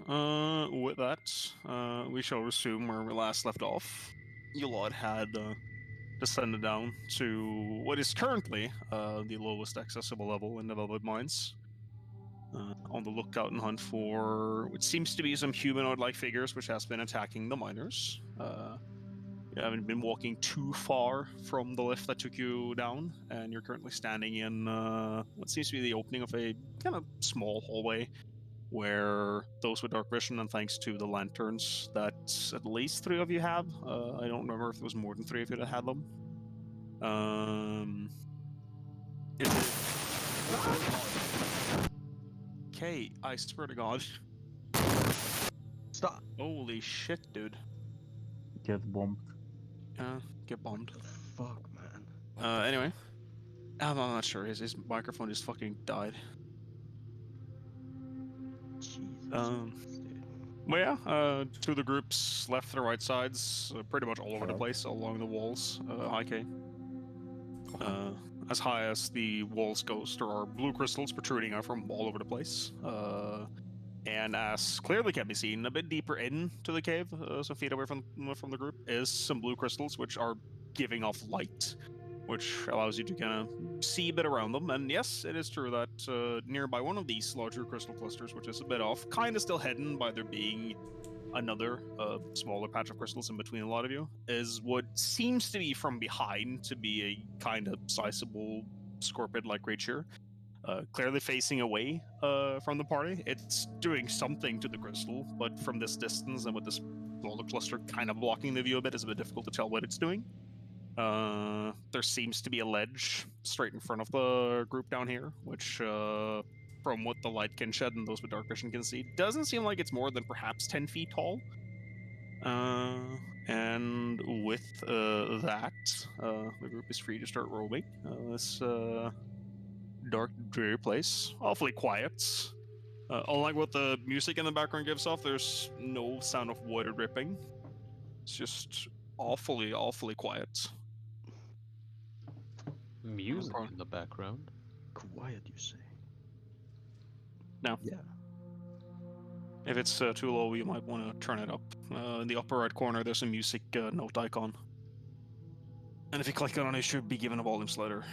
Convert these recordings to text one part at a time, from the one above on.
with that, we shall resume where we last left off. You lot had descended down to what is currently the lowest accessible level in the Velvet Mines. On the lookout and hunt for what seems to be some humanoid-like figures which has been attacking the miners. You haven't been walking too far from the lift that took you down, and you're currently standing in what seems to be the opening of a kind of small hallway where those with dark vision, and thanks to the lanterns that at least three of you have, I don't remember if there was more than three of you that had them. Is it... Okay, I swear to God. Stop! Holy shit, dude. Get bombed. Get bombed. What the fuck, man? Anyway. I'm not sure. His microphone just fucking died. Jesus Christ, dude. Well, yeah, two of the groups left to the right sides, pretty much all over the place, along the walls. High K. As high as the walls goes, there are blue crystals protruding out from all over the place. And as clearly can be seen, a bit deeper into the cave, some feet away from the group, is some blue crystals which are giving off light, which allows you to kind of see a bit around them. And yes, it is true that nearby one of these larger crystal clusters, which is a bit off, kind of still hidden by there being another smaller patch of crystals in between a lot of you, is what seems to be from behind to be a kind of sizable scorpion-like creature. Clearly facing away from the party. It's doing something to the crystal, but from this distance and with this smaller cluster kind of blocking the view a bit, it's a bit difficult to tell what it's doing. There seems to be a ledge straight in front of the group down here, which, from what the light can shed and those with dark vision can see, doesn't seem like it's more than perhaps 10 feet tall. And with that, the group is free to start roaming. This dark, dreary place. Awfully quiet. Unlike what the music in the background gives off, there's no sound of water dripping. It's just awfully, awfully quiet. Music in the background. Quiet, you say? No. Yeah. If it's too low, you might want to turn it up. In the upper right corner, there's a music note icon. And if you click on it, it should be given a volume slider.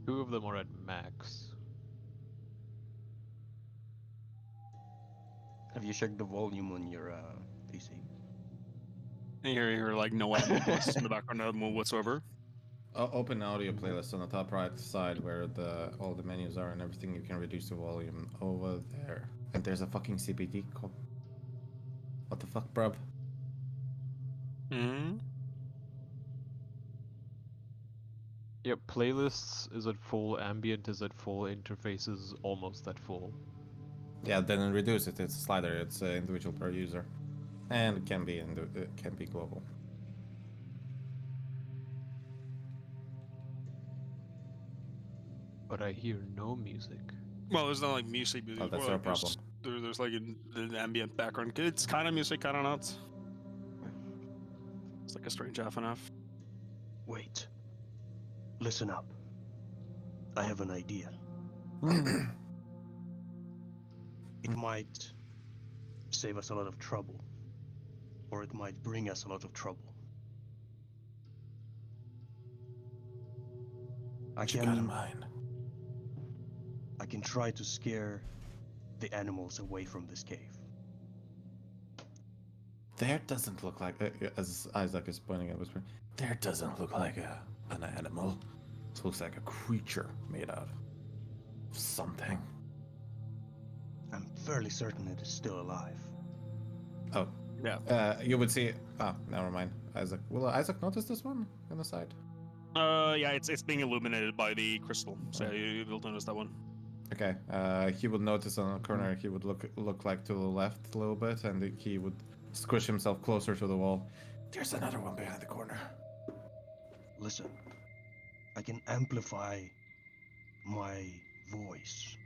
Two of them are at max. Have you checked the volume on your PC? And you hear like no animal voices in the background, no whatsoever. Open audio playlist on the top right side where all the menus are and everything. You can reduce the volume over there. And there's a fucking CPT call. What the fuck, bruv? Hmm. Yep, playlists is at full, ambient is at full, interface is almost at full. Yeah, then reduce it. It's a slider. It's individual per user, and it can be global. But I hear no music. Well, there's not like music. Oh, that's well, our problem. There's like an ambient background. It's kind of music, kind of not. It's like a strange half and half. Wait. Listen up. I have an idea. It might save us a lot of trouble, or it might bring us a lot of trouble. What you got in mind? I can try to scare the animals away from this cave. There doesn't look like, as Isaac is pointing at whispering, there doesn't look like an animal. It looks like a creature made out of something. I'm fairly certain it is still alive. Oh. Yeah. You would see... Oh, never mind. Isaac. Will Isaac notice this one on the side? Yeah, it's being illuminated by the crystal, so you will notice that one. Okay. He would notice on the corner. He would look like to the left a little bit, and he would squish himself closer to the wall. There's another one behind the corner. Listen, I can amplify my voice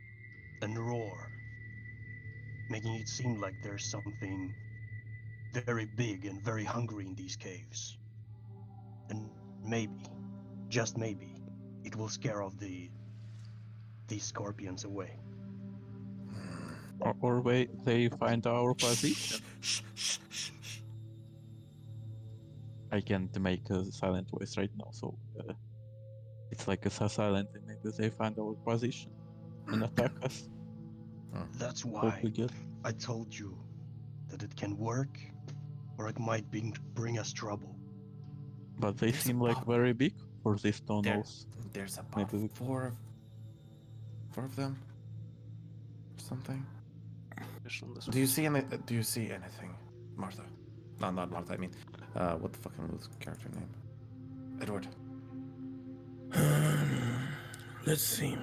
and roar, making it seem like there's something very big and very hungry in these caves. And maybe, just maybe, it will scare off these scorpions away. Or they find our position. I can't make a silent voice right now, so it's like a silent, and maybe they find our position and attack us. That's Hope why we get. I told you that it can work, or it might bring us trouble. But they There's seem a like pop- very big for these tunnels. There's about Maybe we- four of them. Something. Do you see any? Do you see anything, Martha? No, not Martha. I mean, what the fucking was character name? Edward. Let's see.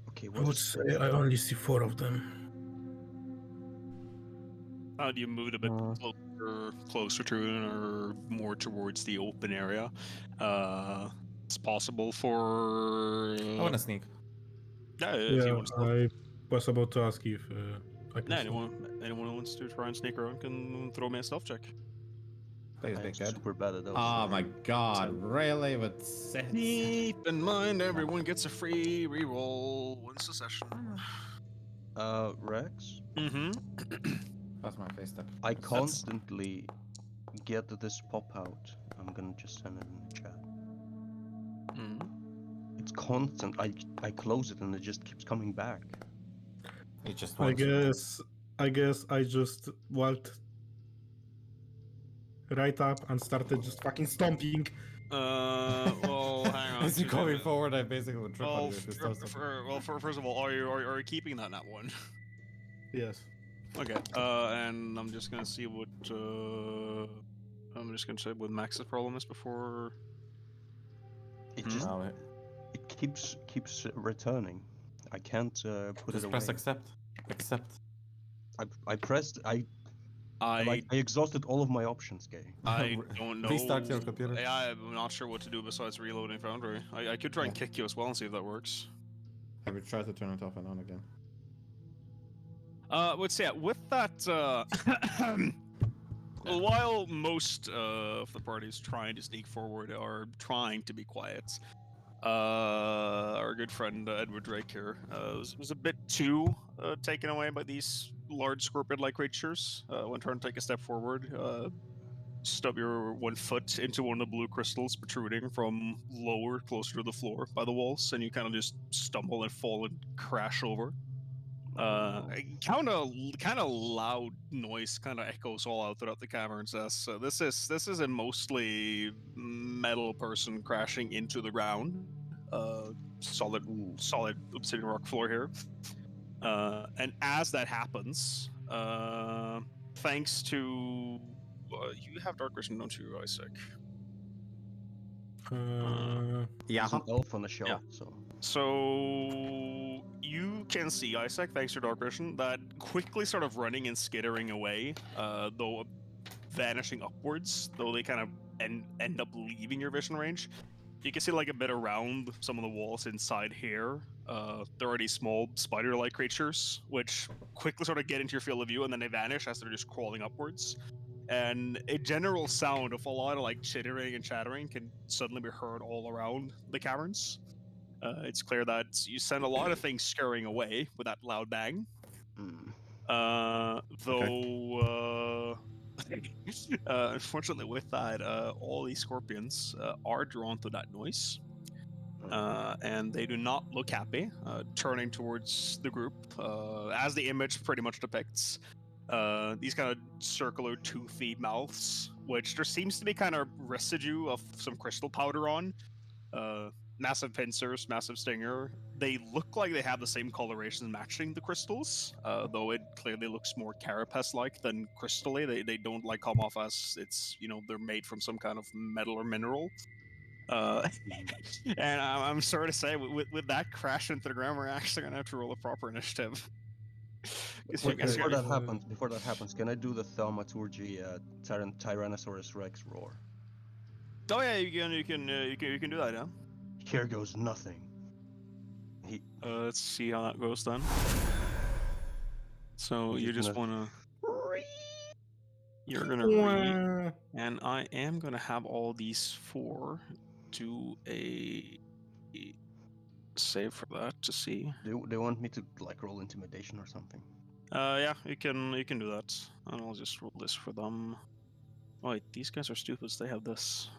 Okay, I would say I only see 4 of them. How do you move it a bit closer to it or more towards the open area? It's possible for. I want to sneak. Yeah, if you Yeah, want to. I was about to ask if I can. Yeah, sneak. anyone who wants to try and sneak around can throw me a stealth check. Please, I'm big kid. super bad at those. Oh so- my god, really? With 6? Keep in mind, everyone gets a free reroll once a session. Rex, Mm-hmm. That's my face step. I That's- constantly get this pop out. I'm gonna just send it in the chat. Mm-hmm. It's constant. I close it and it just keeps coming back. It just I wants guess I just walked right up and started just fucking stomping. Well, hang on. As you to going the- forward, I basically would trip on Well, you if you start something. first of all, are you keeping that one? Yes. Okay. And I'm just gonna see what. I'm just gonna check what Max's problem is before. It Hmm? just Now, it keeps returning. I can't put just it press away. accept. Accept. I pressed. I exhausted all of my options, Gay. I don't know. Restart your computer. Yeah, I'm not sure what to do besides reloading Foundry. I could try and kick you as well and see if that works. I will try to turn it off and on again. Let's see. With that, while most of the parties trying to sneak forward are trying to be quiet, our good friend Edward Drake here was a bit too taken away by these large scorpion-like creatures. When trying to take a step forward, stub your one foot into one of the blue crystals protruding from lower, closer to the floor by the walls, and you kind of just stumble and fall and crash over. Kind of loud noise kind of echoes all out throughout the caverns. This is a mostly metal person crashing into the ground. Solid obsidian rock floor here. And as that happens, thanks to you have dark vision, don't you, Isaac? Yeah. There's an elf on the shelf, Yeah. so So you can see Isaac, thanks to dark vision, that quickly sort of running and skittering away, though vanishing upwards, though they kind of end up leaving your vision range. You can see like a bit around some of the walls inside here. There are these small spider-like creatures, which quickly sort of get into your field of view, and then they vanish as they're just crawling upwards. And a general sound of a lot of like chittering and chattering can suddenly be heard all around the caverns. It's clear that you send a lot of things scurrying away with that loud bang. Though, unfortunately, with that, all these scorpions are drawn to that noise. And they do not look happy, turning towards the group, as the image pretty much depicts. These kind of circular toothy mouths, which there seems to be kind of residue of some crystal powder on. Massive pincers, massive stinger. They look like they have the same coloration matching the crystals, though it clearly looks more carapace-like than crystally. They don't like come off as it's, they're made from some kind of metal or mineral. And I'm sorry to say, with that crash into the ground, we're actually gonna have to roll a proper initiative. Wait, before that happens, can I do the thaumaturgy Tyrannosaurus Rex roar? Oh yeah, you can do that, yeah. Here goes nothing. Let's see how that goes then. So He's you just gonna- wanna. You're gonna read, and I am gonna have all these 4 do a save for that to see. They want me to like roll intimidation or something. Yeah, you can do that. And I'll just roll this for them. Oh, wait, these guys are stupid. They have this.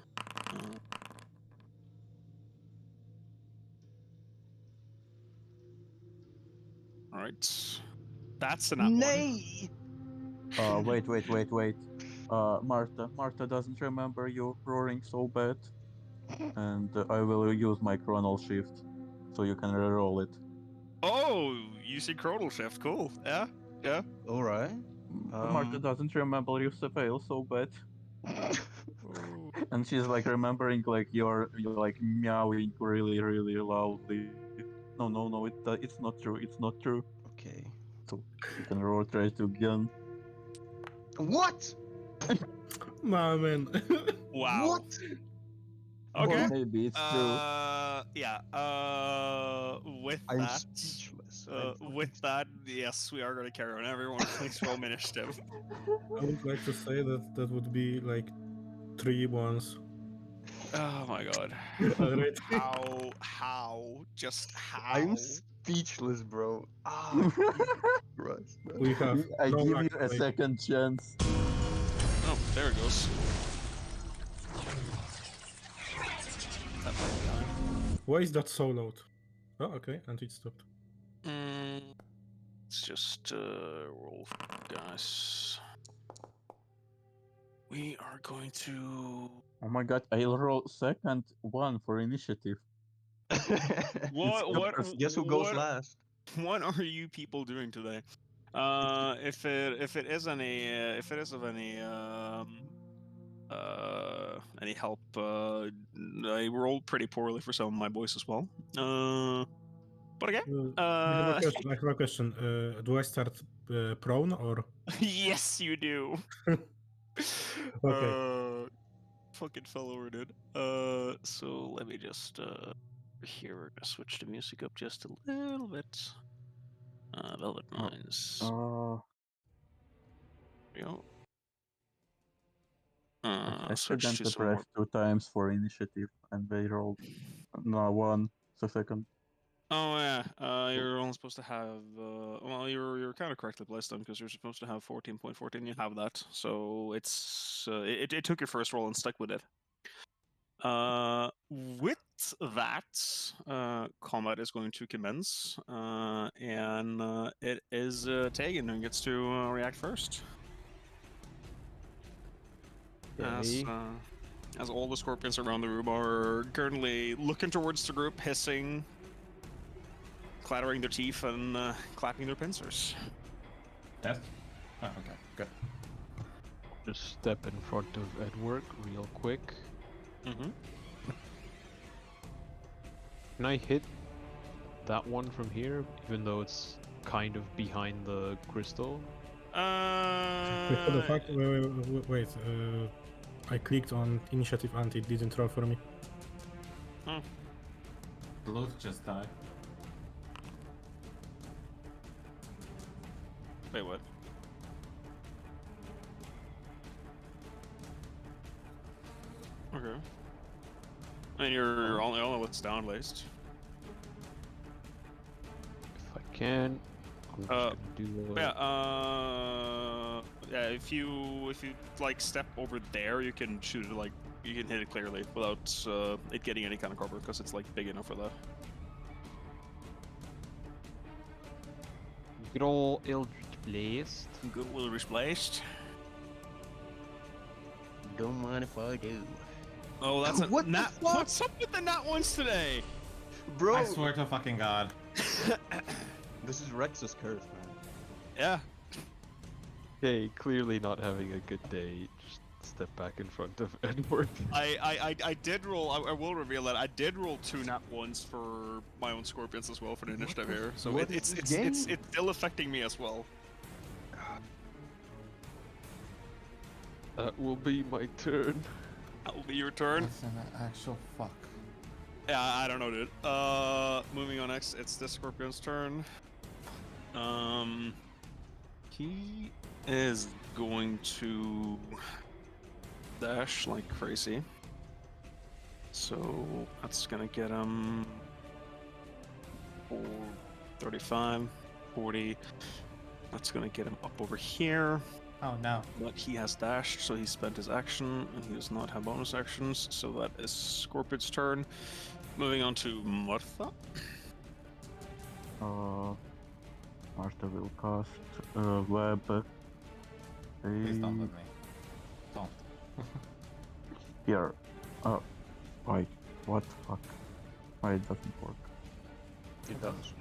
All right, that's enough. Nay! Wait. Martha doesn't remember you roaring so bad, and I will use my chronal shift, so you can reroll it. Oh, you see Chronal Shift. Cool. Yeah. Yeah. All right. Martha doesn't remember you fail so bad, Oh. and she's like remembering like you're like meowing really loudly. No, it's not true. It's not true. Okay. So you can roll try to again. What? Nah, man. Wow. What? Okay. Maybe it's true. Yeah. With I'm that, speechless. with that, yes, we are going to carry on. Everyone, please roll initiative. I would like to say that that would be like 3 ones. Oh my god. Alright. Just how? I'm speechless, bro. Ah, Christ, man. We have I no give you a activate. second chance. Oh, there it goes. That might be on. Why is that so loud? Oh, okay, and it stopped. Let's just roll, guys. We are going to. Oh my god, I'll roll second one for initiative. What? Guess who goes last? What are you people doing today? If it is of any help, I rolled pretty poorly for some of my boys as well. But okay. I have a question. I have a question. Do I start prone or? Yes, you do. Okay. Fucking fell over, dude. So let me just here we're gonna switch the music up just a little bit. Velvet Mines. Oh, There we go. I Switch to accidentally some more. pressed 2 times for initiative and they rolled no one. So second. Oh yeah, you're only supposed to have. Well, you're kind of correctly placed then because you're supposed to have 14.14. You have that, so it's it took your first roll and stuck with it. With that, combat is going to commence, and it is Tegan who gets to react first. Okay. As all the scorpions around the room are currently looking towards the group, hissing, clattering their teeth, and clapping their pincers. Death? Oh, okay, good. Just step in front of Edward real quick. Mm-hmm. Can I hit that one from here, even though it's kind of behind the crystal? Wait, what the fuck? Wait. I clicked on initiative and it didn't roll for me. Luke just died. Wait, what? Okay. And you're only what's down laced. If I can, I'm just gonna do a... Yeah, if you like step over there, you can shoot it like you can hit it clearly without it getting any kind of cover because it's like big enough for that. Good old Eldritch Blast. Good will replaced. Don't mind if I do. Oh, that's a What the nat. fuck? What's up with the nat ones today? Bro, I swear to fucking god. this is Rex's curse, man. Yeah. Okay, clearly not having a good day. Just step back in front of Edward. I did roll. I will reveal that I did roll 2 nat ones for my own scorpions as well for the initiative here. So what it's is this game? still affecting me as well. That will be my turn. That will be your turn. That's an actual fuck. Yeah, I don't know, dude. Moving on next, it's the scorpion's turn. He is going to dash like crazy. So that's gonna get him 35, 40. That's gonna get him up over here. Oh no. But he has dashed, so he spent his action, and he does not have bonus actions, so that is Scorpion's turn. Moving on to Martha. Martha will cast web. Please don't let me. Don't. Here. Wait. What the fuck? Why it doesn't work? It does.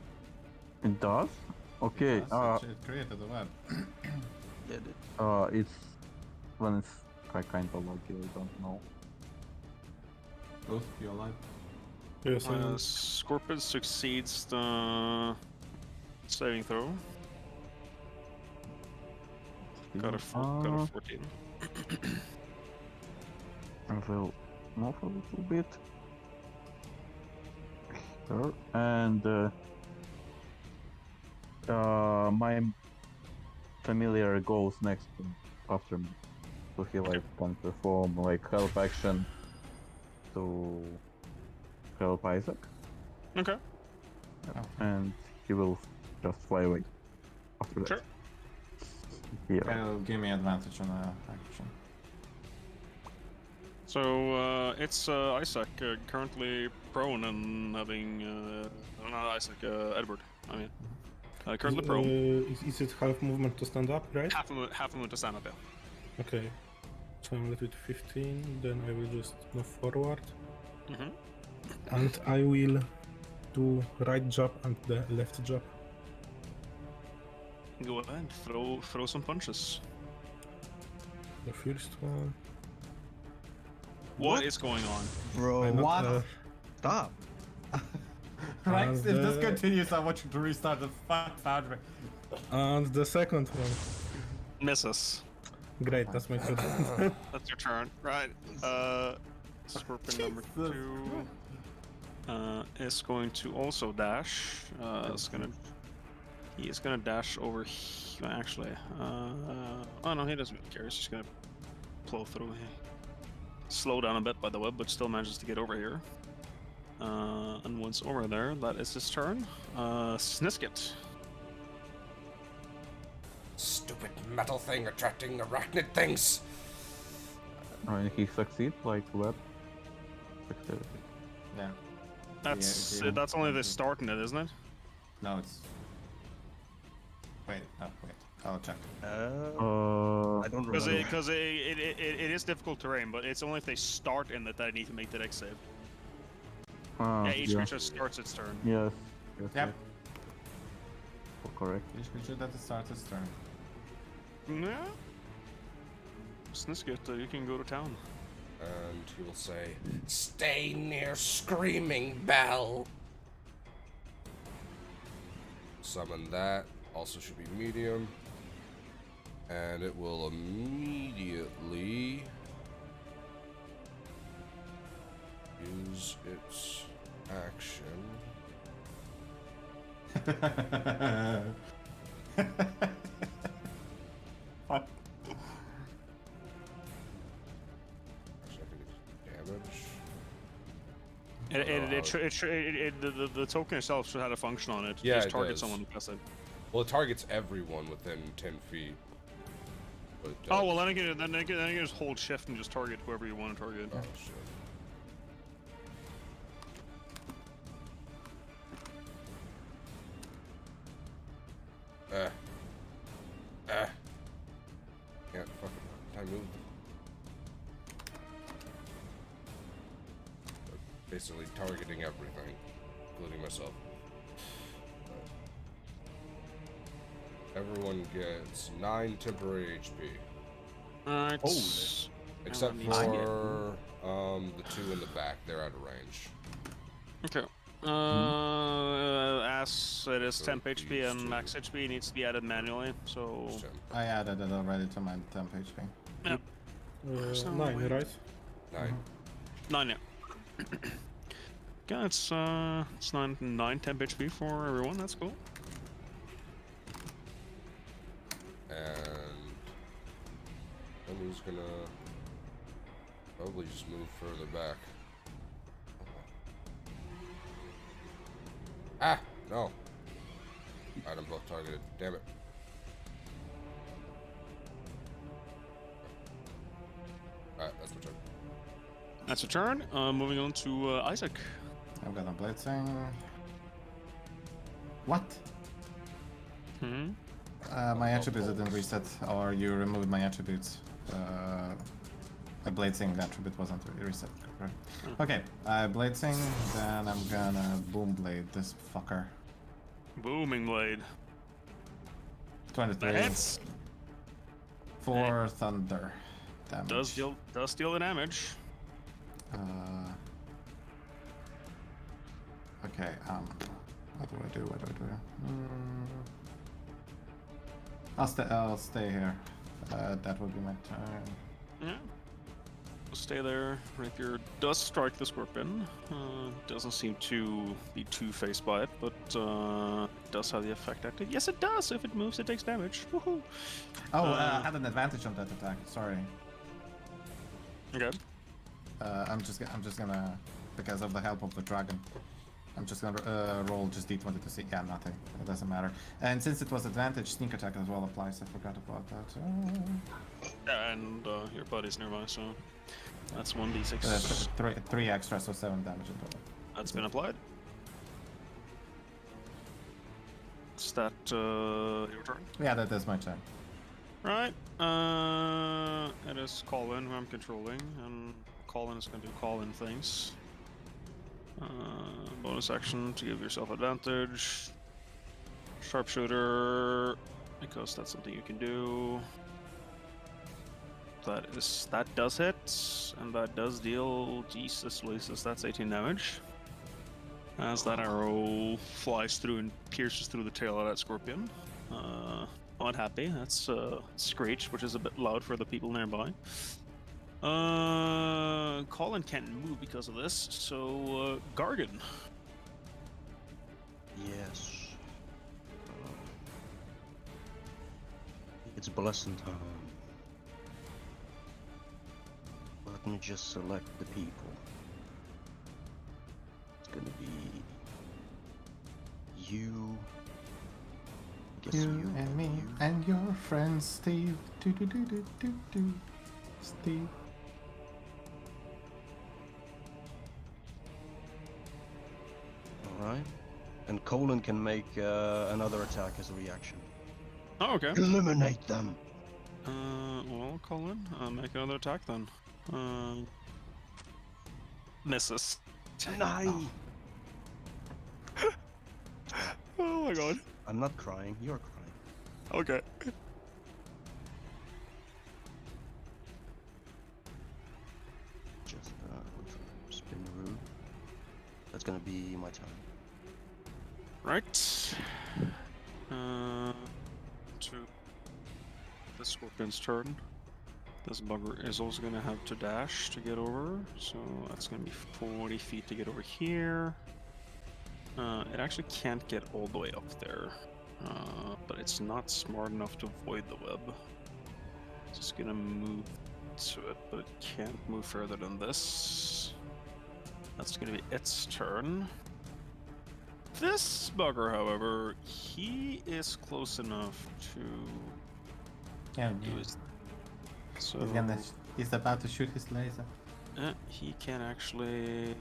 It does? Okay. It created the web. Did it? It's when it's kind of lucky. I don't know. Ruth, you alive? Yes, I am. Scorpion succeeds the saving throw. Got a 14. I will move a little bit. Sure. And my familiar goes next to after me. So he like can perform like help action to help Isaac. Okay. And he will just fly away after that. Sure. Here. Okay, give me advantage on the action. So it's Isaac currently prone and having not Isaac, Edward. I mean, currently prone. Is it half movement to stand up, right? Half a move to stand up. Yeah. Okay. So I'm left with 15, then I will just move forward. Mm-hmm. And I will do right jab and the left jab. Go ahead, throw some punches. The first one. What is going on? Bro, I'm not, what? Stop. Rex, if this the- continues, I want you to restart the foundry. And the second one. Misses. Great, that's my turn. That's your turn, right? Scorpion number 2 is going to also dash. He is gonna dash over here. Actually, oh no, he doesn't really care. He's just gonna plow through. Slow down a bit by the web, but still manages to get over here. And once over there, that is his turn. Sniskit. Stupid metal thing attracting arachnid things. And he succeeds like web. Success. Yeah. That's Yeah, that's only the start in it, isn't it? No, it's. Wait, wait. I'll check. I don't remember. Because it is difficult terrain, but it's only if they start in it that I need to make the dex save. Yeah, each creature starts its turn. Yes. Yes. Yep. Yes. Correct. Each creature that starts its turn. Yeah. Sniskit, you can go to town. And he will say, "Stay near Screaming Bell." Summon that. Also should be medium. And it will immediately use its action. What? The token itself should have a function on it. Yeah, just it target does. someone. That's it. Well, it targets everyone within 10 feet. But, Oh well, then I can just hold shift and just target whoever you want to target. Oh shit. Can't fucking. I moved. Basically targeting everything, including myself. Everyone gets 9 temporary HP. Alright. Except Everyone needs for the 2 in the back, they're out of range. Okay. As it is So temp HP these and two. max HP needs to be added manually, so... Just 10. I added it already to my temp HP. Yep. So 9, wait. right? 9. 9, yeah. Yeah, it's 9 temp HP for everyone, that's cool. And Emily's gonna probably just move further back. Ah, no. Alright, I'm both targeted. Damn it. Alright, that's my turn. That's a turn. Moving on to Isaac. I've got a blitzing. What? Hmm. My attributes didn't reset, or you removed my attributes. A blitzing attribute wasn't reset, correct? Okay, blitzing, then I'm gonna boom blade this fucker. Booming blade. 23. That hits. 4 thunder damage. Does deal the damage. Okay, what do I do? I'll stay here. That will be my turn. Yeah. Stay there. Rapier does strike the scorpion. Doesn't seem to be two-faced by it, but it does have the effect active. Yes, it does. If it moves, it takes damage. Woohoo! Oh, I had an advantage on that attack. Sorry. Okay. I'm just gonna, because of the help of the dragon, I'm just gonna roll just d20 to see. Yeah, nothing. It doesn't matter. And since it was advantage, sneak attack as well applies. I forgot about that. And your buddy's nearby, so that's 1d6. 3 extra, so 7 damage in total. That's been applied. Is that your turn? Yeah, that is my turn. Right. It is Colin who I'm controlling, and Colin is going to do Colin things. Bonus action to give yourself advantage. Sharpshooter, because that's something you can do. That does hit, and that does deal. Jesus, Lucius, that's 18 damage. As that arrow flies through and pierces through the tail of that scorpion. Unhappy. That's Screech, which is a bit loud for the people nearby. Colin can't move because of this, so Gargan. Yes. It's blessing time. Let me just select the people. It's gonna be you. I guess You and me you. and your friend Steve. Do. Steve. Alright. And Colin can make another attack as a reaction. Oh, okay. Eliminate them! Well, Colin, make another attack then. Misses. Nice! Oh my god. I'm not crying, you're crying. Okay. Just spin the room. That's gonna be my turn. Right. To the scorpion's turn. This bugger is also going to have to dash to get over, so that's going to be 40 feet to get over here. It actually can't get all the way up there, but it's not smart enough to avoid the web. It's just going to move to it, but it can't move further than this. That's going to be its turn. This bugger, however, he is close enough to Yeah, do his... So he's about to shoot his laser. he can actually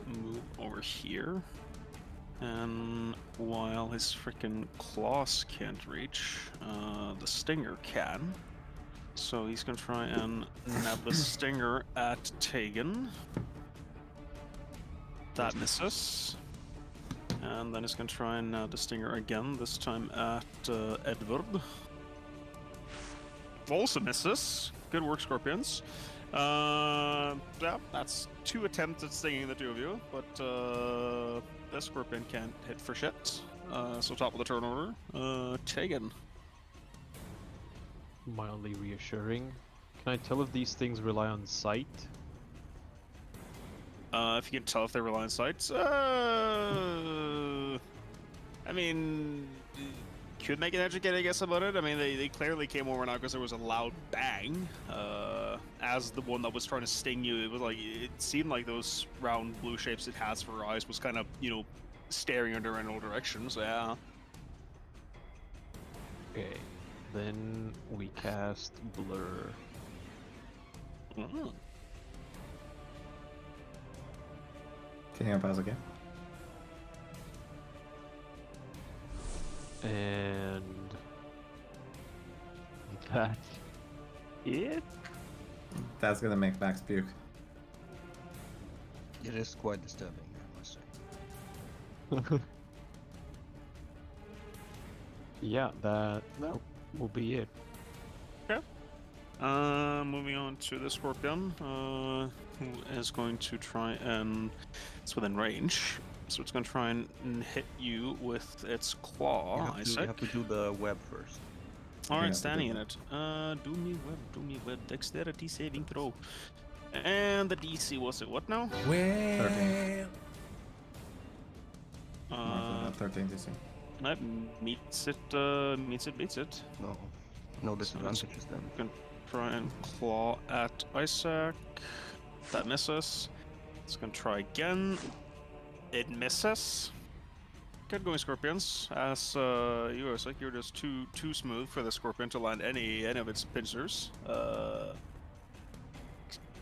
move over here, and while his freaking claws can't reach, the stinger can. So he's gonna try and nab the stinger at Tegan. That misses. And then he's gonna try and nab the stinger again, this time at Edward. Also misses. Good work, Scorpions. Yeah, that's 2 attempts at stinging the 2 of you, but this Scorpion can't hit for shit. So top of the turn order, Tegan. Mildly reassuring. Can I tell if these things rely on sight? If you can tell if they rely on sights, I mean, could make an educated guess about it. I mean, they clearly came over now because there was a loud bang. As the one that was trying to sting you, it was like, it seemed like those round blue shapes it has for eyes was kind of, you know, staring in their all directions. Yeah. Okay. Then we cast Blur. Mm. Can you pause again? And that's it? That's gonna make Max puke. It is quite disturbing, I must say. Yeah, that will be it. Moving on to the Scorpion, who is going to try and it's within range, so it's going to try and hit you with its claw. You have to do the web first. All Yeah, right, we standing do in it. Do me web, dexterity saving throw, and the DC was it what now? Well, Martha, 13 DC. That meets it, beats it. No disadvantages then. Can try and claw at Isaac. That misses. It's gonna try again. It misses. Good going, Scorpions. As you, Isaac, you're just too smooth for the Scorpion to land any of its pincers.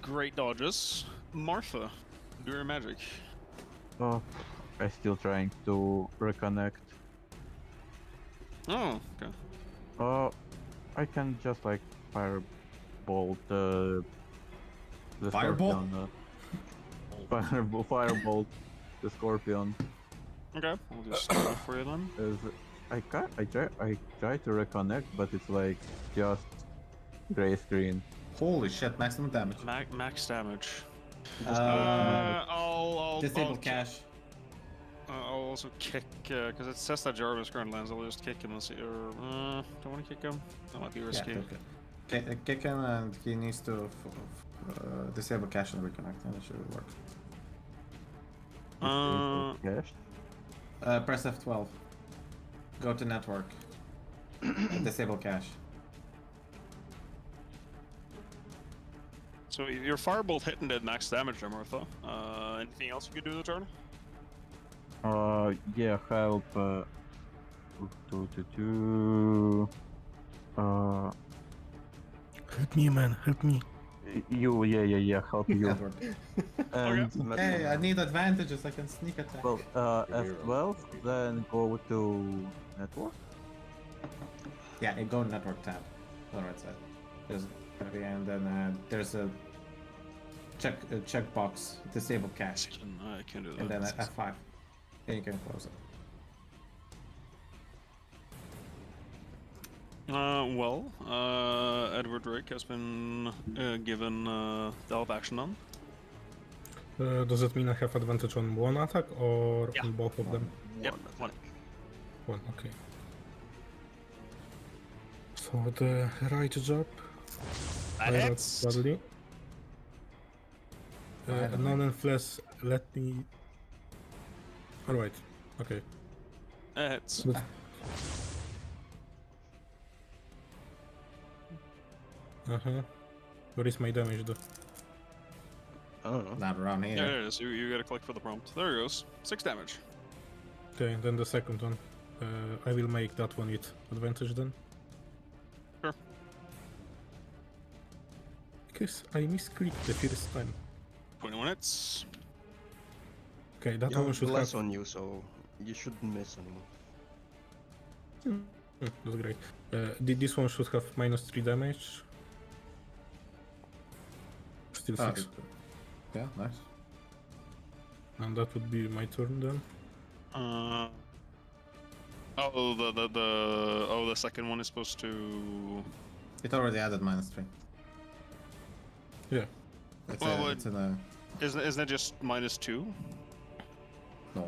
Great dodges. Martha, do your magic. Oh, I'm still trying to reconnect. Oh, okay. I can just like firebolt the Fireball? Scorpion. Firebolt the Scorpion. Okay, I'll just do that for you then. I try to reconnect, but it's like just gray screen. Holy shit, maximum damage. Max damage. Disable I'll cash. I'll also kick, because it says that Jarvis current lands, I'll just kick him and see, or, don't want to kick him? That might be risky. Yeah, kick him and he needs to disable cache and reconnect, and it should work. Cache? Press F12. Go to network. And disable cache. So your firebolt hit and did max damage there, Martha. Anything else you can do the turn? Yeah, help. Help me, man, help me. Yeah, help you. Edward. And Hey, I need advantages, I can sneak attack. well, F12, then go to network. Yeah, go network tab on the right side. There's and then there's a checkbox, disable cache, I can do that. and then F5. And you can close it. Edward Drake has been given delve action on. Does it mean I have advantage on one attack or Yeah. on both of them? Yep, one. One, okay. So the right jab. That hits. Badly. Non-flesh, let me... Alright, okay. That hits. But... Uh-huh. Where is my damage though? I don't know. Not around here. There it is. You gotta click for the prompt. There it goes. 6 damage. Okay, then the second one. I will make that one with advantage then. Sure. Because I misclicked the first time. 21 hits. Okay, that You one have should less have... on you, so you shouldn't miss anymore. That's great. This one should have -3 damage. Still 6. Yeah, nice. And that would be my turn then. The second one is supposed to. It already added -3. Yeah. It's, Well, it's in a... Isn't it just -2? No.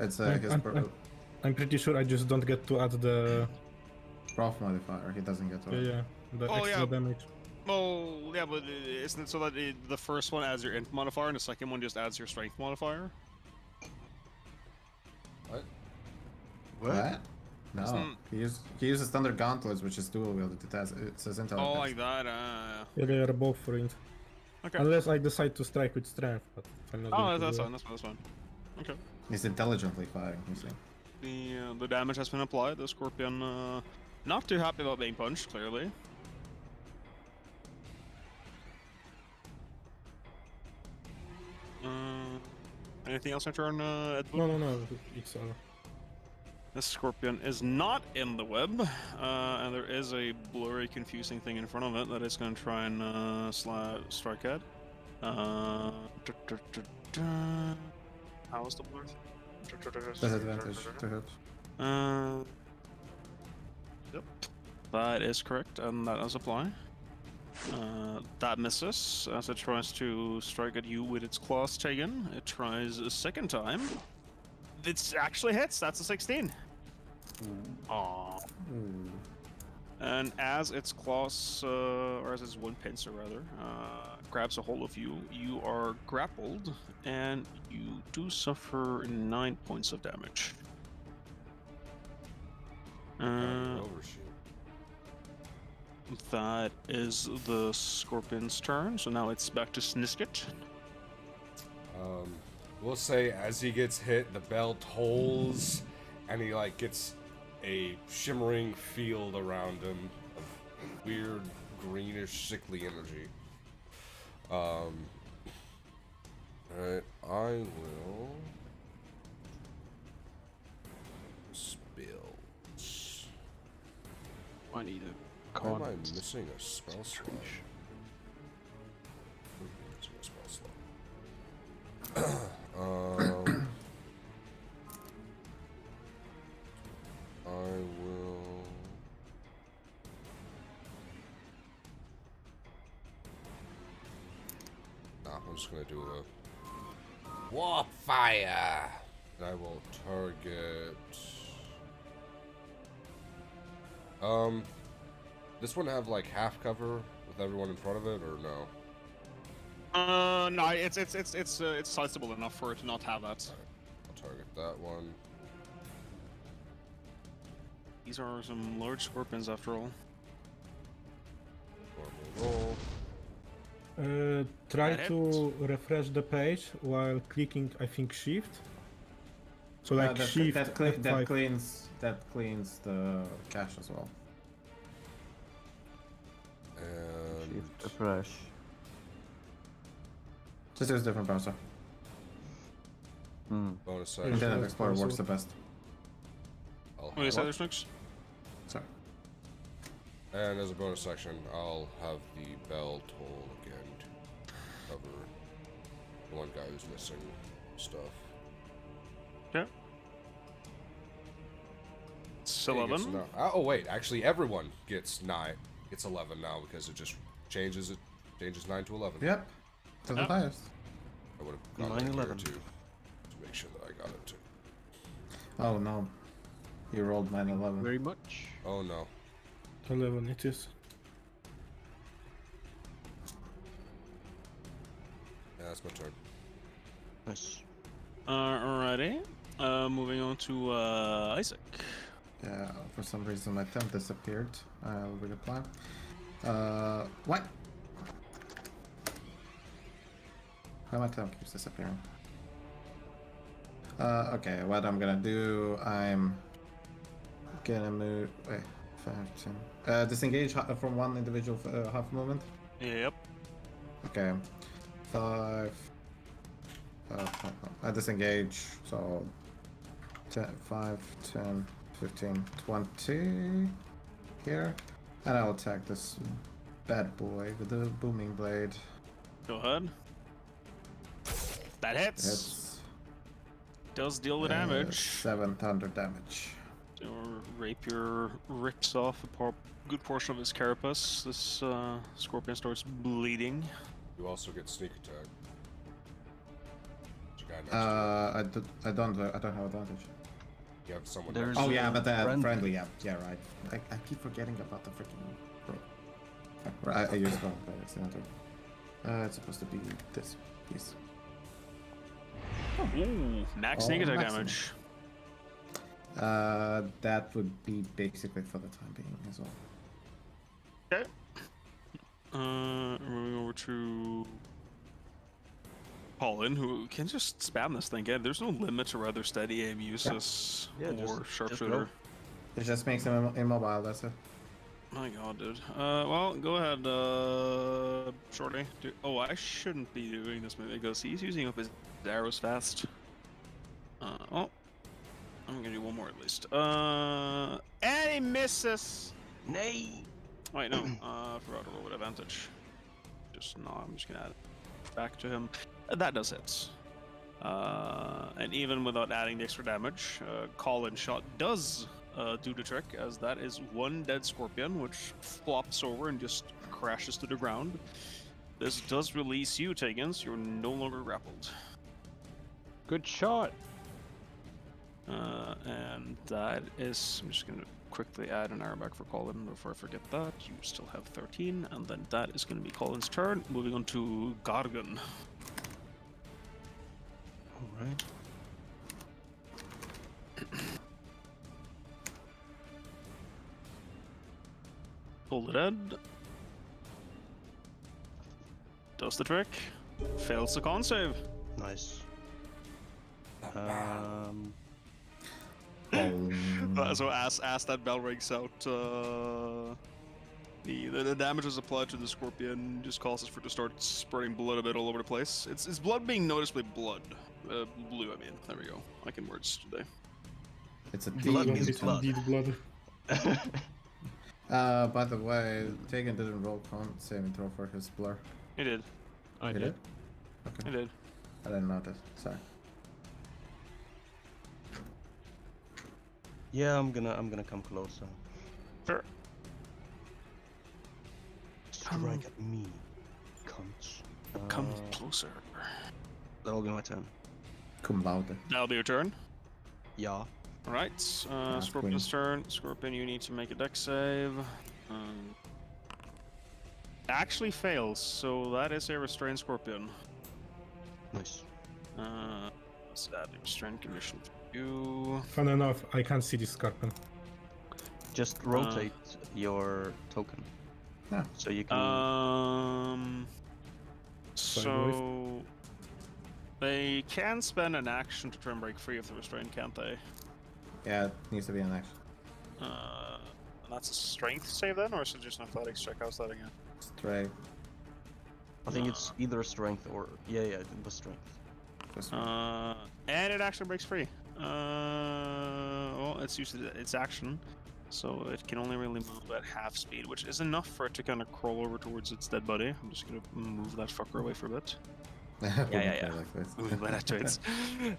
It's I'm pretty sure I just don't get to add the prof modifier. He doesn't get to it. the extra damage. Well, yeah, but isn't it so that the first one adds your int modifier and the second one just adds your strength modifier? what? What? No. Isn't- He uses Thunder Gauntlets, which is dual wielded. It says intelligence. Oh, like that. Yeah, they are both for int. Okay. Unless I decide to strike with strength, but I'm not going to That's do fine. That's fine. Okay. He's intelligently firing, you see. The damage has been applied. The Scorpion not too happy about being punched, clearly. Anything else on your turn, Ed? No, it's This Scorpion is not in the web, and there is a blurry, confusing thing in front of it that it's going to try and strike at. How was the blur? disadvantage to hit. Yep, that is correct, and that does apply. That misses as it tries to strike at you with its claws taken. It tries a second time. It actually hits. That's a 16. Aww. And as its claws, or as its one pincer rather, grabs a hold of you, you are grappled, and you do suffer 9 points of damage. That is the Scorpion's turn, so now it's back to Snisket. We'll say as he gets hit, the bell tolls, and he like gets a shimmering field around him of weird greenish sickly energy. Alright, I will spills. I need a Why am card. I missing a spell slot? Missing a spell slot. I will. Nah, I'm just gonna do a warp fire. And I will target. This one have like half cover with everyone in front of it, or no? No, it's sizable enough for it to not have that. I'll target that one. These are some large scorpions after all. Normal roll. Try That to refresh the page while clicking, I think, shift. So like shift that F5. cleans the cache as well. And Shift refresh. Just use a different browser. bonus Yeah. action. Internet Explorer works the best. I'll What do you have- say there, Snooks? Sorry. And as a bonus section, I'll have the bell toll again to cover the one guy who's missing stuff. Okay. It's He gets 11. oh wait, actually everyone gets 11 now because it just changes 9 to 11. Yep. To the Yep. highest. I would have gone 9/11. here to make sure that I got it too. Oh no. You rolled 9/11. Very much. Oh no. 11 it is. Yeah, that's my turn. Nice. Alrighty. Moving on to Isaac. Yeah, for some reason my temp disappeared. I'll reapply. What? Why my temp keeps disappearing? Okay, what I'm gonna do, I'm gonna move. Wait, 5, 10. Disengage from one individual half movement. Yep. Okay. 5. I disengage, so 10, 5, 10, 15, 20 here. And I'll attack this bad boy with the booming blade. Go ahead. That hits. It's Does deal the damage. 700 damage. Your rapier rips off a good portion of his carapace. This scorpion starts bleeding. You also get sneak attack. There's a guy next to I don't have advantage. you. You have someone There's next Oh to yeah, but friendly. friendly, yeah, right. I keep forgetting about the freaking bro. I used one by accident. It's supposed to be this piece. Ooh, max Oh, sneak attack maximum. damage. That would be basically for the time being as well. Okay. Moving over to Colin, who can just spam this thing again. There's no limit to whether steady aim uses Yeah, or just sharpshooter. go. It just makes him immobile, that's it. My god, dude. Well, go ahead, Shorty. Oh, I shouldn't be doing this maybe because he's using up his arrows fast. Oh. I'm gonna do one more at least. And he misses! Nay! Wait, no. I forgot to roll with advantage. I'm just gonna add it back to him. That does hit. And even without adding the extra damage, Colin's shot does do the trick, as that is one dead scorpion, which flops over and just crashes to the ground. This does release you, Tegans. You're no longer grappled. Good shot. And that is... I'm just gonna quickly add an arrow back for Colin before I forget that. You still have 13, and then that is gonna be Colin's turn. Moving on to Gargan. Alright. Hold it in. Does the trick. Fails the con save. Nice. So as that bell rings out, the damage is applied to the scorpion, just causes for it to start spreading blood a bit all over the place. It's blood being noticeably blue. I mean, there we go. I can words today. It's a Blood demon. is It's blood. indeed blood. By the way, Tegan didn't roll con saving throw for his blur. He did. I He did. did? He Okay. did. I didn't notice. Sorry. Yeah, I'm gonna come closer. Sure. Strike at me, cunts. Come closer. That'll be my turn. Cum laude. That'll be your turn. Yeah. Alright, Scorpion's turn. Scorpion, you need to make a dex save. Actually fails, so that is a restrained Scorpion. Nice. Let's add a restrained condition for you. Fun enough, I can't see this scorpion. Just rotate your token. Yeah. So you can. So they can spend an action to try and break free of the restraint, can't they? Yeah, it needs to be an action. And that's a strength save then, or is it just an athletics check? How's that again? Straight. I think it's either strength or it was strength. Just And it actually breaks free. Well, it's used its action, so it can only really move at half speed, which is enough for it to kind of crawl over towards its dead body. I'm just gonna move that fucker away for a bit. yeah. Like this. Move that to its.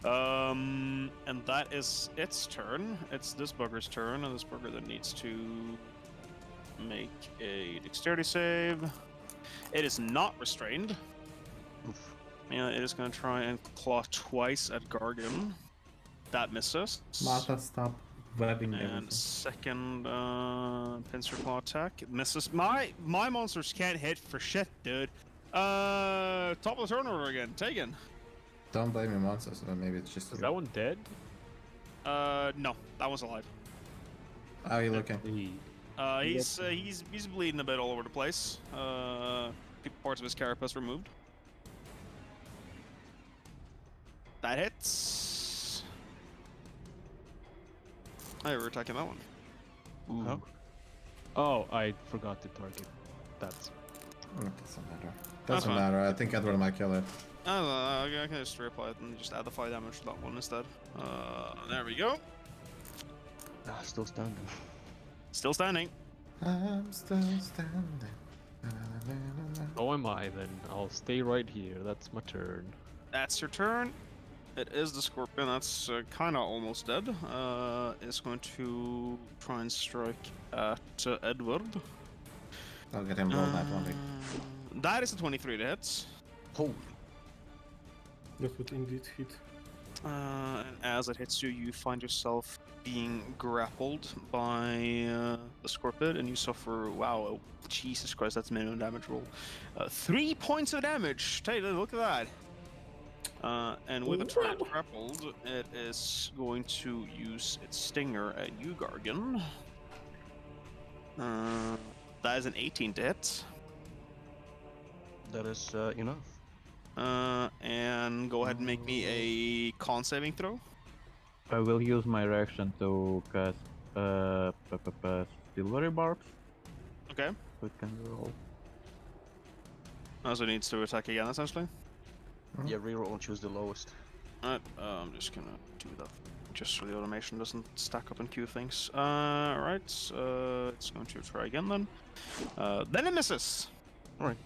And that is its turn. It's this bugger's turn, and this bugger then needs to make a dexterity save. It is not restrained. Oof. Yeah, it is going to try and claw twice at Gargan. That misses. Martha, stop webbing And everything. second pincer claw attack. It misses. My monsters can't hit for shit, dude. Top of the turn order again. Tegan. Don't blame your monsters, but maybe it's just Is you. that one dead? No, that one's alive. How are you looking? He's bleeding a bit all over the place. Parts of his carapace removed. That hits. Oh, we're attacking that one. Ooh. Huh? Oh, I forgot to target. That's Doesn't matter. That's Doesn't fine. matter. I think Edward might kill it. I can just reapply it and just add the 5 damage to that one instead. There we go. Still standing. Still standing. I'm still standing. Oh, am I then? I'll stay right here. That's my turn. That's your turn. It is the scorpion. That's kind of almost dead. It's going to try and strike at Edward. I'll get him roll that one. That is a 23 to hit. Holy. That would indeed hit. And as it hits you, you find yourself being grappled by the scorpion, and you suffer. Wow, Jesus Christ, that's minimum damage roll. 3 points of damage. Taylor, look at that. And with a turret grappled, it is going to use its stinger at you, Gargan. That is an 18 to hit. That is enough. And go ahead and make me a con saving throw. I will use my reaction to cast silvery barbs. Okay. So it can roll. Also needs to attack again, essentially. Yeah, reroll and choose the lowest. Alright, I'm just gonna do that just so the automation doesn't stack up and queue things. Alright, it's going to try again then. Then it misses! Alright.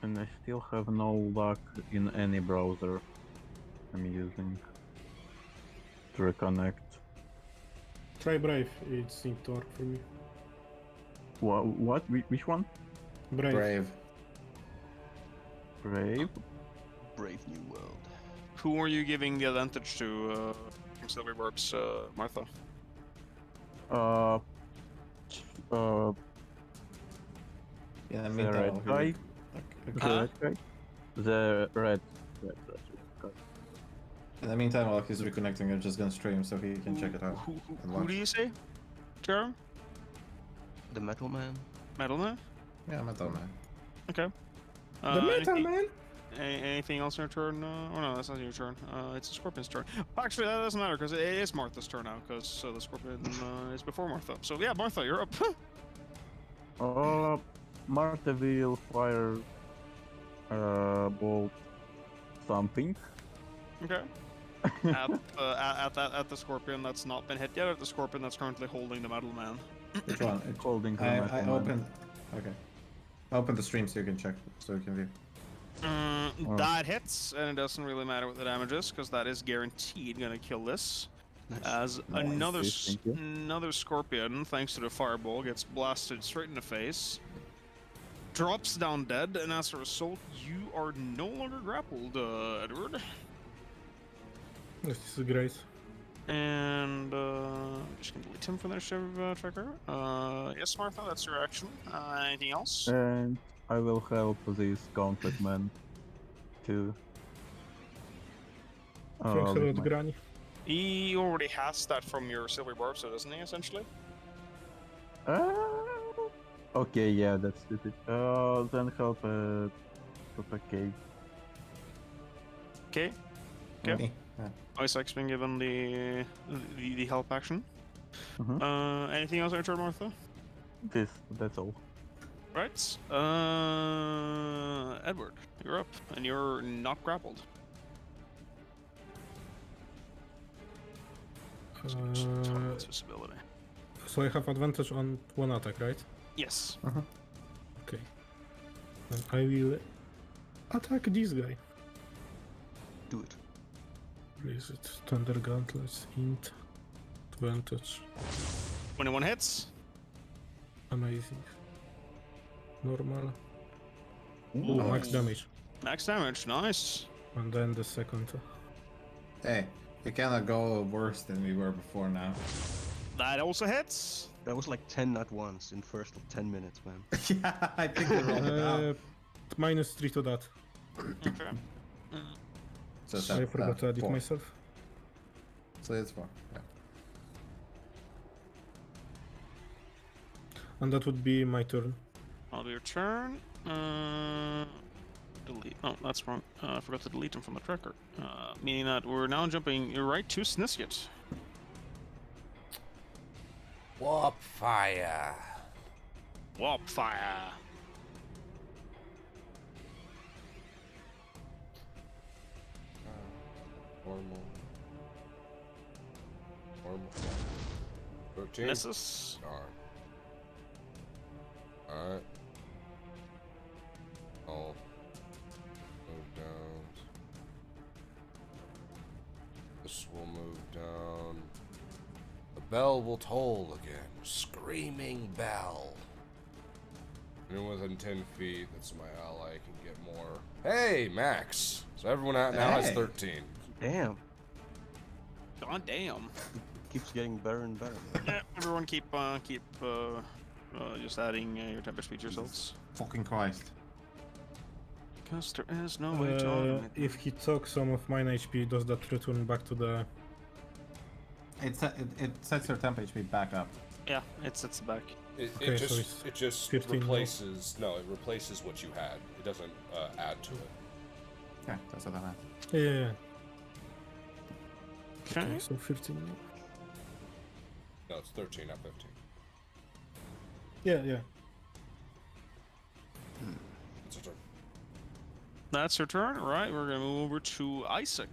And I still have no luck in any browser I'm using to reconnect. Try Brave, it seemed to work for me. What? Which one? Brave. Brave? Brave New World. Who are you giving the advantage to from Silver Barbs, Martha? Yeah, I The mean, red guy? The Huh? red guy? The red. In the meantime, while he's reconnecting, I'm just gonna stream so he can check it out. and Who watch. do you say? Jero? The Metal Man. Metal Man? Yeah, Metal Man. Okay. The Metal anything, Man! Anything else on your turn? Oh no, that's not your turn. It's the Scorpion's turn. Actually, that doesn't matter because it is Martha's turn now because the Scorpion is before Martha. So yeah, Martha, you're up. Martha will fire bolt something. Okay. at the Scorpion that's not been hit yet, or the Scorpion that's currently holding the Metal Man. Which one? Holding the I Metal Man. opened. Okay. I opened the stream so you can check, so you can view. That hits, and it doesn't really matter what the damage is, because that is guaranteed gonna kill this. As another Thank you. another Scorpion, thanks to the fireball, gets blasted straight in the face, drops down dead, and as a result, you are no longer grappled, Edward. This is great. And I'm just gonna delete him from the initiative tracker. Yes, Martha, that's your action. Anything else? And I will help this gauntlet man to. Thanks a with lot, my- Granny. He already has that from your silver barb, so doesn't he, essentially? Okay, yeah, that's stupid. Then help a cave. Okay. Okay. Me? Yeah. Isaac's been given the help action. Mhm. Anything else on your turn, Martha? That's all. Right. Edward, you're up, and you're not grappled. What's his ability? So I have advantage on one attack, right? Yes. Okay. And I will attack this guy. Do it. Where is it? Thunder Gauntlets, int, advantage. 21 hits. Amazing. Normal. Ooh. Ooh, max damage. Max damage, nice. And then the second. Hey, we cannot go worse than we were before now. That also hits. That was like 10 at once in first 10 minutes, man. Yeah, I think they rolled it out. -3 to that. Okay. So I forgot to add it 4. myself. So it's 4. Yeah. And that would be my turn. I'll do your turn. Delete. Oh, that's wrong. I forgot to delete him from the tracker. Meaning that we're now jumping right to Sniskit. Warp fire. Warp fire. Normal. 13. Misses. Alright. I'll move down. This will move down. The bell will toll again. Screaming bell. Anyone within 10 feet that's my ally can get more. Hey, max! So everyone out now has Hey. 13. Damn. God damn. Keeps getting better and better. Yeah, everyone keep just adding your temper speed results. Fucking Christ. Because there is no way to automate. If he took some of mine HP, does that return back to the... It sets your temp HP back up. Yeah, it sets it back. Okay, so it's It just 15 now. replaces. No, it replaces what you had. It doesn't add to it. Yeah, that's what I meant. Yeah. Okay. So 15. No, it's 13, not 15. Yeah. It's your turn. That's your turn. Right, we're gonna move over to Isaac.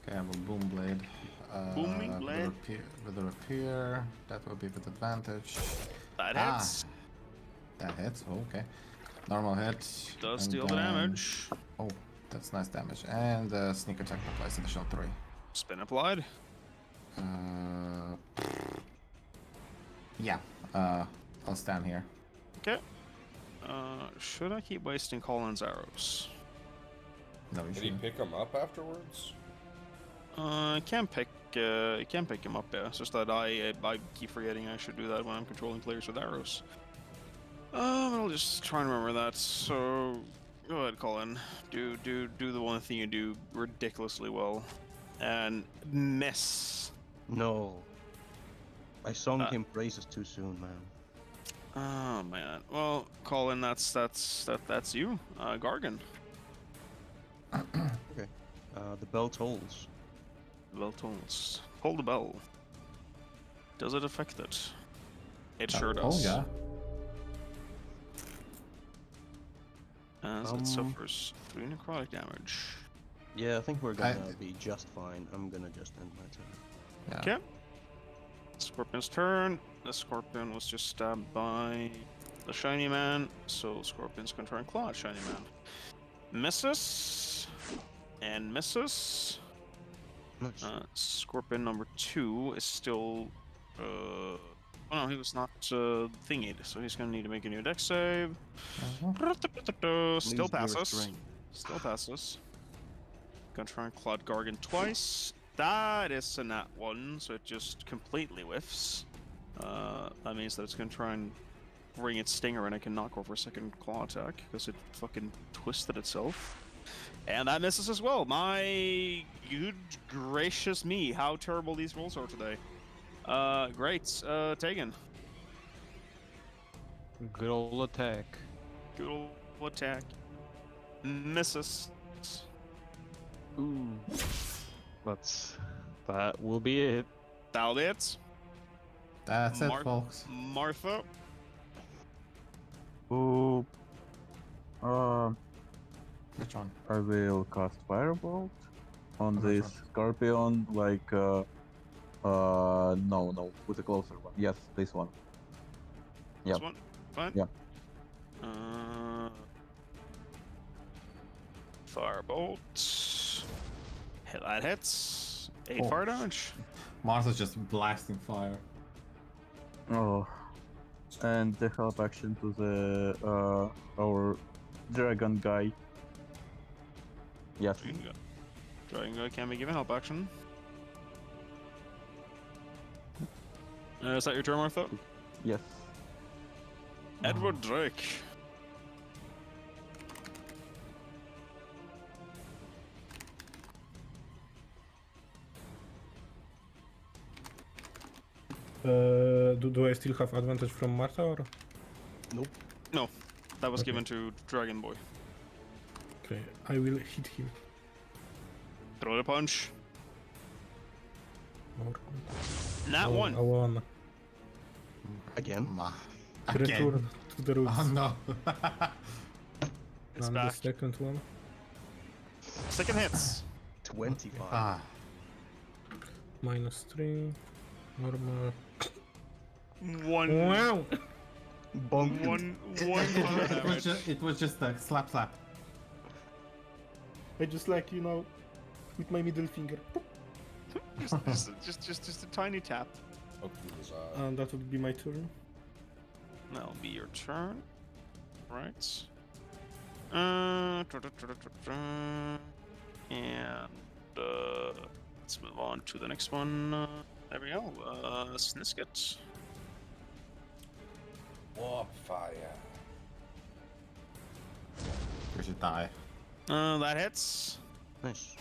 Okay, I have a boom blade. Booming blade. With a rapier. That will be with advantage. That Ah. hits. That hits. Oh, okay. Normal hit. Does and deal the then- damage. Oh, that's nice damage. And sneak attack applies additional 3. Spin applied. Yeah. I'll stand here. Okay. Should I keep wasting Colin's arrows? No, you Did he shouldn't. pick him up afterwards? I can pick him up. Yeah, it's just that I keep forgetting I should do that when I'm controlling players with arrows. I'll just try and remember that. So, go ahead, Colin. Do the one thing you do ridiculously well, and miss. No. I sung him praises too soon, man. Oh man. Well, Colin, that's you, Gargan. Okay. The bell tolls. The bell tolls. Hold the bell. Does it affect it? It sure does. Oh, yeah. As it suffers 3 necrotic damage. Yeah, I think we're gonna be just fine. I'm gonna just end my turn. Yeah. Okay. Scorpion's turn. The Scorpion was just stabbed by the Shiny Man, so Scorpion's gonna try and claw at Shiny Man. Misses. And misses. Nice. Scorpion number 2 is still... oh no, he was not thingied, so he's gonna need to make a new dex save. Still Please be passes. restrained. Still passes. Gonna try and Clod Gargan twice. That is a nat 1, so it just completely whiffs. That means that it's gonna try and bring its stinger and I can knock over a second claw attack because it fucking twisted itself. And that misses as well. My good gracious me, how terrible these rolls are today. Great. Tegan. Good old attack. Good old attack. Misses. Ooh. That will be it. That'll it. That's it, folks. Martha. Ooh. Which one? I will cast Firebolt on Which this one? Scorpion, like, no, with a closer one. Yes, this one. This Yep. one. Fine. Yeah. Firebolt. Hit that hits. 8 Oh. fire damage. Martha's just blasting fire. Oh. And the help action to the, our dragon guy. Yes. Dragon guy can be given help action. Is that your turn, Martha? Yes. Edward Drake. Do I still have advantage from Martha or? Nope. No, that was Okay. given to Dragon Boy. Okay, I will hit him. Throw the punch. Or... Nat 1. A 1. Again. Return to the roots. Oh no. It's And back. the second one. Second hits. 25. Ah. -3. Normal. 1. Wow! Bonk. One fire damage. It was just a slap. I just like, with my middle finger. just a tiny tap. Poke through his eye. And that would be my turn. That'll be your turn. Right. And let's move on to the next one. There we go. Snisket. Warp fire. We should die. That hits. Nice.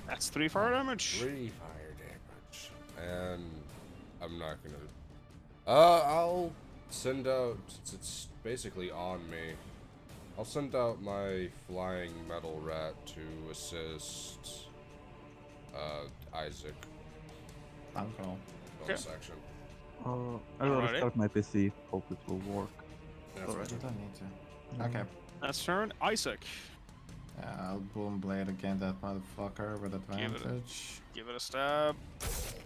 That's 3 fire damage. 3 fire damage. And I'm not gonna... I'll send out, since it's basically on me, I'll send out my flying metal rat to assist Isaac Uncle. on section. I will Alrighty. restart my PC. Hope it will work. Yeah, Alright. fine. You don't need to. Okay. That's turn. Isaac. I'll boom blade again that motherfucker with Give it a- advantage. Give it a stab.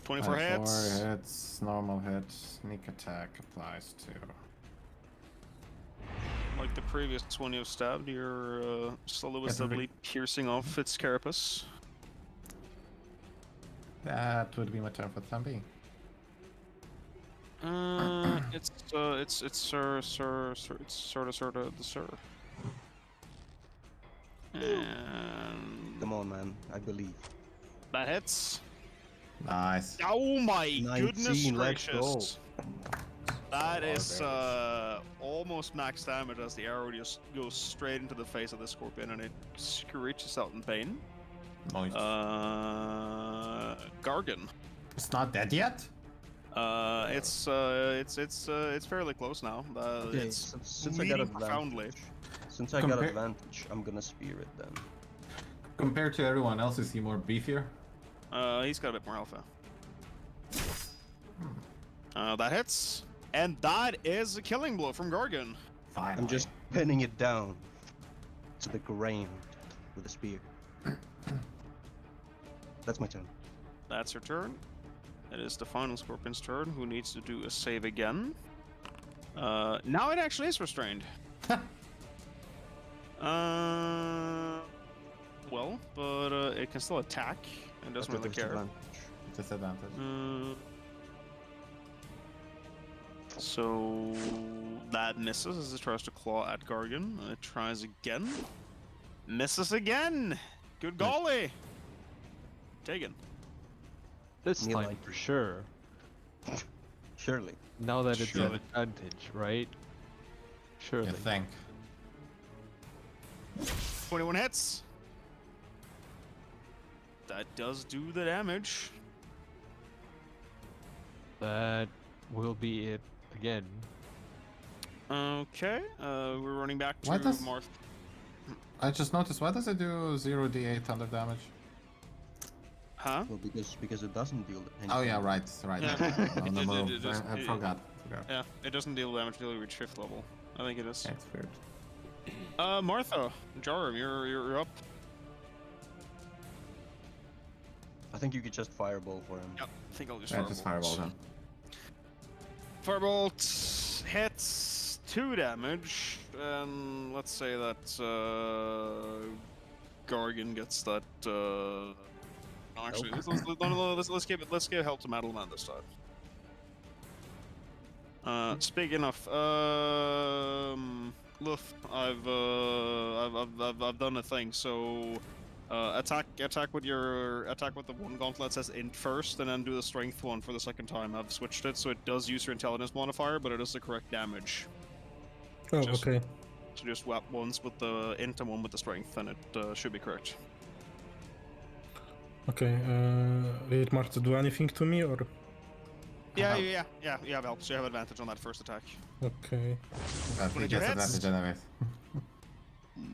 24 24 hits. hits, normal hit, sneak attack applies to. Like the previous one you've stabbed, you're slowly but Yes, steadily piercing off its carapace. That would be my turn for the time being. It's sir, it's sorta the sir. And Come on, man. I believe. that hits. Nice. Oh my 19, goodness let's go. gracious! That Lot of is damage. almost max damage as the arrow just goes straight into the face of the scorpion and it screeches out in pain. Nice. Gargan. It's not dead yet? It's fairly close now. Okay, It's since I got bleeding profoundly. advantage. Since I got Compar- advantage, I'm gonna spear it then. Compared to everyone else, is he more beefier? He's got a bit more alpha. That hits, and that is a killing blow from Gargan. Fine. I'm just pinning it down to the ground with a spear. That's my turn. That's her turn. It is the final scorpion's turn, who needs to do a save again. Now it actually is restrained. Well, but it can still attack. It doesn't But really there's care. disadvantage. Disadvantage. So that misses as it tries to claw at Gargan. It tries again. Misses again! Good golly! Taken. This Me time like- for sure. Surely. Now that it's Surely. an advantage, right? Surely. You think? 21 hits. That does do the damage. That will be it again. Okay, we're running back to Why does- Marth. I just noticed, why does it do 0d8 thunder damage? Huh? Well, because it doesn't deal any Oh yeah, damage. right. Yeah. On the It- move. it is- I it- forgot. Yeah, it doesn't deal damage until you reach 5th level. I think it is. That's weird. Martha, Jarum, you're up. I think you could just fireball for him. Yep, I think I'll just Yeah, just fireball him. Firebolt hits 2 damage, and let's say that Gargan gets that. Actually, let's give help to Madeline this time. Speaking of, Luff, I've done a thing. So, attack with the one gauntlet says int first, and then do the strength one for the second time. I've switched it, so it does use your intelligence modifier, but it is the correct damage. Oh, Just- okay. So just whap once with the int and one with the strength, and it should be correct. Okay. Did Martha do anything to me or? Yeah, you have help, so you have advantage on that first attack. Okay. But he 22 gets hits. advantage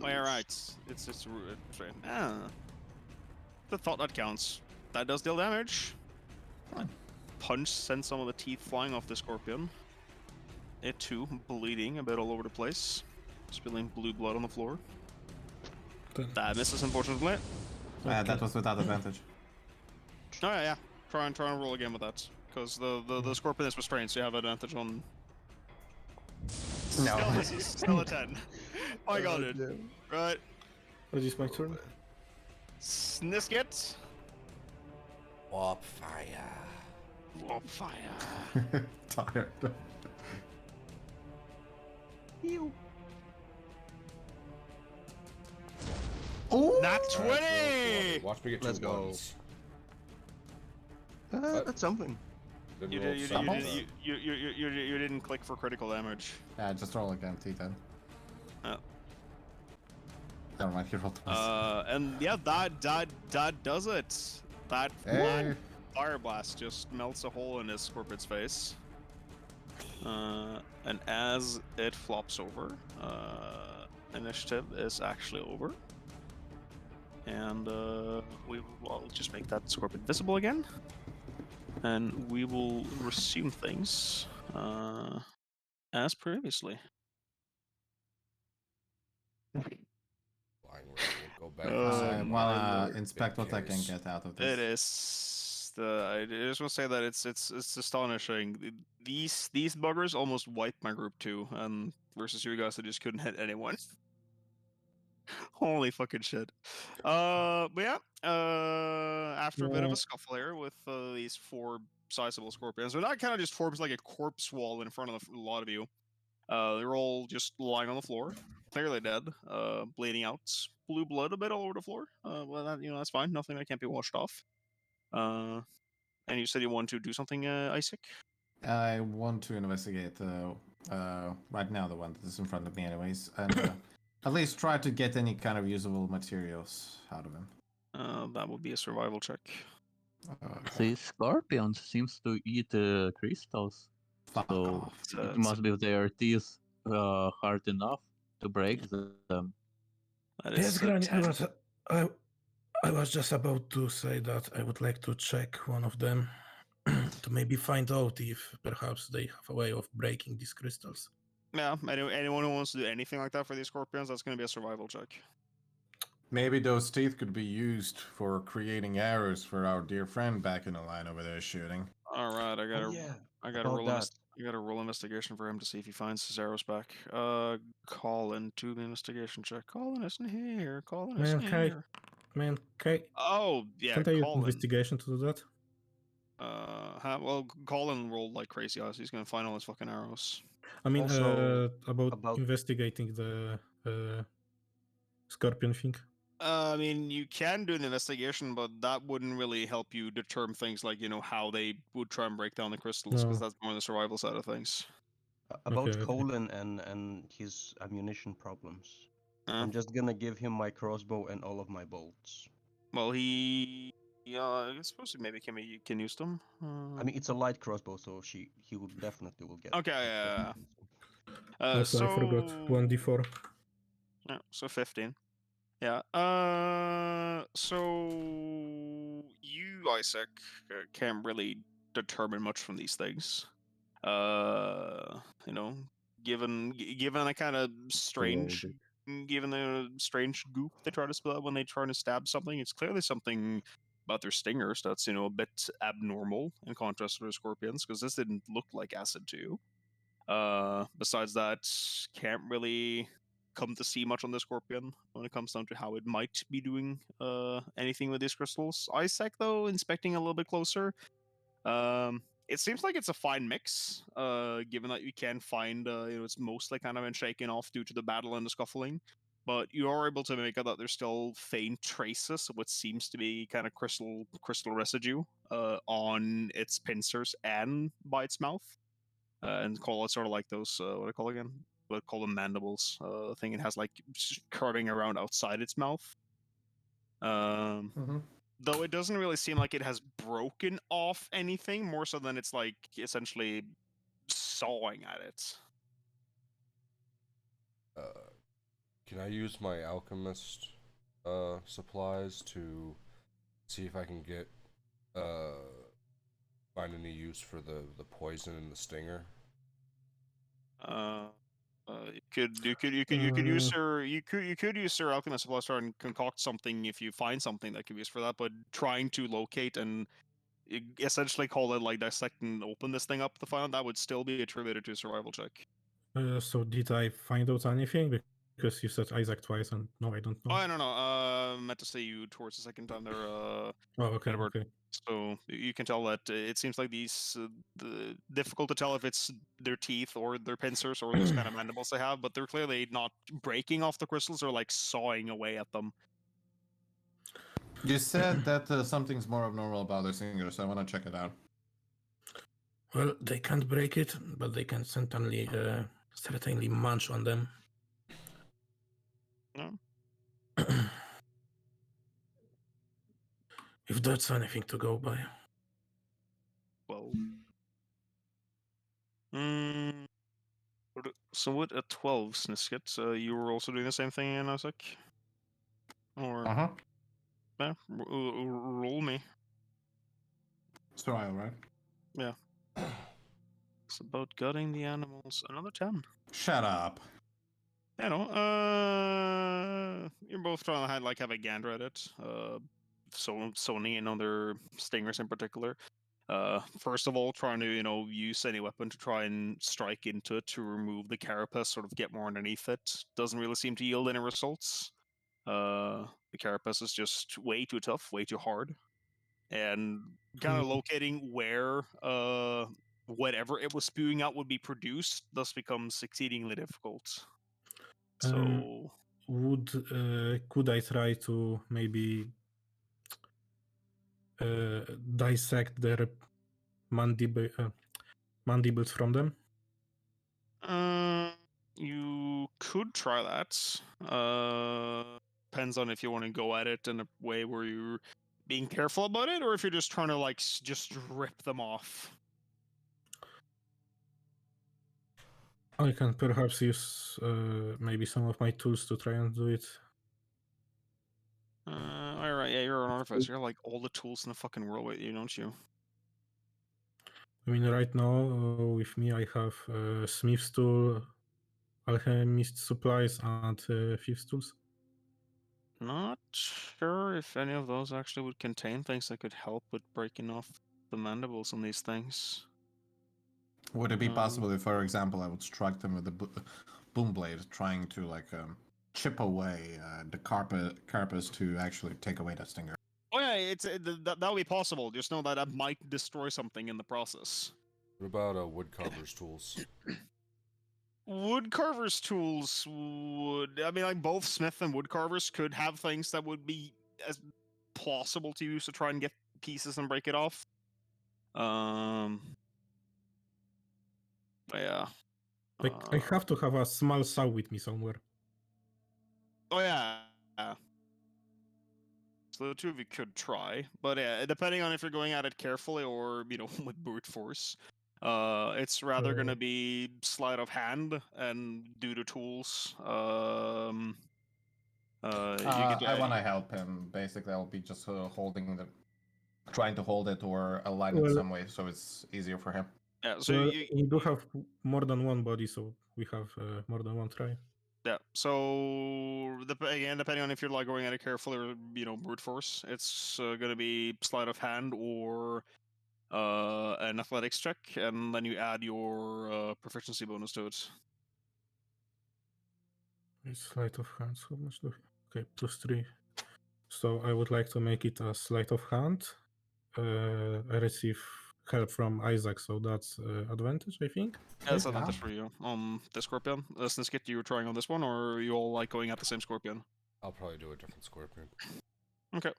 anyways. Alright, it's right. The thought that counts. That does deal damage. Fine. Punch sends some of the teeth flying off the scorpion. It too, bleeding a bit all over the place. Spilling blue blood on the floor. That misses, unfortunately. That was without advantage. Oh yeah. Try and roll again with that. Because the scorpion is restrained, so you have advantage on... No. Still misses. Still a 10. I got it. Right. Is this my turn? Snisket. Warp fire. Warp fire. Tired. Ew. Oh! Nat Alright, 20! Watch me get Let's 2 go. ones. That's something. Didn't You, roll did, you, some. did, you didn't click for critical damage. Yeah, just roll again, T10. Oh. Never mind, he rolled twice. And yeah, that does it. That Hey. one fire blast just melts a hole in his scorpion's face. And as it flops over, initiative is actually over. And we will just make that scorpion visible again. And we will resume things as previously. Flying ray will go back Oh, inside I my wanna big inspect what I can case. get out of It this. is I just want to say that it's astonishing. These buggers almost wiped my group too, and versus you guys, I just couldn't hit anyone. Holy fucking shit. But yeah, after a bit of a scuffle here with these 4 sizable scorpions, so that kind of just forms like a corpse wall in front of a lot of you. They're all just lying on the floor, clearly dead, bleeding out, blue blood a bit all over the floor. Well, that, that's fine. Nothing that can't be washed off. And you said you want to do something, Isaac? I want to investigate right now the one that is in front of me, anyways, and at least try to get any kind of usable materials out of him. That would be a survival check. See, scorpions seems to eat crystals, Fuck so off. it must be their teeth hard enough to break them. That Yes, is Granny, 10. I was just about to say that I would like to check one of them to maybe find out if perhaps they have a way of breaking these crystals. Yeah, anyone who wants to do anything like that for these scorpions, that's going to be a survival check. Maybe those teeth could be used for creating arrows for our dear friend back in the line over there shooting. All right, I got to about that. I got to roll investigation for him to see if he finds his arrows back. Colin, do the investigation check. Colin isn't here. Colin isn't here. Oh, yeah, Can't I use Colin. investigation to do that? Well, Colin rolled like crazy eyes. He's gonna find all his fucking arrows. I mean, Also, about investigating the scorpion thing. I mean, you can do an investigation, but that wouldn't really help you determine things like how they would try and break down the crystals, because No. that's more the survival side of things. about Okay. Colin and his ammunition problems. Uh, I'm just gonna give him my crossbow and all of my bolts. well, I suppose maybe can use them. I mean, it's a light crossbow, so he will definitely get. Okay, get yeah. Also, I forgot 1d4. Yeah, so 15. Yeah. So you, Isaac, can't really determine much from these things. You know, given a kind of strange, given the strange goop they try to spill out when they try to stab something, it's clearly something about their stingers that's a bit abnormal in contrast to the scorpions, because this didn't look like acid to you. Besides that, can't really come to see much on the scorpion when it comes down to how it might be doing anything with these crystals. Isaac, though, inspecting a little bit closer, it seems like it's a fine mix, given that you can find it's mostly kind of been shaken off due to the battle and the scuffling. But you are able to make out that there's still faint traces of what seems to be kind of crystal residue on its pincers and by its mouth. And call it sort of like those what do I call again? What call them mandibles? Thing it has like curving around outside its mouth. Though it doesn't really seem like it has broken off anything, more so than it's like essentially sawing at it. Can I use my alchemist supplies to see if I can get find any use for the poison and the stinger? You could use your alchemist supplies to try and concoct something if you find something that could be used for that. But trying to locate and essentially call it like dissect and open this thing up to find out, that would still be attributed to a survival check. So did I find out anything? Because you said Isaac twice, and no, I don't know. Oh, I don't know. Meant to say you towards the second time there. Oh, okay, Edward. okay. So you can tell that it seems like these difficult to tell if it's their teeth or their pincers or those kind of mandibles they have, but they're clearly not breaking off the crystals or like sawing away at them. You said that something's more abnormal about their singers, so I want to check it out. Well, they can't break it, but they can certainly munch on them. No. If that's anything to go by. Well. So with a 12, Sniskit, you were also doing the same thing in Isaac? Or, Uh huh. yeah, roll me. It's trial, right? Yeah. It's about gutting the animals. Another 10. Shut up. You know, you're both trying to have a gander at it. Sony and other stingers in particular. First of all, trying to use any weapon to try and strike into it to remove the carapace, sort of get more underneath it. Doesn't really seem to yield any results. The carapace is just way too tough, way too hard, and kind of locating where whatever it was spewing out would be produced thus becomes exceedingly difficult. So could I try to maybe dissect their mandibles from them? you could try that. Depends on if you want to go at it in a way where you're being careful about it, or if you're just trying to just rip them off. I can perhaps use maybe some of my tools to try and do it. All right, yeah, you're an artificer. You're all the tools in the fucking world with you, don't you? I mean, right now with me, I have smith's tool, alchemist supplies, and thief's tools. Not sure if any of those actually would contain things that could help with breaking off the mandibles on these things. Would it be possible if, for example, I would strike them with a boom blade, trying to chip away the carapace to actually take away that stinger? Oh yeah, that would be possible. Just know that I might destroy something in the process. What about woodcarver's tools? Woodcarver's tools would... I mean, both smith and woodcarvers could have things that would be as plausible to use to try and get pieces and break it off. But yeah. I have to have a small saw with me somewhere. Oh yeah. So the two of you could try, but yeah, depending on if you're going at it carefully or with brute force, it's rather going to be sleight of hand and due to tools. You could. I want to help him. Basically, I'll be just trying to hold it or align it some way so it's easier for him. Yeah, so we do have more than one body, so we have more than one try. Yeah, so again, depending on if you're going at it carefully or brute force, it's going to be sleight of hand or an athletics check, and then you add your proficiency bonus to it. It's sleight of hand. So much do okay, +3. So I would like to make it a sleight of hand. I receive help from Isaac, so that's advantage, I think. Yeah, that's advantage for you on the scorpion. Sniskit, you were trying on this one, or are you all going at the same scorpion? I'll probably do a different scorpion. Okay.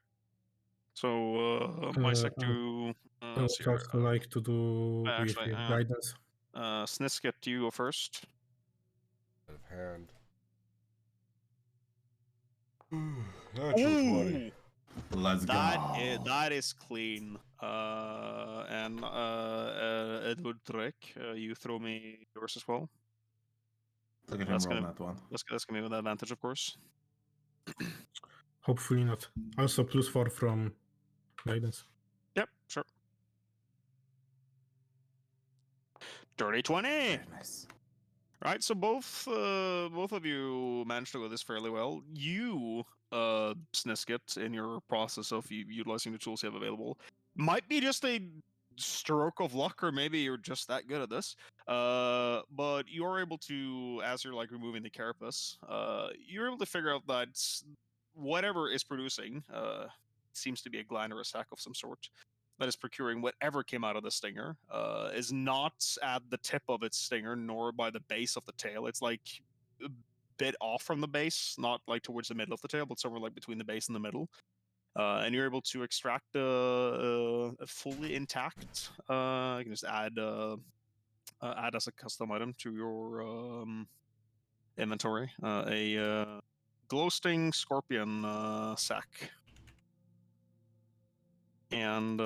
So my sec do. I would also like to do with guidance. Sniskit, you go first. Out of hand. Natural 20. Let's go. That is clean. And Edward Drake, you throw me yours as well. Look at him roll that one. That's gonna be with advantage, of course. Hopefully not. Also +4 from guidance. Yep, sure. Dirty 20. Very nice. Right, so both of you managed to go this fairly well. You, Sniskit, in your process of utilizing the tools you have available, might be just a stroke of luck, or maybe you're just that good at this. But you're able to, as you're removing the carapace, you're able to figure out that whatever is producing seems to be a gland or a sac of some sort that is procuring whatever came out of the stinger, is not at the tip of its stinger, nor by the base of the tail. It's a bit off from the base, not towards the middle of the tail, but somewhere between the base and the middle. And you're able to extract a fully intact. You can just add as a custom item to your inventory a glow-sting scorpion sack. And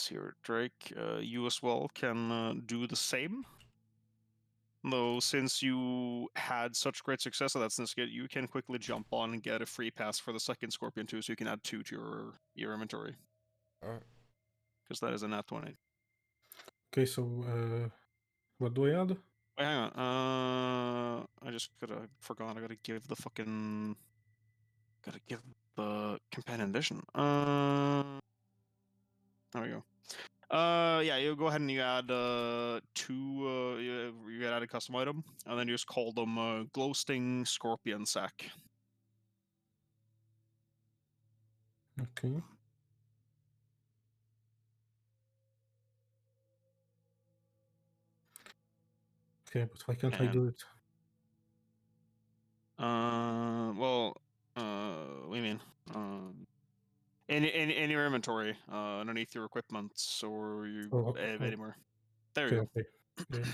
here, Drake. You as well can do the same. Though, since you had such great success at that Sniskit, you can quickly jump on and get a free pass for the second Scorpion too, so you can add 2 to your inventory. Alright. Because that is a nat 20. Okay, so what do I add? Wait, hang on. I just forgot. I gotta give the fucking. Gotta give the companion edition. There we go. Yeah, you go ahead and you add 2. You add a custom item, and then you just call them Glowsting Scorpion Sack. Okay. Okay, but why can't I do it? Well, what do you mean? In your inventory, underneath your equipment, or you anywhere. There you okay, go. okay. Yeah.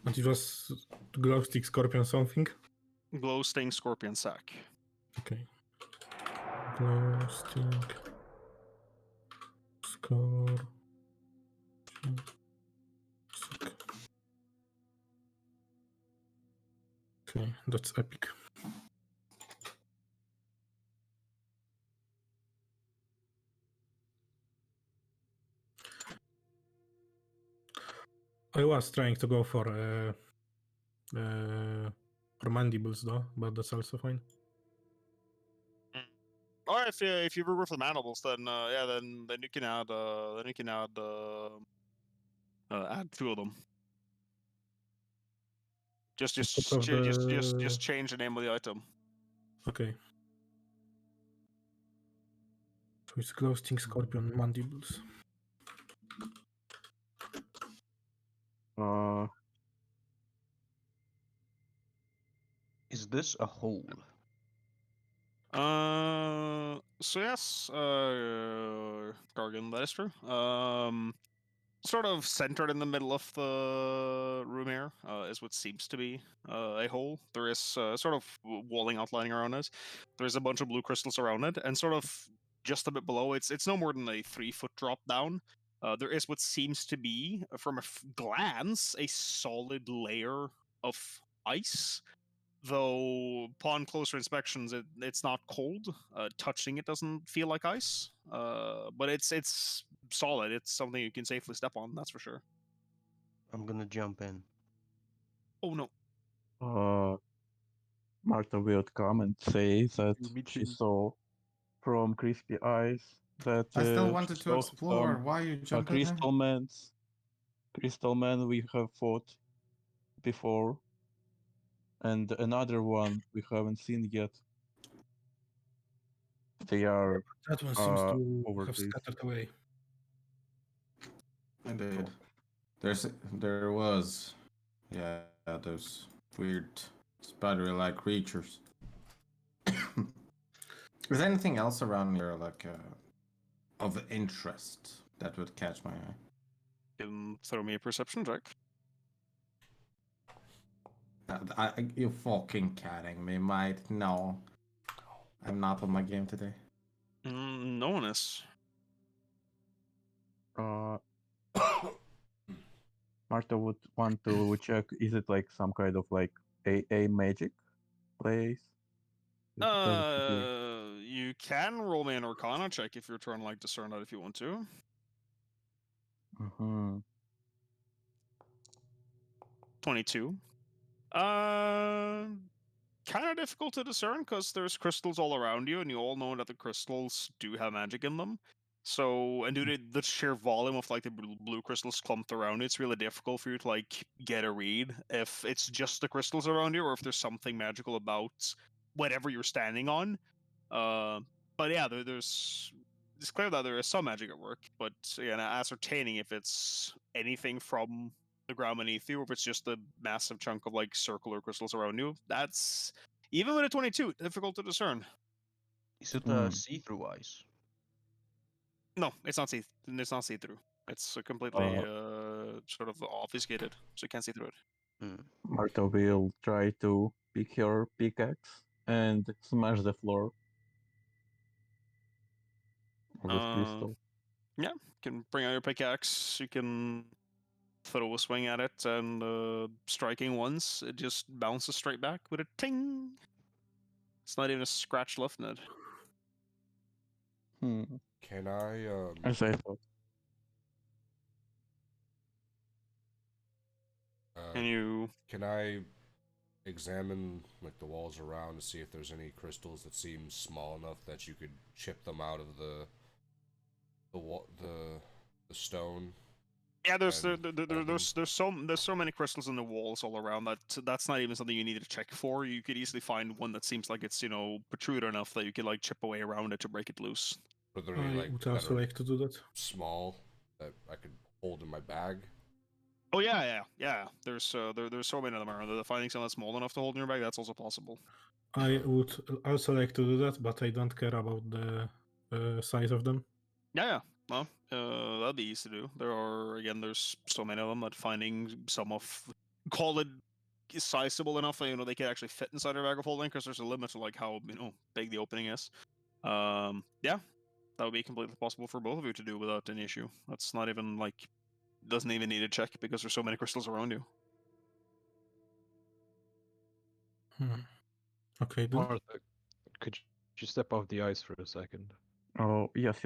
And it was glow stick scorpion something. Glowsting Scorpion Sack. Okay. Glow stick scorpion sack. Okay, that's epic. I was trying to go for mandibles though, but that's also fine. Or if you root for the mandibles, then yeah, then you can add add 2 of them. Just change the name of the item. Okay. So it's Glowsting Scorpion mandibles. Is this a hole? So yes, Gargan, that is true. Sort of centered in the middle of the room here is what seems to be a hole. There is sort of walling outlining around it. There's a bunch of blue crystals around it, and sort of just a bit below, it's no more than a 3-foot drop down. There is what seems to be, from a glance, a solid layer of ice. Though upon closer inspections, it's not cold. Touching it doesn't feel like ice. But it's solid. It's something you can safely step on. That's for sure. I'm gonna jump in. Oh no! Martha will come and say that Me she too. saw from Crispy Eyes that I still she wanted to saw explore. some Why you jumped at him? crystal man we have fought before, and another one we haven't seen yet. They are That one seems to over have this. scattered away. I did. There was, yeah, those weird spider-like creatures. Is there anything else around here, like, of interest that would catch my eye? You can throw me a perception check. You fucking kidding me, mate? No. I'm not on my game today. No one is. Martha would want to check, is it like some kind of like a magic place? You can roll me an Arcana check if you're trying to like discern that if you want to. Mm-hmm. 22. Kind of difficult to discern because there's crystals all around you, and you all know that the crystals do have magic in them. So, and due to the sheer volume of like the blue crystals clumped around, it's really difficult for you to like get a read if it's just the crystals around you or if there's something magical about whatever you're standing on. But yeah, there's it's clear that there is some magic at work, but again, ascertaining if it's anything from the ground beneath you, or if it's just a massive chunk of like circular crystals around you, that's even with a 22 difficult to discern. Is it see-through ice? No, it's not see. It's not see through. It's completely sort of obfuscated, so you can't see through it. Hmm. Martha will try to pick her pickaxe and smash the floor with Uh, crystal. Yeah, you can bring out your pickaxe. You can throw a swing at it, and striking once, it just bounces straight back with a ting. It's not even a scratch left in it. Can I As I thought. Can you? can I examine like the walls around to see if there's any crystals that seem small enough that you could chip them out of the stone? Yeah, And hold them? there's so many crystals in the walls all around that that's not even something you need to check for. You could easily find one that seems like it's protruded enough that you could like chip away around it to break it loose. Are there any I like would that also are like to do that. small that I could hold in my bag? Oh yeah. There's so many of them around. Finding something that's small enough to hold in your bag, that's also possible. I would also like to do that, but I don't care about the size of them. Yeah. Well, that'd be easy to do. There's so many of them that finding some of call it sizable enough that they could actually fit inside your bag of holding, because there's a limit to like how big the opening is. Yeah, that would be completely possible for both of you to do without any issue. That's not even like doesn't even need a check because there's so many crystals around you. Okay, then. Martha, could you step off the ice for a second? Oh, yes.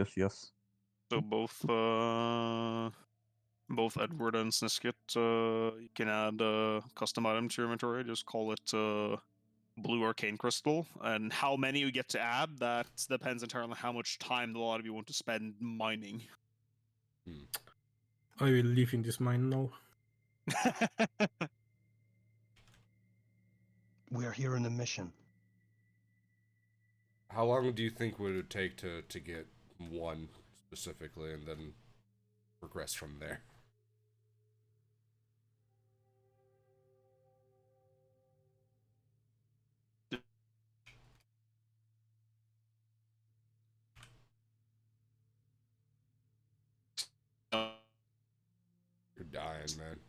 So both Edward and Sniskit, you can add a custom item to your inventory. Just call it blue arcane crystal, and how many you get to add, that depends entirely on how much time a lot of you want to spend mining. I will live in this mine now. We are here on a mission. How long do you think would it take to get one specifically, and then progress from there? You're dying, man.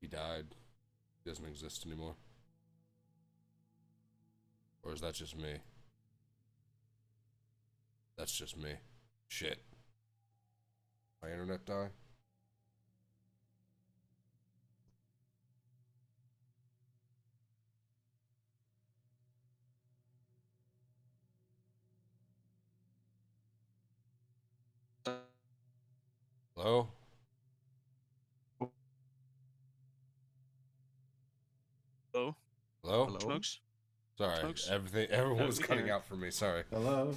He died. He doesn't exist anymore. Or is that just me? That's just me. Shit. My internet die? Hello? Hello, Hello? Smokes. Sorry, Smokes? everyone was we can cutting hear you. out for me, sorry. Hello.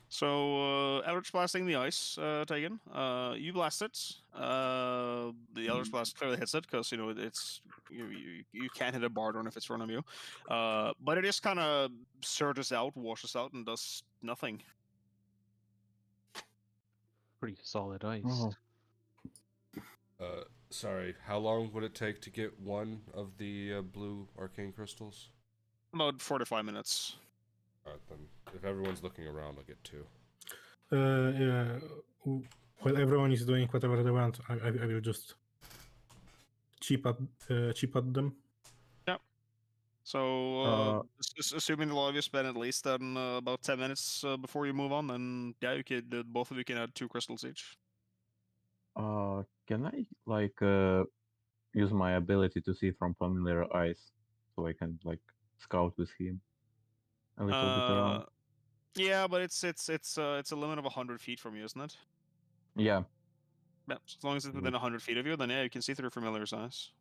So, Eldritch blasting the ice, Tegan. You blast it. The Eldritch blast clearly hits it because it's you can't hit a bard if it's in front of you. But it just kind of surges out, washes out, and does nothing. Pretty solid ice. Oh, Sorry, how long would it take to get one of the blue arcane crystals? About 45 minutes. Alright then, if everyone's looking around, I'll get two. Yeah. While everyone is doing whatever they want, I will just chip at them. Yeah. So, assuming the lot of you spend at least about 10 minutes before you move on, then yeah, you could both of you can add 2 crystals each. can I like use my ability to see from familiar eyes so I can like scout with him a little bit around? Yeah, but it's a limit of 100 feet from you, isn't it? Yeah. Yeah. So as long as it's within 100 feet of you, then yeah, you can see through familiar's eyes.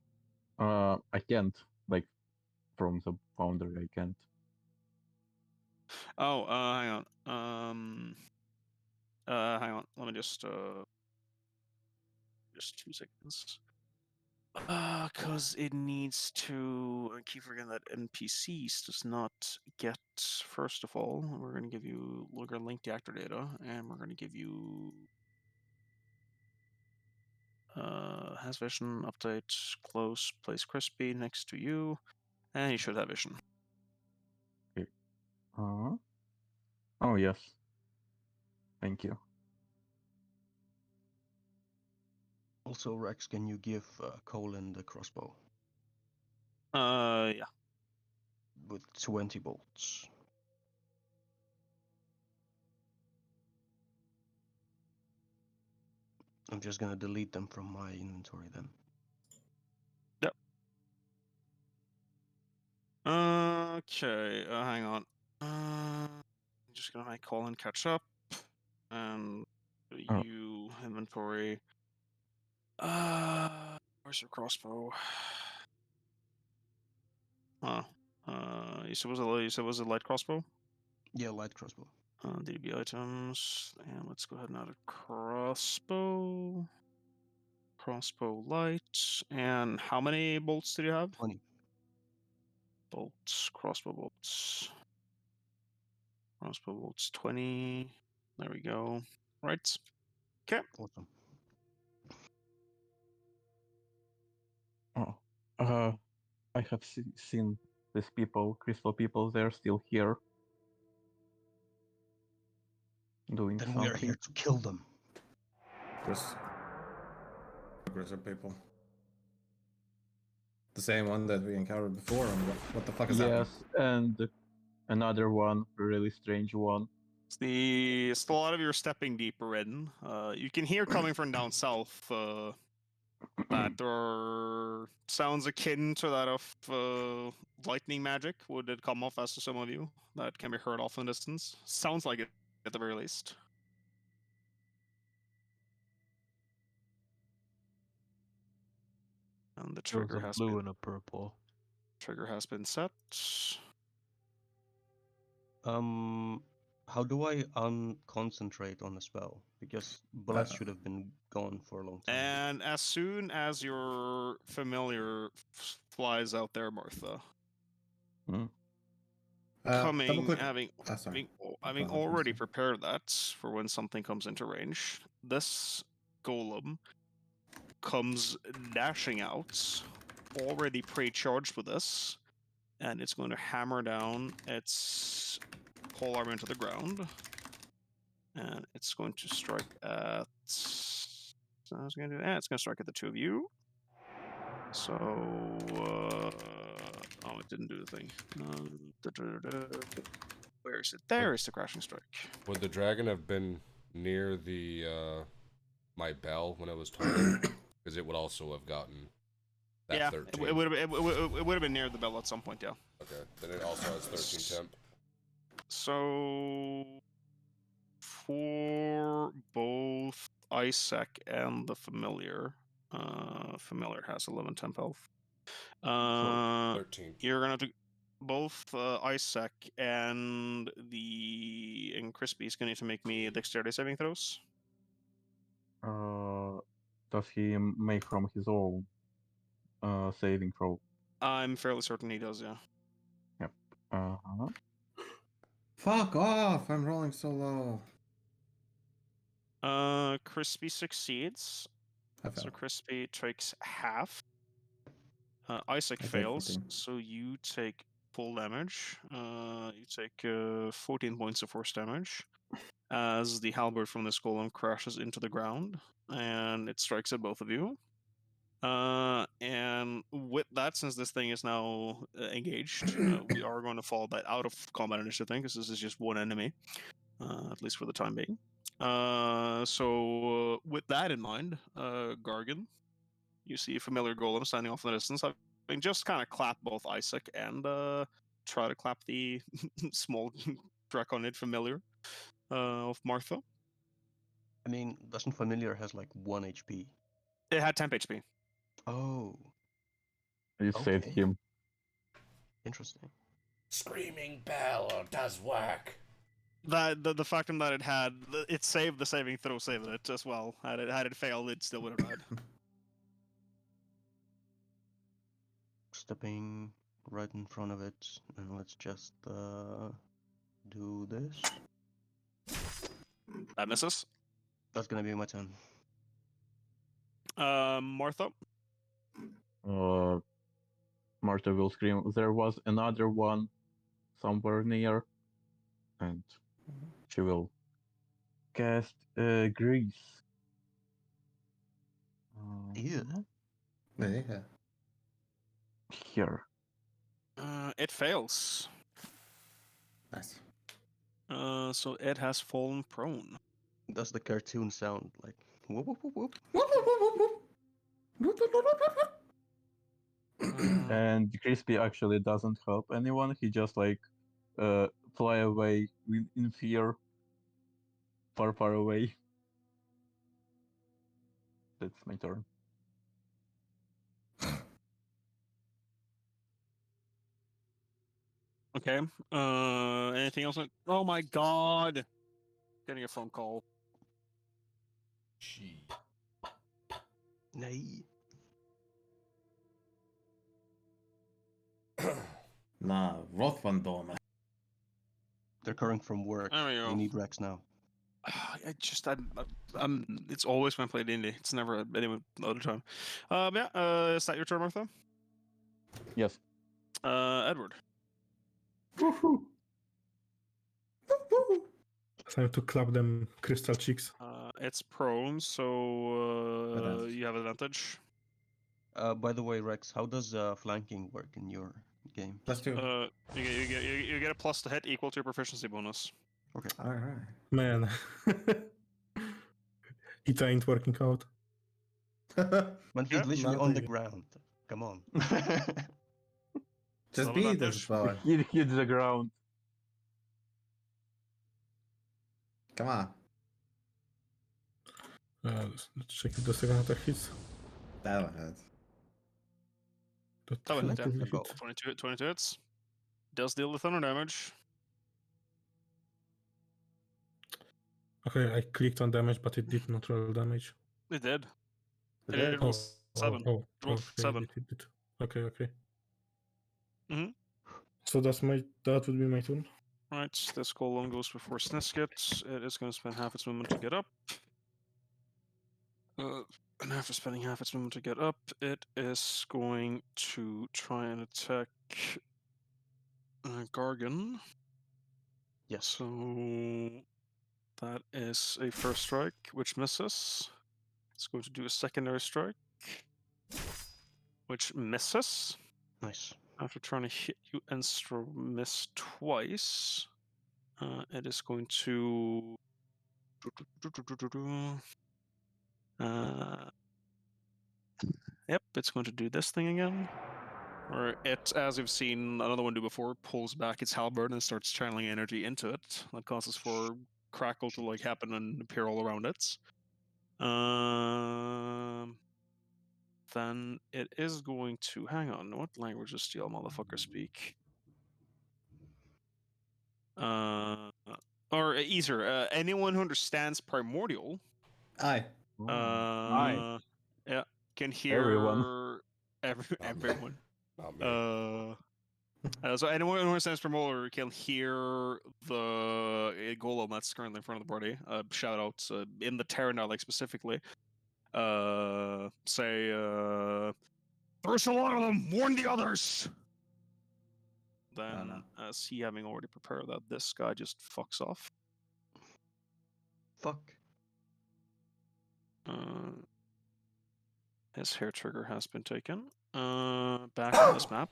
I can't like from the boundary. I can't. Oh, hang on. Hang on. Let me just 2 seconds. Cause it needs to. I keep forgetting that NPCs does not get. First of all, we're gonna give you. We're gonna link the actor data, and we're gonna give you. Has vision, update, close, place crispy next to you, and you should have vision. Okay. Oh yes. Thank you. Also, Rex, can you give Colin the crossbow Yeah. with 20 bolts? I'm just gonna delete them from my inventory then. Yep. Okay. Hang on. I'm just gonna make Colin catch up, and Oh. you inventory. Where's your crossbow? Huh. You said it was a light crossbow? Yeah, light crossbow. DB items, and let's go ahead and add a crossbow. Crossbow light, and how many bolts did you have? 20. Bolts, crossbow bolts. Crossbow bolts 20. There we go. Right. Okay. Awesome. Oh. I have seen these people, crystal people. They're still here, doing Then something. we are here to kill them. Aggressive people. The same one that we encountered before. And what the fuck is Yes, happening? and another one, a really strange one. It's a lot of your stepping deeper in. You can hear coming from down south that there are sounds akin to that of lightning magic would it come off as to some of you that can be heard off in the distance. Sounds like it at the very least. And the There was trigger a has blue been and a purple. set. How do I unconcentrate on the spell? Because Bless should have been gone for a long time. And as soon as your familiar flies out there, Martha, Double coming, click. having already prepared that for when something comes into range, this golem comes dashing out, already pre-charged with this, and it's going to hammer down its whole arm into the ground, and it's going to strike at. So I was going to do that. It's going to strike at the two of you. So, oh, it didn't do the thing. Where is it? There is the crashing strike. Would the dragon have been near the my bell when it was tolling? Because it would also have gotten that Yeah, 13. it would have been near the bell at some point. Yeah. Okay, then it also has 13 temp. So, for both Isaac and the familiar, familiar has 11 temp health. 13. You're gonna have to both Isaac and Crispy is gonna need to make me dexterity saving throws. Does he make from his own saving throw? I'm fairly certain he does. Yeah. Yep. Fuck off! I'm rolling so low. Crispy succeeds. So Crispy takes half. Isaac fails, so you take full damage. You take 14 points of force damage as the halberd from this golem crashes into the ground, and it strikes at both of you. And with that, since this thing is now engaged, we are going to follow that out of combat initiative thing because this is just one enemy, at least for the time being. So with that in mind, Gargan, you see a familiar golem standing off in the distance, having just kind of clapped both Isaac and try to clap the small draconid familiar of Martha. I mean, doesn't familiar has like 1 HP? It had 10 HP. Oh. You saved Okay. him. Interesting. Screaming bell does work. That the fact that it saved the saving throw, saved it as well. Had it failed, it still would have died. Stepping right in front of it, and let's just do this. That misses. That's gonna be my turn. Martha. Martha will scream. There was another one somewhere near, and she will cast grease. Yeah. Yeah. Here. It fails. Nice. So it has fallen prone. Does the cartoon sound like whoop whoop whoop whoop? And Crispy actually doesn't help anyone. He just like fly away in fear, far, far away. That's my turn. Okay. Anything else? Oh my god! Getting a phone call. Gee. Nay. Na, Rothwandome. They're coming from work. There we go. We need Rex now. It's always when I play D&D. It's never any other time. Yeah. Is that your turn, Martha? Yes. Edward. Woohoo! Time to clap them crystal cheeks. It's prone, so Advantage. you have advantage. By the way, Rex, how does flanking work in your game? +2. You get a plus to hit equal to your proficiency bonus. Alright. Man. It ain't working out. Man, he's Yeah, literally I'll on the take it. ground. Come on. Just Still beat this advantage. boy. He hits the ground. Come on. Let's check if the second attack hits. That one hurts. That would hit, That will yeah. hit. 22 hits. Does deal the thunder damage. Okay, I clicked on damage, but it did not roll damage. It did. It It did. rolled Oh, 7. oh, It rolled okay, 7. it did. Okay. Mhm. So that would be my turn. Right, this golem goes before Sniskit. It is going to spend half its movement to get up. And after spending half its movement to get up, it is going to try and attack Gargan. Yes. So that is a first strike, which misses. It's going to do a secondary strike, which misses. Nice. After trying to hit you and miss twice, it is going to. Yep, it's going to do this thing again. Or it, as we've seen another one do before, pulls back its halberd and starts channeling energy into it. That causes for crackle to like happen and appear all around it. Then it is going to hang on. What language does steel motherfucker speak? Or easier, anyone who understands primordial, Aye. yeah, can hear Everyone. everyone. Not me. So anyone who understands primordial can hear the golem that's currently in front of the party shout out in the Terran dialect specifically. Say, there's a lot of them. Warn the others. Then, no. as he having already prepared that, this guy just fucks off. Fuck. His hair trigger has been taken. Back on this map.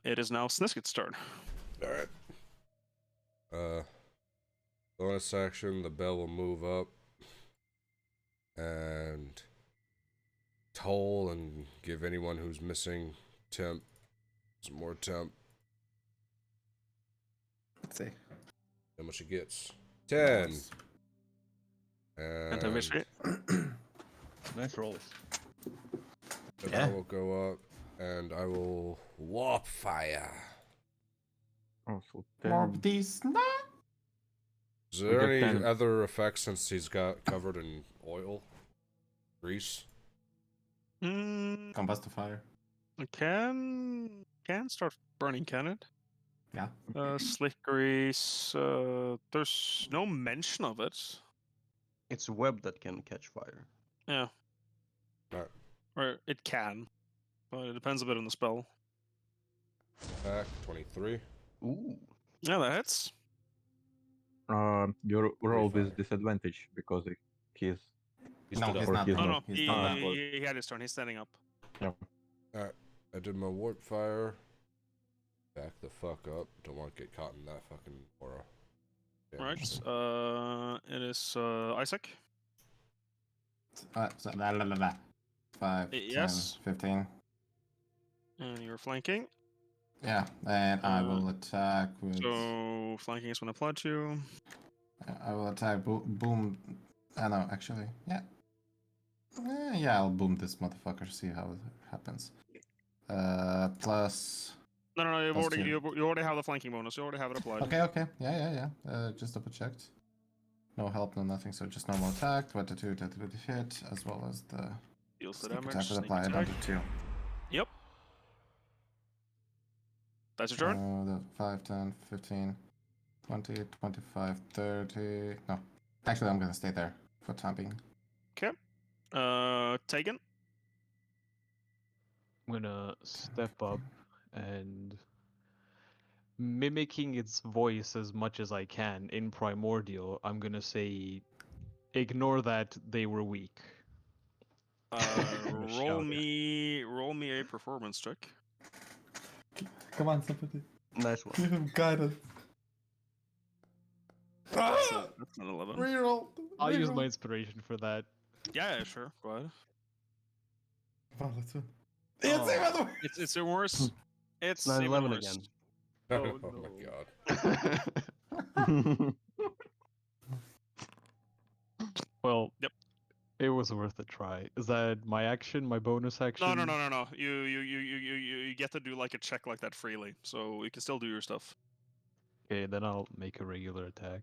It is now Snisket's turn. Alright. Bonus action, the bell will move up and toll and give anyone who's missing temp some more temp. Let's see. How much it gets? 10. Nice. And to miss it. Nice rolls. The Yeah. bell will go up and I will warp fire. Oh, so More 10. these. Is We there get any 10. other effects since he's got covered in oil? Grease? Combust to fire. It can start burning, can it? Yeah. Slick grease. There's no mention of it. It's a web that can catch fire. Yeah. Right. Or it can, but it depends a bit on the spell. Attack 23. Ooh. Yeah, that hits. You roll with 35. disadvantage because he's He No, stood he's up. not. He's No, not. no, He's not. he had his turn. He's standing up. Alright, I did my warp fire. Back the fuck up. Don't want to get caught in that fucking aura. Alright, it is Isaac. So, blah, blah, blah, blah. 5, 10, Yes. 15. And you're flanking. Yeah, and I will attack with. So flanking is when applied to. I will attack boom. No, actually, yeah. Yeah, I'll boom this motherfucker. See how it happens. Plus. No, you Plus two. already have the flanking bonus. You already have it applied. Okay. Yeah. Just double checked. No help, no nothing. So just normal attack. 22 to hit, as well as the Deals the sneak damage. attack with Sneak applied attack. onto 2. Yep. That's your turn. The 5, 10, 15, 20, 25, 30. No. Actually, I'm gonna stay there for time being. Okay. Tegan. I'm gonna step up and mimicking its voice as much as I can in Primordial, I'm gonna say, ignore that they were weak. Roll me a performance check. Come on, somebody. Nice one. Give him guidance. That's an 11. Reroll. I'll use my inspiration for that. Yeah, sure. Go ahead. Come on, let's win. Oh. It's even worse. It's 9/11 even worse. again. Oh, Oh, my no. god. Well, Yep. it was worth a try. Is that my action, my bonus action? No. You get to do like a check like that freely, so you can still do your stuff. Okay, then I'll make a regular attack.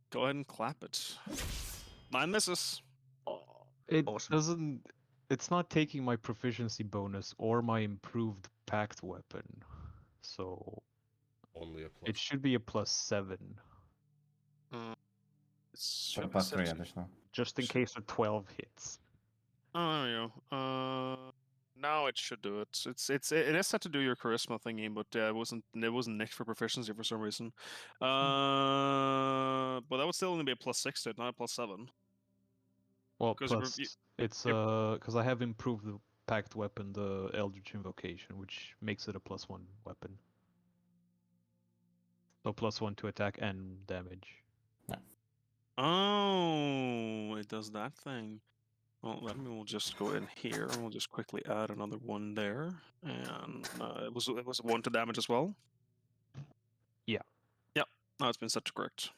Go ahead and clap it. 9 misses. It Awesome. doesn't. It's not taking my proficiency bonus or my improved pact weapon, so Only a plus. it should be a +7, It's Plus 3 additional. just in case of 12 hits. Oh, there you go. Now it should do it. It is set to do your charisma thingy, but it wasn't nicked for proficiency for some reason. But that would still only be a +6 to it, not a +7. Well, 'Cause plus you- it's because I have improved the pact weapon, the Eldritch Invocation, which makes it a +1 weapon. So +1 to attack and damage. Oh, it does that thing. Well, we'll just go in here and we'll just quickly add another one there, and it was 1 to damage as well. Yeah. Yep. Now it's been set to correct.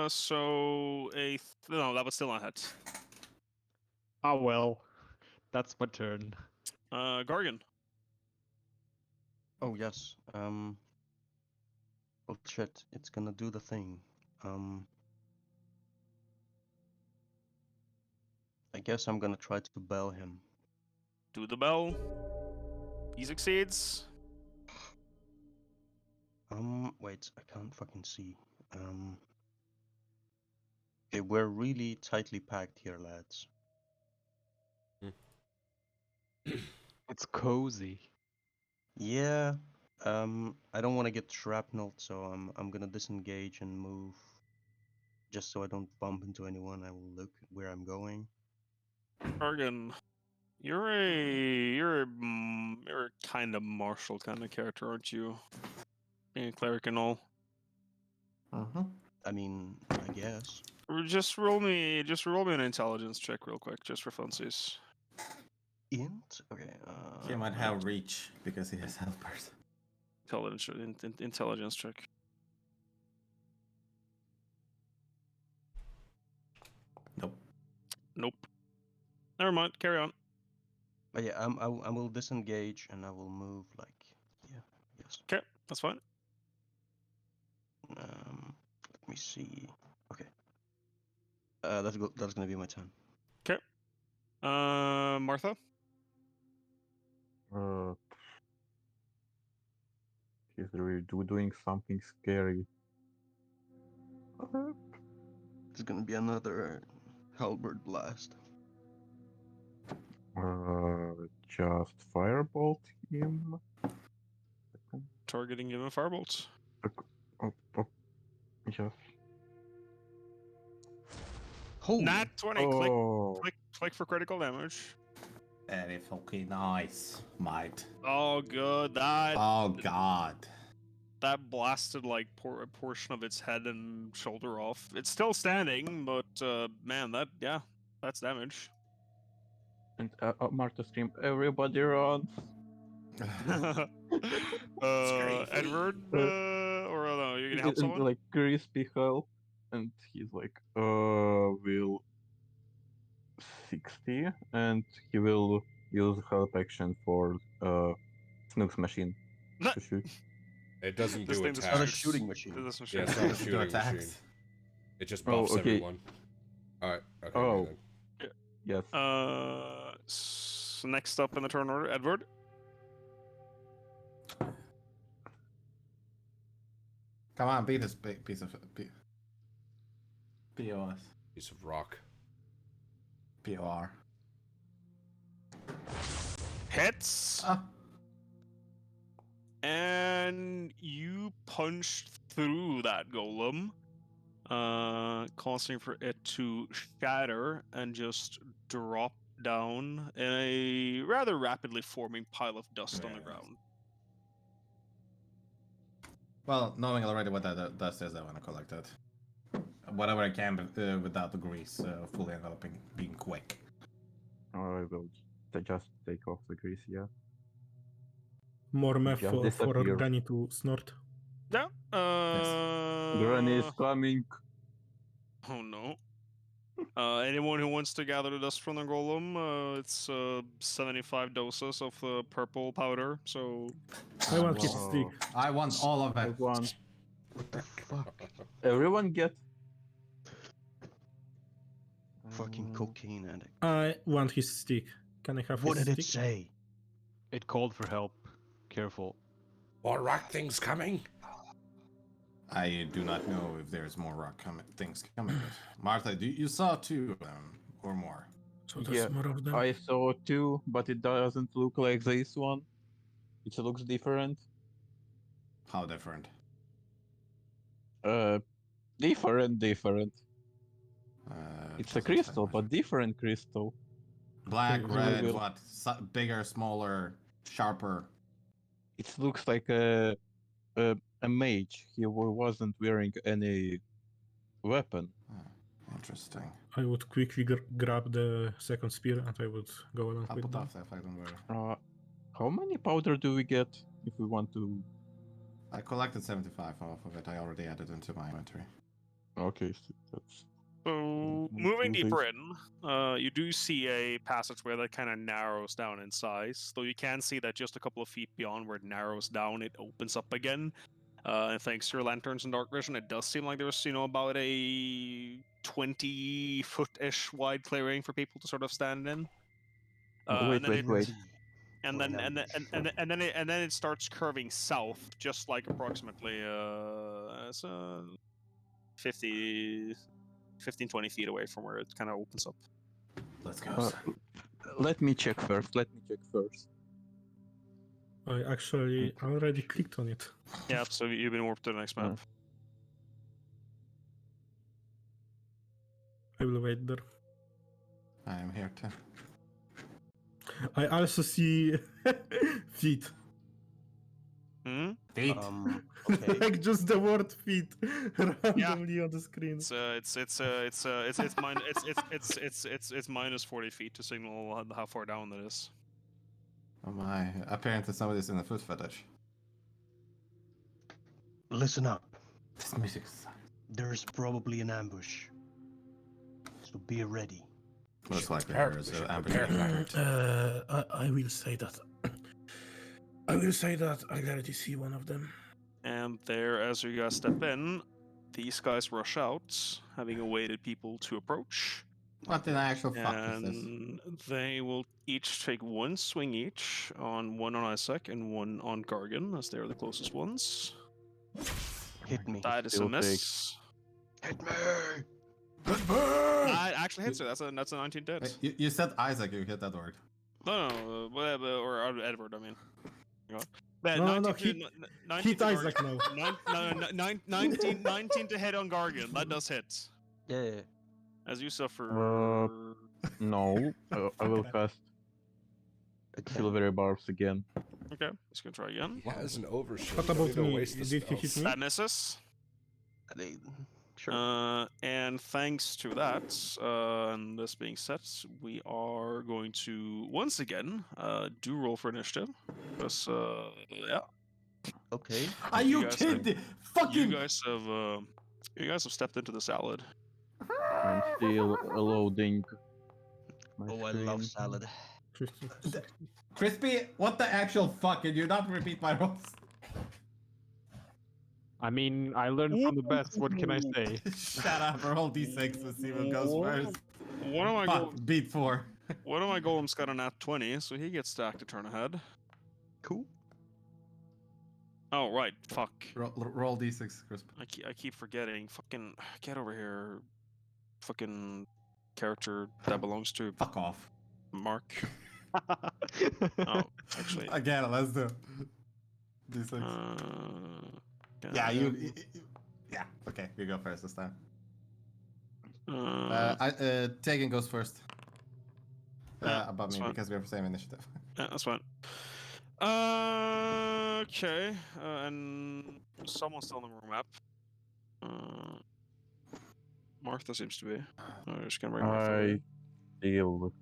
So no, that was still not hit. Ah well, that's my turn. Gargan. Oh yes. Well, shit. It's gonna do the thing. I guess I'm gonna try to bell him. Do the bell. He succeeds. Wait. I can't fucking see. Okay, we're really tightly packed here, lads. It's cozy. Yeah. I don't want to get shrapnelled, so I'm gonna disengage and move. Just so I don't bump into anyone, I will look where I'm going. Gargan, you're a kind of martial kind of character, aren't you? Being a cleric and all. I mean, I guess. Just roll me an intelligence check real quick, just for funsies. Int? Okay. He might have reach because he has helpers. Intelligence check. Nope. Never mind. Carry on. But yeah, I will disengage and I will move like yeah. Yes. Okay, that's fine. Let me see. Okay. That's gonna be my turn. Okay. Martha. He's really doing something scary. It's gonna be another halberd blast. Just firebolt him. Targeting him with firebolts. Oh, yes. Oh, Nat 20. Oh, Click for critical damage. Very fucking nice, mate. Oh, good. Oh god. That blasted like a portion of its head and shoulder off. It's still standing, but man, that's damage. and Martha scream, "Everybody run!" Edward, or no, you're gonna help And someone? like crispy help, and he's like, will 60, and he will use help action for Snook's machine to shoot. It doesn't This do thing doesn't not a attacks. shoot. shooting machine. It doesn't Yeah, shoot. it's not a Do shooting attacks. machine. It just Oh, buffs okay. everyone. Alright, okay, Oh. then. Yes. Next up in the turn order, Edward. Come on, beat this big piece of POS. Piece of rock. POR. Hits. Ah. And you punched through that golem, causing for it to shatter and just drop down in a rather rapidly forming pile of dust on the Very nice. ground. Well, knowing already what that dust is, I want to collect it. Whatever I can without the grease fully enveloping, being quick. I will just take off the grease, yeah. More meth Just for disappear. Granny to snort. Yeah. Granny is coming. Oh no. Anyone who wants to gather the dust from the golem, it's 75 doses of the purple powder, so... I want his Wow. stick. I want all of I it. want. what the fuck? Everyone get. Fucking cocaine addict. I want his stick. Can I have What his did it stick? say? It called for help. Careful. More rock things coming? I do not know if there's more rock things coming. But Martha, you saw 2 of them or more? So there's Yeah, more of them. I saw 2, but it doesn't look like this one. It looks different. How different? Different. It's a Doesn't crystal, say but much. different crystal. Black, Okay, red, will- what? Bigger, smaller, sharper. It looks like a mage. He wasn't wearing any weapon. Interesting. I would quickly grab the second spear and I would go along I'll with put them. off if I don't worry. How many powder do we get if we want to? I collected 75 off of it. I already added into my inventory. Okay, so that's. So, Mm, moving do deeper this. in, you do see a passageway that kind of narrows down in size. Though you can see that just a couple of feet beyond where it narrows down, it opens up again. And thanks to your lanterns and dark vision, it does seem like there's, about a 20-foot-ish wide clearing for people to sort of stand in. Wait. And then it starts curving south, just like approximately 15, 20 feet away from where it kind of opens up. Let's go. Let me check first. I actually already clicked on it. Yeah, so you've been warped to the next map. I will wait there. I am here too. I also see feet. Hmm? Feet. Okay. Like just the word feet randomly on the screen. It's minus 40 feet to signal how far down that is. Oh my. Apparently somebody's in a foot fetish. Listen up. This music is... There's probably an ambush. So be ready. Most likely prepare- there is we should an ambush. prepare. I will say that. I will say that I already see one of them. And there, as you guys step in, these guys rush out, having awaited people to approach. What in the actual fuck is this? And they will each take one swing each, one on Isaac and one on Gargan, as they are the closest ones. Hit me. That is a Still miss. Hit me. That actually hits her. That's a 19 dead. Wait, you said Isaac, you hit that word. No, whatever, or Edward, I mean. No, hit Isaac now. 19 to hit on Gargan. That does hit. Yeah. As you suffer. No, I will cast Silvery Barbs again. Okay, let's go try again. He has an overshield. What Don't about need to me? waste the Did he hit spells. me? That misses. Sure. And thanks to that, and this being set, we are going to once again do roll for initiative. Because yeah, Okay. Are You you guys kidding? Fucking. you guys have stepped into the salad. I'm still loading my Oh, I love screen. salad. Crispy, what the actual fuck? Can you not repeat my rolls? I mean, I learned from the best. What can I say? Shut up, roll d6 and see what goes first. One of my Fuck, beat 4. one of my golems got a nat 20, so he gets stacked a turn ahead. Cool. Oh right, fuck. Roll d6, Crispy. I keep forgetting. Fucking get over here. Fucking character that belongs to Fuck off. Mark. Oh, actually. Again, let's do d6. Yeah, yeah, okay, you go first this time. Tegan goes first. Yeah, Above me fine. because we have the same initiative. Yeah, that's fine. Okay. And someone's still in the room map. Martha seems to be. I'm just gonna bring Martha over. I still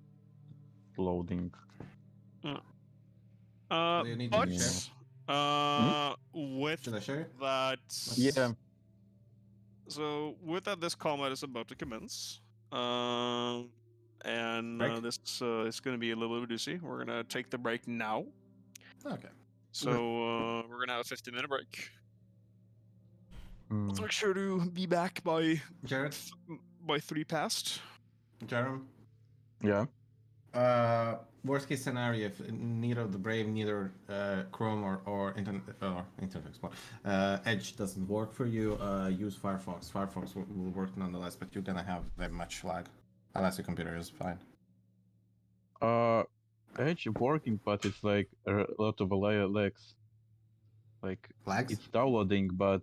loading. Do you need But to share? with Should I share? that, Yeah. so with that, this combat is about to commence. And Break? this is going to be a little bit juicy. We're going to take the break now. Okay. So we're going to have a 15-minute break. Mm. Let's make sure to be back by Jared? 3 past. Jerem? Yeah. Worst case scenario, if neither of the Brave, neither Chrome or Internet Explorer, Edge doesn't work for you, use Firefox. Firefox will work nonetheless, but you're gonna have very much lag, unless your computer is fine. Edge working, but it's like a lot of lags. Like Lags? it's downloading, but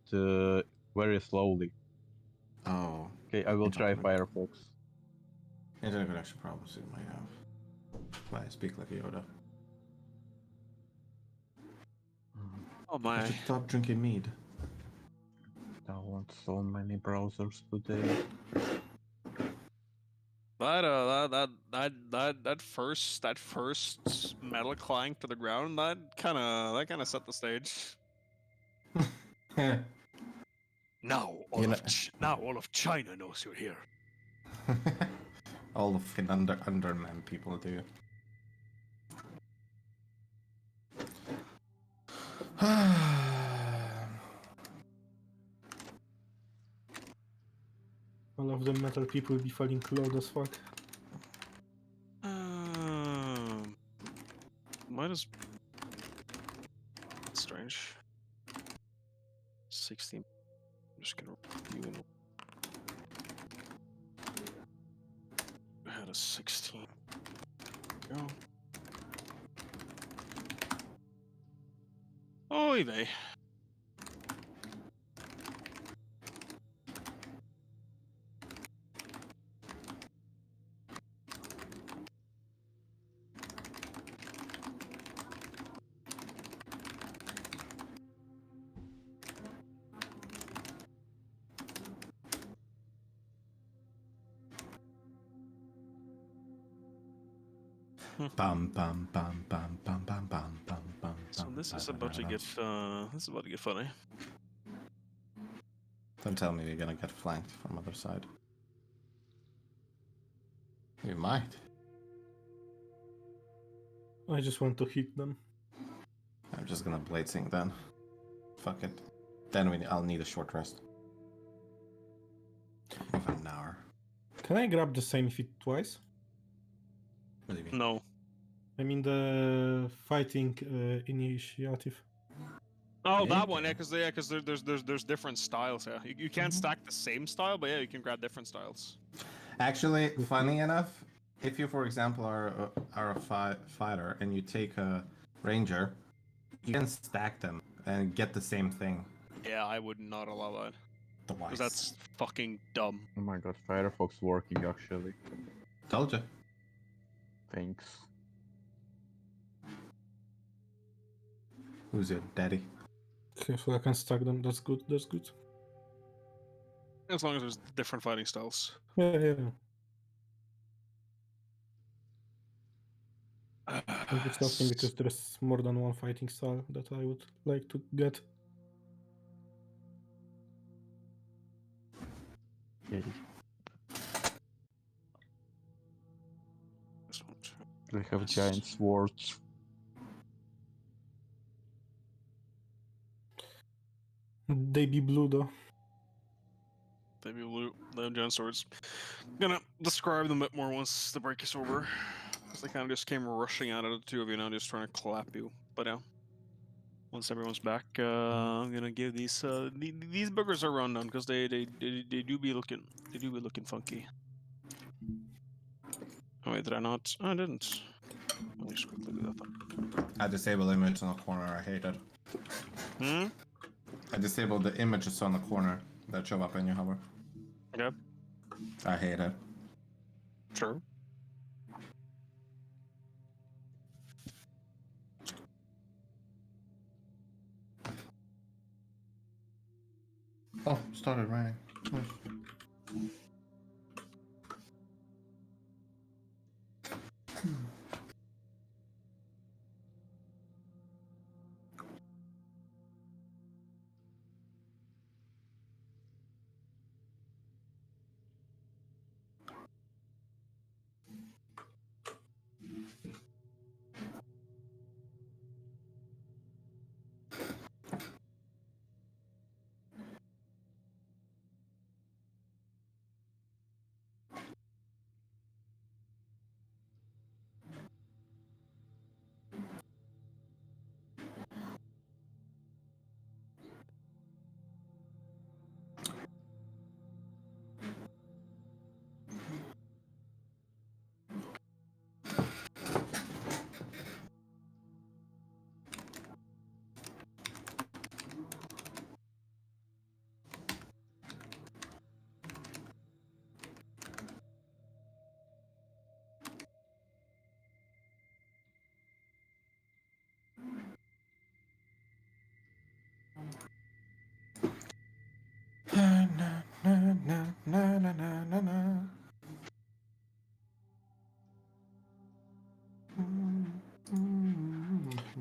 very slowly. Oh. Okay, I will try Internet. Firefox. Internet connection problems you might have. I speak like a Yoda. Oh I my. should stop drinking mead. Download so many browsers today. That first metal clang to the ground, that kind of set the stage. Now all of China knows you're here. All the fucking underman people do. All of the metal people will be falling loud as fuck. Might as. Strange. 16. I'm just gonna review and. I had a 16. Go. Oy vey. Bum bum bum bum bum bum bum bum bum. So this is about to get funny. Don't tell me you're gonna get flanked from other side. You might. I just want to hit them. I'm just gonna blade sync then. Fuck it. Then I'll need a short rest. Of an hour. Can I grab the same feat twice? What do you mean? No. I mean the fighting initiative. Oh, Yeah, that one, okay. because there's different styles. Yeah, you can't stack the same style, but yeah, you can grab different styles. Actually, funny enough, if you, for example, are a fighter and you take a ranger, you can stack them and get the same thing. Yeah, I would not allow that. Because Twice. that's fucking dumb. Oh my god, Firefox working actually. Told you. Thanks. Who's your daddy? Okay, so I can stack them. That's good. That's good. As long as there's different fighting styles. Yeah. I'm just asking because there's more than one fighting style that I would like to get. Yay. This one, too. They have Yes. giant swords. They be blue though. They be blue. They have giant swords. I'm gonna describe them a bit more once the break is over. Because they kind of just came rushing out of the two of you now, just trying to clap you. But yeah. Once everyone's back, I'm gonna give these these boogers a rundown because they do be looking funky. Oh wait, did I not? Oh, I didn't. Let me just quickly do that then. I disabled the image on the corner. I hate it. Hmm. I disabled the images on the corner that show up in your hover. Okay. I hate it. Sure. Oh, started raining. Nice. Na, na, na, na, na, na, na, na.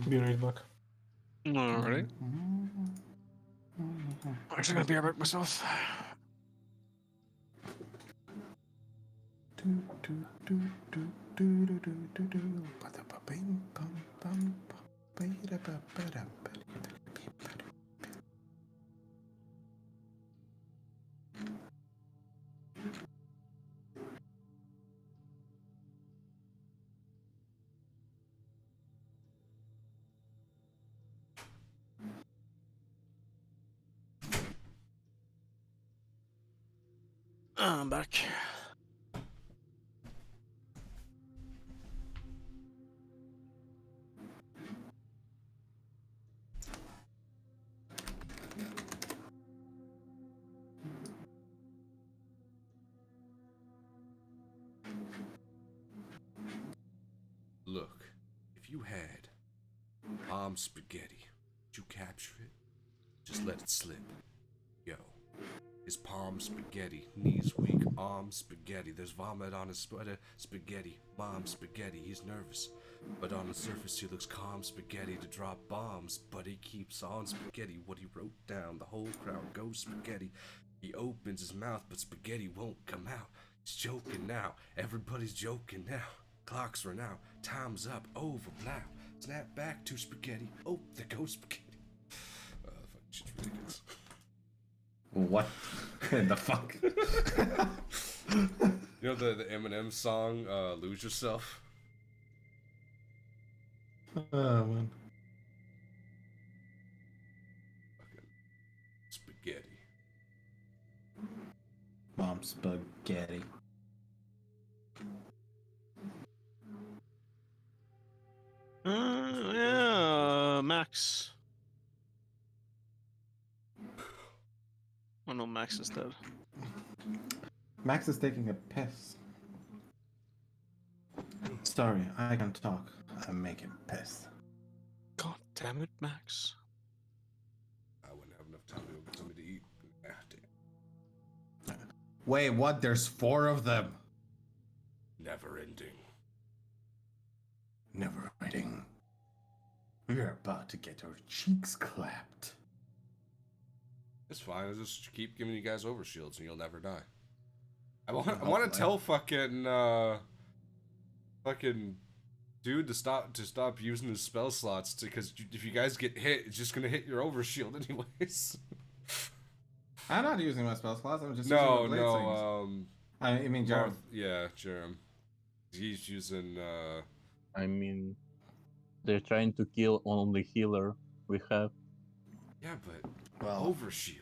Be right back. Alrighty. I'm actually gonna be right back myself. Do, do, do, do, do, do, do, do, do. Ba-da-ba-bing, bum, bum, bum, ba-da-ba-ba-da-ba-da-ba-da-ba-da. I'm back. Look, if you had spaghetti, would you capture it? Just let it slip. Yo, his palm spaghetti, knees weak, arms spaghetti. There's vomit on his sweater, spaghetti. Mom spaghetti, he's nervous. But on the surface he looks calm spaghetti to drop bombs. But he keeps on spaghetti, what he wrote down. The whole crowd goes spaghetti. He opens his mouth, but spaghetti won't come out. He's joking now, everybody's joking now. Clocks run out, time's up, over now. Snap back to spaghetti, oh, there goes spaghetti. Fuck, shit's ridiculous. What in the fuck? You know the Eminem song, Lose Yourself? Oh, man. Fucking spaghetti. Mom spaghetti. Yeah, Max. Oh no, Max is dead. Max is taking a piss. Sorry, I can talk. I'm making piss. God damn it, Max. I wouldn't have enough time to go get something to eat. Ah, damn. Wait, what? There's 4 of them. Never ending. Never ending. We're about to get our cheeks clapped. It's fine. I'll just keep giving you guys overshields and you'll never die. I want to tell fucking dude to stop using his spell slots because if you guys get hit, it's just gonna hit your overshield anyways. I'm not using my spell slots. I'm just no, using my blade things. I mean, Jared. Yeah, Jerem. He's using. I mean, they're trying to kill only healer we have. Yeah, but Well, overshield.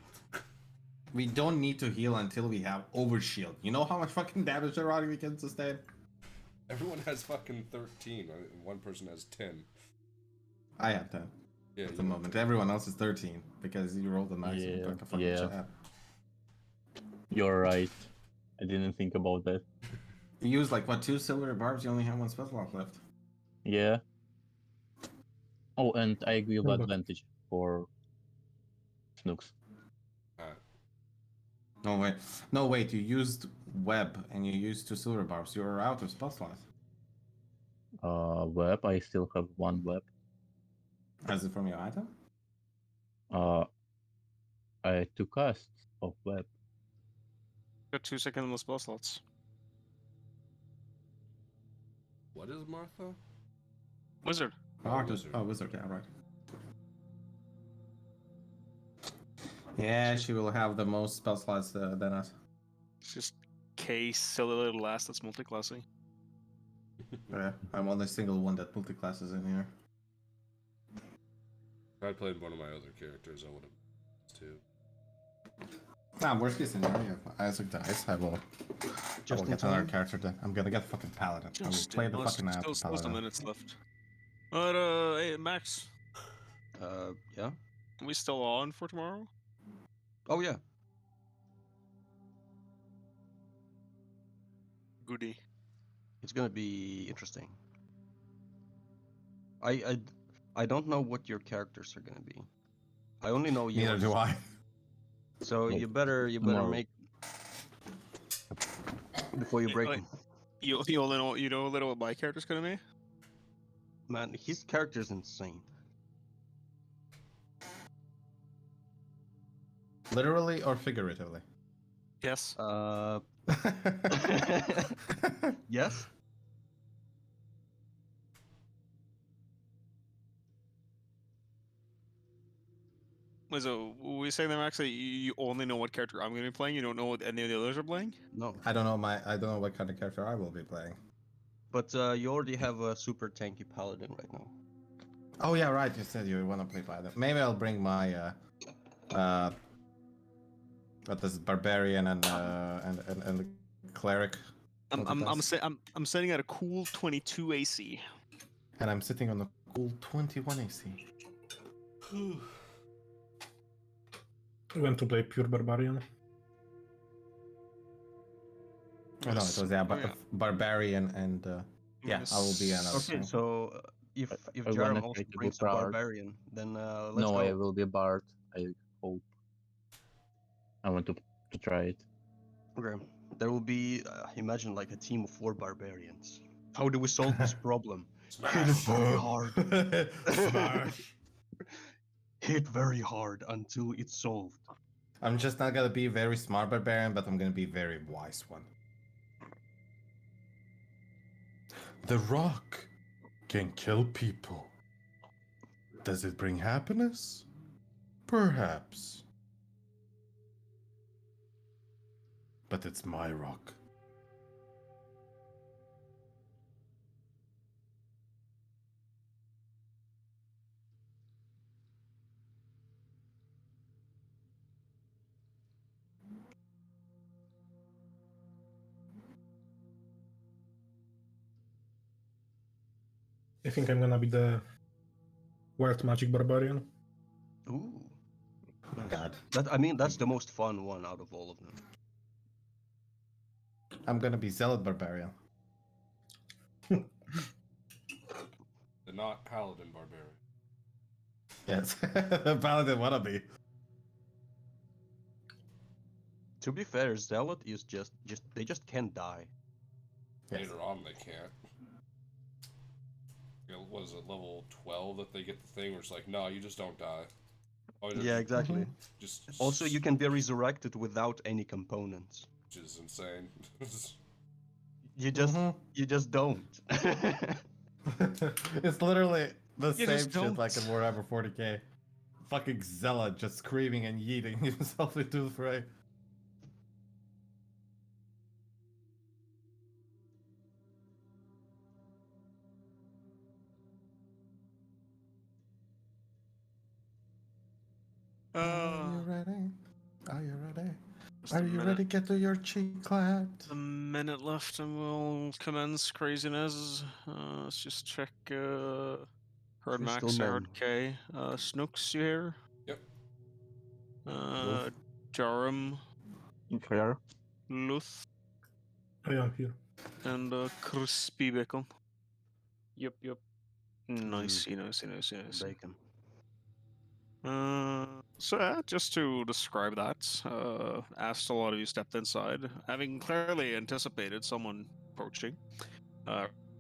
we don't need to heal until we have overshield. You know how much fucking damage erotic we can sustain? Everyone has fucking 13. And one person has 10. I have 10 Yeah, at the moment. Everyone else is 13 because you rolled the maximum. Yeah, Like a fucking yeah. chat. You're right. I didn't think about that. You use like what, 2 silver barbs? You only have 1 spell slot left. Yeah. Oh, and I give No, but- advantage for Snooks. No, wait. You used web and you used 2 silver barbs. You're out of spell slots. Web. I still have 1 web. Is it from your item? I had 2 casts of web. Got 2 seconds in the spell slots. What is Martha? Wizard. Wizard. Oh, wizard. Yeah, right. Yeah, she will have the most spell slots than us. It's just K silly little ass that's multiclassing. Yeah, I'm only single one that multiclasses in here. If I played one of my other characters, I would have too. Nah, worst case scenario, if Isaac dies, I will Just in get another time. character then. I'm gonna get fucking Paladin. I will Just play the still fucking app some Paladin. minutes left. But hey Max, Yeah. are we still on for tomorrow? Oh yeah. Goody. It's gonna be interesting. I don't know what your characters are gonna be. I only know Neither yours. do I. So Like, you better tomorrow. make before you Yeah, break like- them. You only know a little what my character's gonna be? Man, his character's insane. Literally or figuratively? Yes. Yes. Wait, so we saying that Max that you only know what character I'm gonna be playing, you don't know what any of the others are playing? No. I don't know what kind of character I will be playing. But you already have a super tanky paladin right now. Oh yeah, right. You said you want to play Paladin. Maybe I'll bring my what is it, barbarian and the cleric. I'm setting at a cool 22 AC. And I'm sitting on a cool 21 AC. I went to play pure barbarian. Oh, no, it was barbarian and yeah, I will be another. Okay, so if I wanna Jerem also try to brings do a bard. barbarian, then let's No, go. I will be Bard. I hope. I want to try it. Okay. There will be imagine like a team of 4 barbarians. How do we solve this problem? Hit it very hard. Smash. Hit very hard until it's solved. I'm just not gonna be a very smart barbarian, but I'm gonna be a very wise one. The rock can kill people. Does it bring happiness? Perhaps. But it's my rock. I think I'm gonna be the wild magic barbarian. Ooh. Nice. god. I mean, that's the most fun one out of all of them. I'm gonna be Zealot Barbarian. The not Paladin Barbarian. Yes. Paladin wannabe. To be fair, Zealot is just they just can't die. Yes. Later on, they can't. You know, what is it, level 12 that they get the thing where it's like, no, you just don't die. Oh, Yeah, exactly. Just Also, you can be resurrected without any components. Which is insane. You just don't. It's literally the You same just shit like in don't. Warhammer 40k. Fucking Zealot just screaming and yeeting himself into the fray. Are you ready? Are you ready? Just Are a you minute. ready? Get to your cheek clad. A minute left and we'll commence craziness. Let's just check Herd Max Crystal or Herd Man. K. Snooks, you here? Yep. Jarum, Inferior. Luth, I am here. and Crispy Bacon. Yep, yep. Nicey. Bacon. So yeah, just to describe that, as a lot of you stepped inside, having clearly anticipated someone approaching,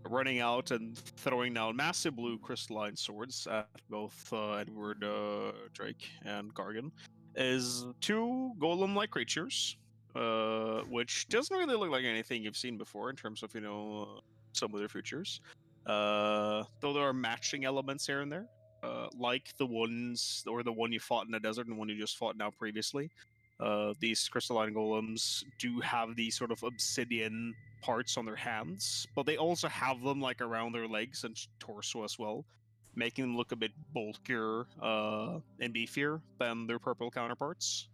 running out and throwing down massive blue crystalline swords at both Edward, Drake, and Gargan, is two golem-like creatures, which doesn't really look like anything you've seen before in terms of, some of their features. Though there are matching elements here and there. Like the ones, or the one you fought in the desert and the one you just fought now previously. These crystalline golems do have these sort of obsidian parts on their hands, but they also have them like around their legs and torso as well, making them look a bit bulkier and beefier than their purple counterparts.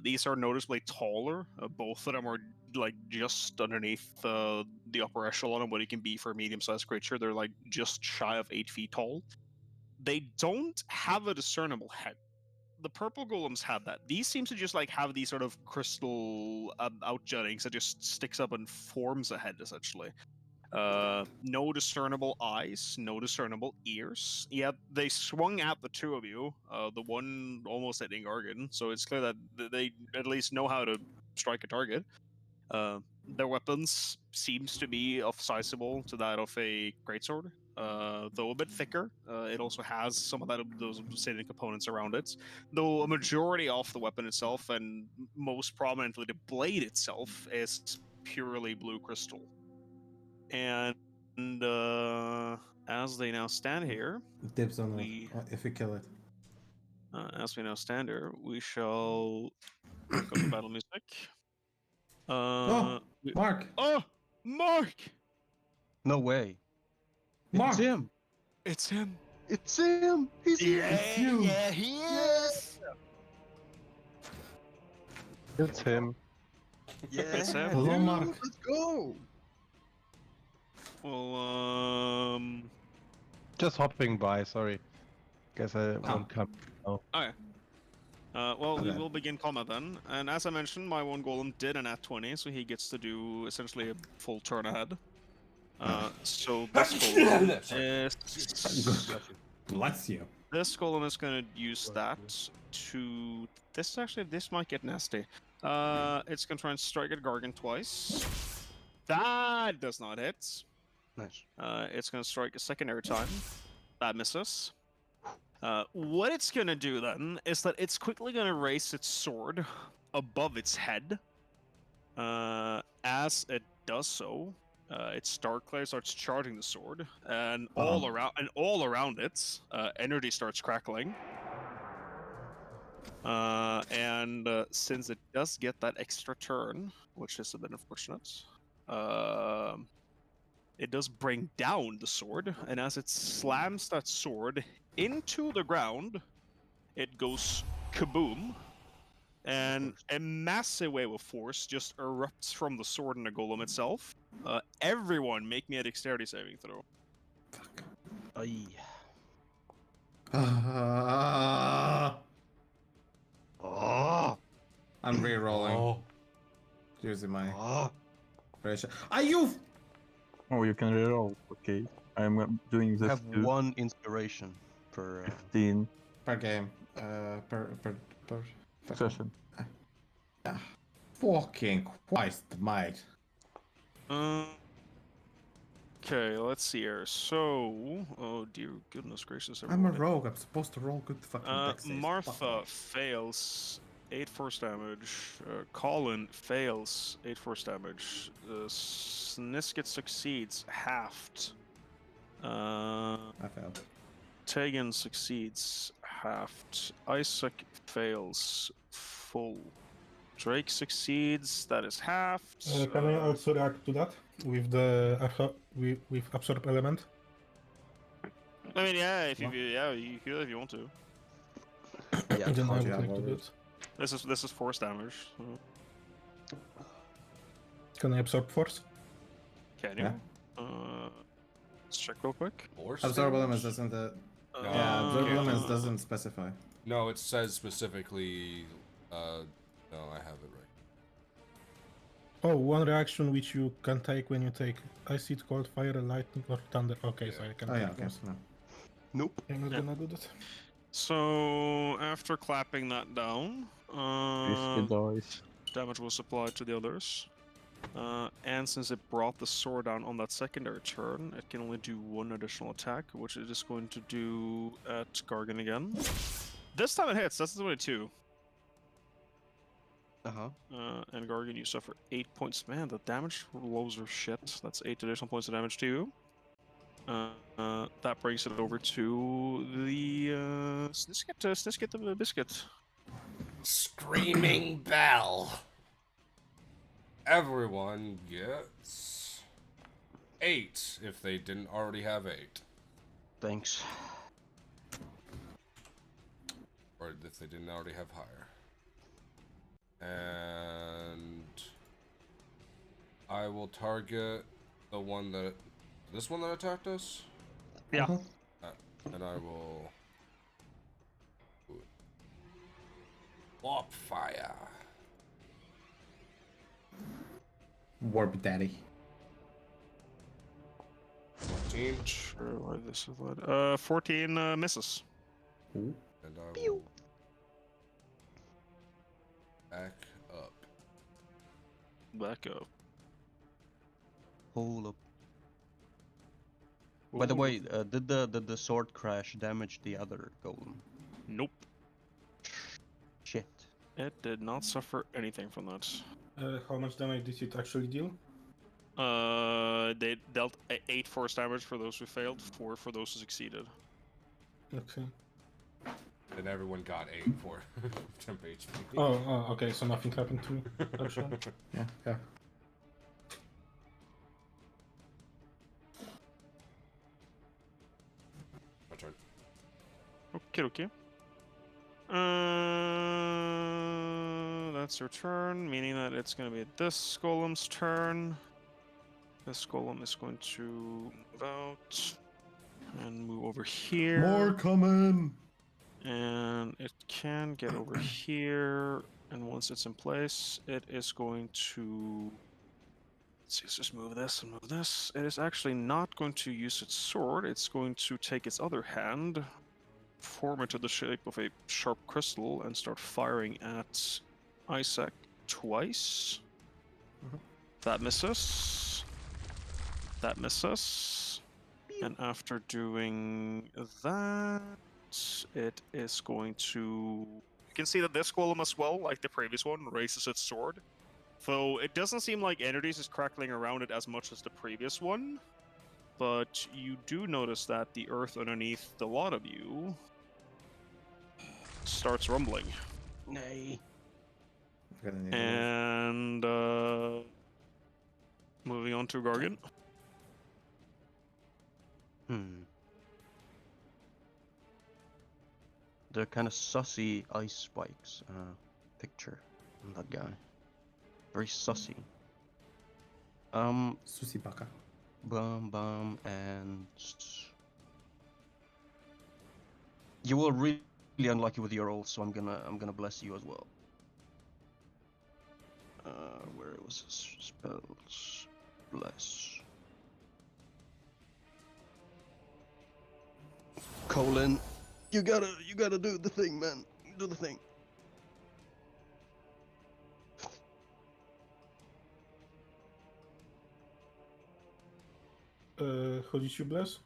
These are noticeably taller. Both of them are like just underneath the upper echelon of what it can be for a medium-sized creature. They're like just shy of 8 feet tall. They don't have a discernible head. The purple golems have that. These seem to just like have these sort of crystal outjuttings that just sticks up and forms a head essentially. No discernible eyes, no discernible ears. Yet they swung at the two of you. The one almost hitting Gargan, so it's clear that they at least know how to strike a target. Their weapons seems to be of sizable to that of a greatsword, though a bit thicker. It also has some of those obsidian components around it, though a majority of the weapon itself, and most prominently the blade itself, is purely blue crystal. And as they now stand here, Dibs on it if you kill it. as we now stand here, we shall crank up the battle music. Mark! Oh, Mark! No way. Mark! It's him. It's him. It's him. He's here. It's you! Yeah, he is. It's him. Yeah. It's him. Hello, dude, Mark. Let's go. Well, Just hopping by, sorry. Guess I won't come. okay. Well, we Okay. will begin combat then. And as I mentioned, my one golem did an at 20, so he gets to do essentially a full turn ahead. So this golem is... Bless you. This golem is going to use that to... This might get nasty. It's going to try and strike at Gargan twice. That does not hit. Nice. It's going to strike a secondary time. That misses. What it's going to do then is that it's quickly going to raise its sword above its head. As it does so, its Starkglare starts charging the sword, and all around it, energy starts crackling. And since it does get that extra turn, which is a bit unfortunate, it does bring down the sword, and as it slams that sword into the ground, it goes kaboom, and a massive wave of force just erupts from the sword and the golem itself. Everyone make me a dexterity saving throw. Fuck. Aye. Ah. Oh, I'm re-rolling Oh. using my Ah, operation. Are you? Oh, you can reroll. Okay. I'm doing I this have too. 1 inspiration per. 15 Per game. Per session. Ah, fucking Christ, mate. Okay, let's see here. So, oh dear goodness gracious, I'm a everyone. rogue. I'm supposed to roll good fucking dex saves. Fuck Martha off. fails 8 force damage. Colin fails 8 force damage. Sniskit succeeds halved. I failed. Tegan succeeds halved. Isaac fails full. Drake succeeds, that is halved. Can I also react to that with the with absorb element? I mean, yeah, if you What? you could if you want to. Yeah. Then How I do you would have like to do orders? it. This is force damage. So. Can I absorb force? Can you? Yeah. Let's check real quick. Force Absorb damage? elements doesn't. No, Yeah, absorb okay. elements doesn't specify. No, it says specifically. No, I have it right. Oh, one reaction which you can take when you take acid, cold, fire, lightning, or thunder. Okay, so I can Oh take yeah, okay. force. No. Nope. I'm not Yeah. gonna do that. So after clapping that down, Risky dice. damage was applied to the others. And since it brought the sword down on that secondary turn, it can only do 1 additional attack, which it is going to do at Gargan again. This time it hits. That's 22. And Gargan, you suffer 8 points. Man, the damage rolls are shit. That's 8 additional points of damage to you. That brings it over to the Sniskit the Biscuit. Screaming Bell. Everyone gets 8 if they didn't already have 8. Thanks. Or if they didn't already have higher. And I will target the one that... This one that attacked us? Yeah. And I will... Warp fire. Warp Daddy. 14. Sure, why this is what? 14 misses. Ooh. And I will... Back up. Back up. Hold up. By the way, did the sword crash damage the other golem? Nope. Shit. It did not suffer anything from that. How much damage did it actually deal? They dealt 8 force damage for those who failed, 4 for those who succeeded. Okay. And everyone got 8 for temp HP. Oh, okay, so nothing happened to me, actually. Yeah, yeah. My turn. Okay. That's your turn, meaning that it's going to be this golem's turn. This golem is going to move out and move over here. More coming. And it can get over here. And once it's in place, it is going to... Let's just move this and move this. It is actually not going to use its sword. It's going to take its other hand, form it to the shape of a sharp crystal, and start firing at Isaac twice. That misses. That misses. And after doing that, it is going to... You can see that this golem as well, like the previous one, raises its sword. Though it doesn't seem like energies is crackling around it as much as the previous one. But you do notice that the earth underneath the lot of you starts rumbling. Nay. And moving on to Gargan. The kind of sussy ice spikes picture on that guy. Very sussy. Susi Baka. Bum, and you were really unlucky with your rolls, so I'm gonna bless you as well. Where was his spells? Bless. Colin, you gotta do the thing, man. Do the thing. Who did you bless?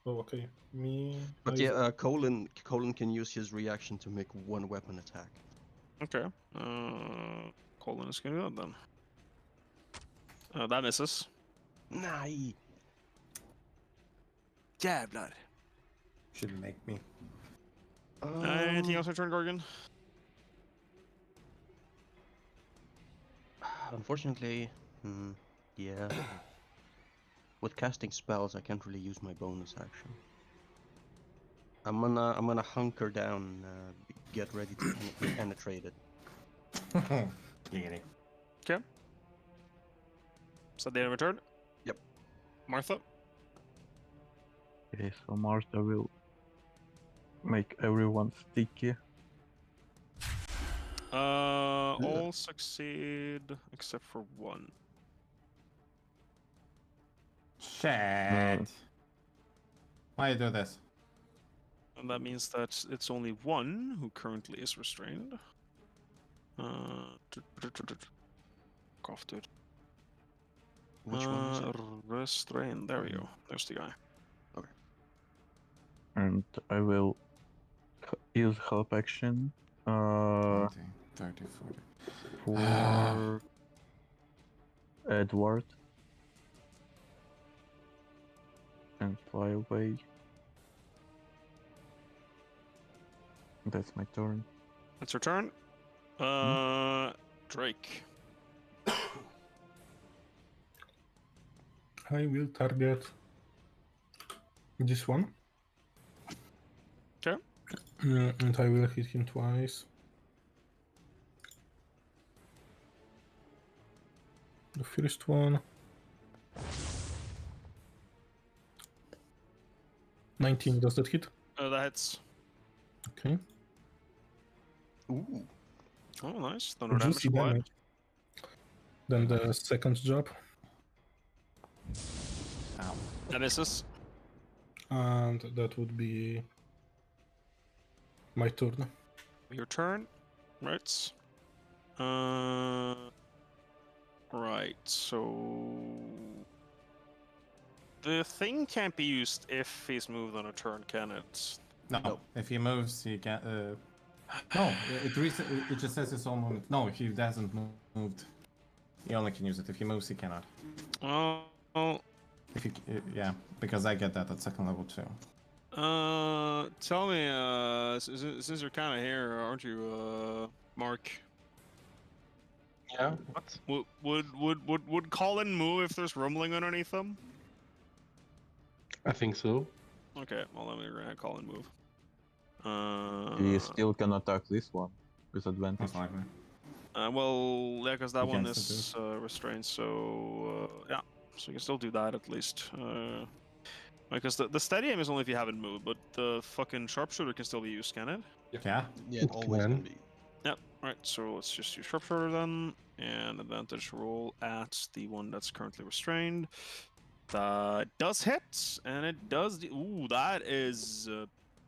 Oh, okay. Me. But Isaac. yeah, Colin can use his reaction to make one weapon attack. Okay. Colin is gonna do that then. That misses. Nah. Yeah, blood. Shouldn't make me. Anything else on turn, Gorgon? Unfortunately, yeah. With casting spells, I can't really use my bonus action. I'm gonna hunker down, get ready to penetrate it. Giggity. Okay. So the end of a turn? Yep. Martha? Okay, so Martha will make everyone sticky. All succeed except for one. Shit. Why you do this? And that means that it's only one who currently is restrained. Cough, dude. Which one is it? Restrained. There we go. There's the guy. And I will use help action 20, 30, 40. for Edward and fly away. That's my turn. That's her turn. Drake. I will target this one. Okay. And I will hit him twice. The first one. 19, does that hit? That hits. Okay. Ooh. Oh, nice. Thunder damage Juicy applied. damage. Then the second job. Ow. That misses. And that would be my turn. Your turn. Right. Right, so... The thing can't be used if he's moved on a turn, can it? No, No. if he moves, he can. No, it just says it's all movement. No, if he doesn't moved, he only can use it. If he moves, he cannot. Oh, If he, yeah, because I get that at second level too. tell me, since you're kind of here, aren't you, Mark? Yeah, what? Would Colin move if there's rumbling underneath him? I think so. Okay, well then we're gonna Colin move. He still can attack this one with advantage. Most likely. Well, yeah, because that You one can still is restrained, so yeah, so you can still do that at least. Because the steady aim is only if you haven't moved, but the fucking sharpshooter can still be used, can it? Yeah. Yeah, it always can be. Yep. Right. So let's just use sharpshooter then, and advantage roll at the one that's currently restrained. That does hit, and it does. Ooh, that is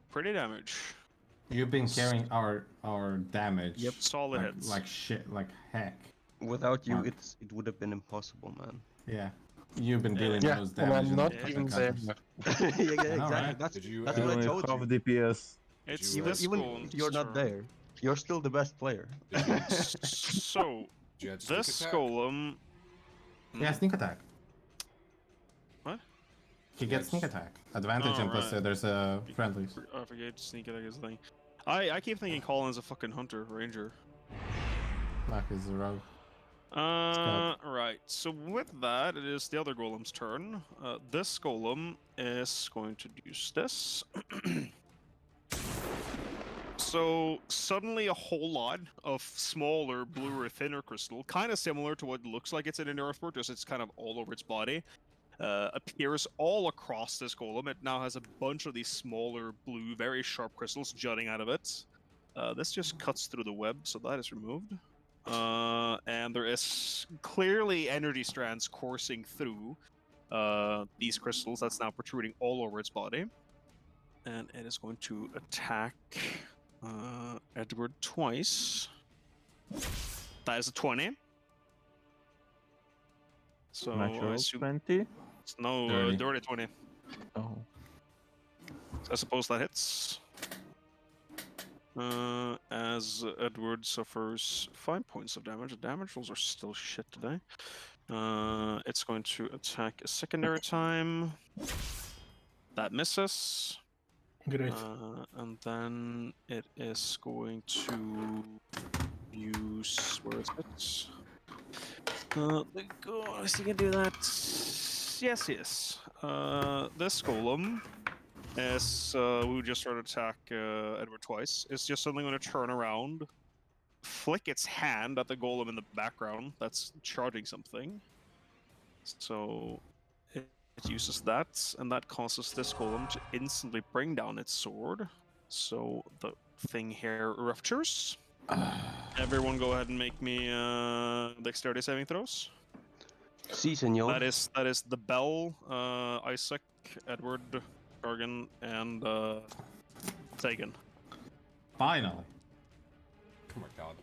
pretty damage. You've been carrying our damage. Yep. Solid Like, hits. like shit, like heck. Without you, Mark. it would have been impossible, man. Yeah. You've been dealing Yeah, those and damage. I'm not Yeah. even different there. countries. Yeah, exactly. Alright. That's Did you that's He's what I only told half you. DPS. It's you, this Even goal. if you're not there, you're still the best player. So Did you add sneak this attack? golem. Yeah, sneak attack. What? He gets sneak Yes. attack. Advantage and plus Alright. there's friendlies. I forget sneak attack is the thing. I keep thinking Colin's a fucking hunter ranger. Like is a rogue. Right. So with that, it is the other golem's turn. This golem is going to use this. So suddenly a whole lot of smaller, bluer, thinner crystal, kind of similar to what looks like it's in an earthwork, just it's kind of all over its body, appears all across this golem. It now has a bunch of these smaller, blue, very sharp crystals jutting out of it. This just cuts through the web, so that is removed. and there is clearly energy strands coursing through these crystals that's now protruding all over its body. And it is going to attack Edward twice. That is a 20. So I Natural assume 20. it's no Dirty. dirty 20. Oh. So I suppose that hits. As Edward suffers 5 points of damage. The damage rolls are still shit today. It's going to attack a secondary time. That misses. Great. And then it is going to use... Where is it? Is he gonna do that? Yes, yes. This golem is we just started to attack Edward twice. It's just suddenly going to turn around, flick its hand at the golem in the background that's charging something. So it uses that, and that causes this golem to instantly bring down its sword. So the thing here ruptures. Everyone go ahead and make me dexterity saving throws. Si, senor. That is the Bell, Isaac, Edward, Gargan, and Tegan. Finally. Oh my god,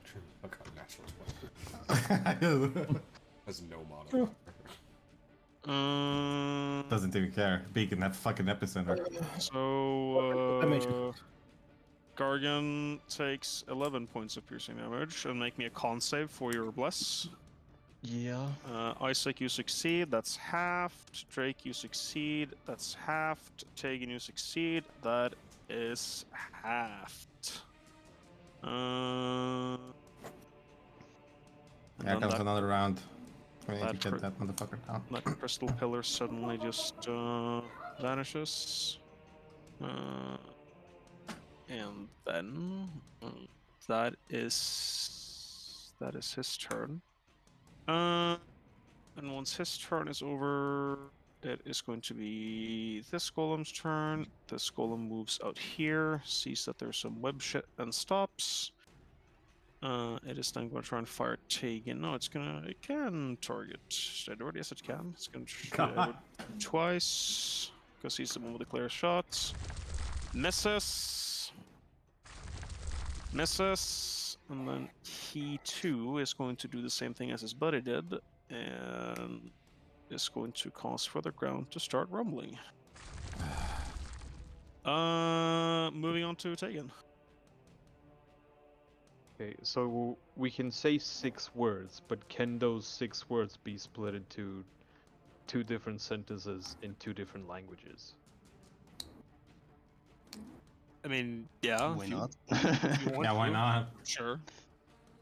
I got natural 20. That's no modifier. Doesn't even care. Beak in that fucking epicenter. So Gargan takes 11 points of piercing damage, and make me a con save for your bless. Yeah. Isaac, you succeed. That's halved. Drake, you succeed. That's halved. Tegan, you succeed. That is halved. Here then comes that- another round. We need that to cri- get that motherfucker down. That crystal pillar suddenly just vanishes. And then that is his turn. And once his turn is over, it is going to be this golem's turn. This golem moves out here, sees that there's some web shit, and stops. It is then going to try and fire Tegan. No, it can target Edward. Yes, it can. It's going to shoot Edward twice, because he's the one with the clear shots. Misses. And then he too is going to do the same thing as his buddy did, and is going to cause further ground to start rumbling. Moving on to Tegan. Okay, so we can say 6 words, but can those 6 words be split into 2 different sentences in 2 different languages? I mean, yeah. Why not? If you want Yeah, why to, not? Sure.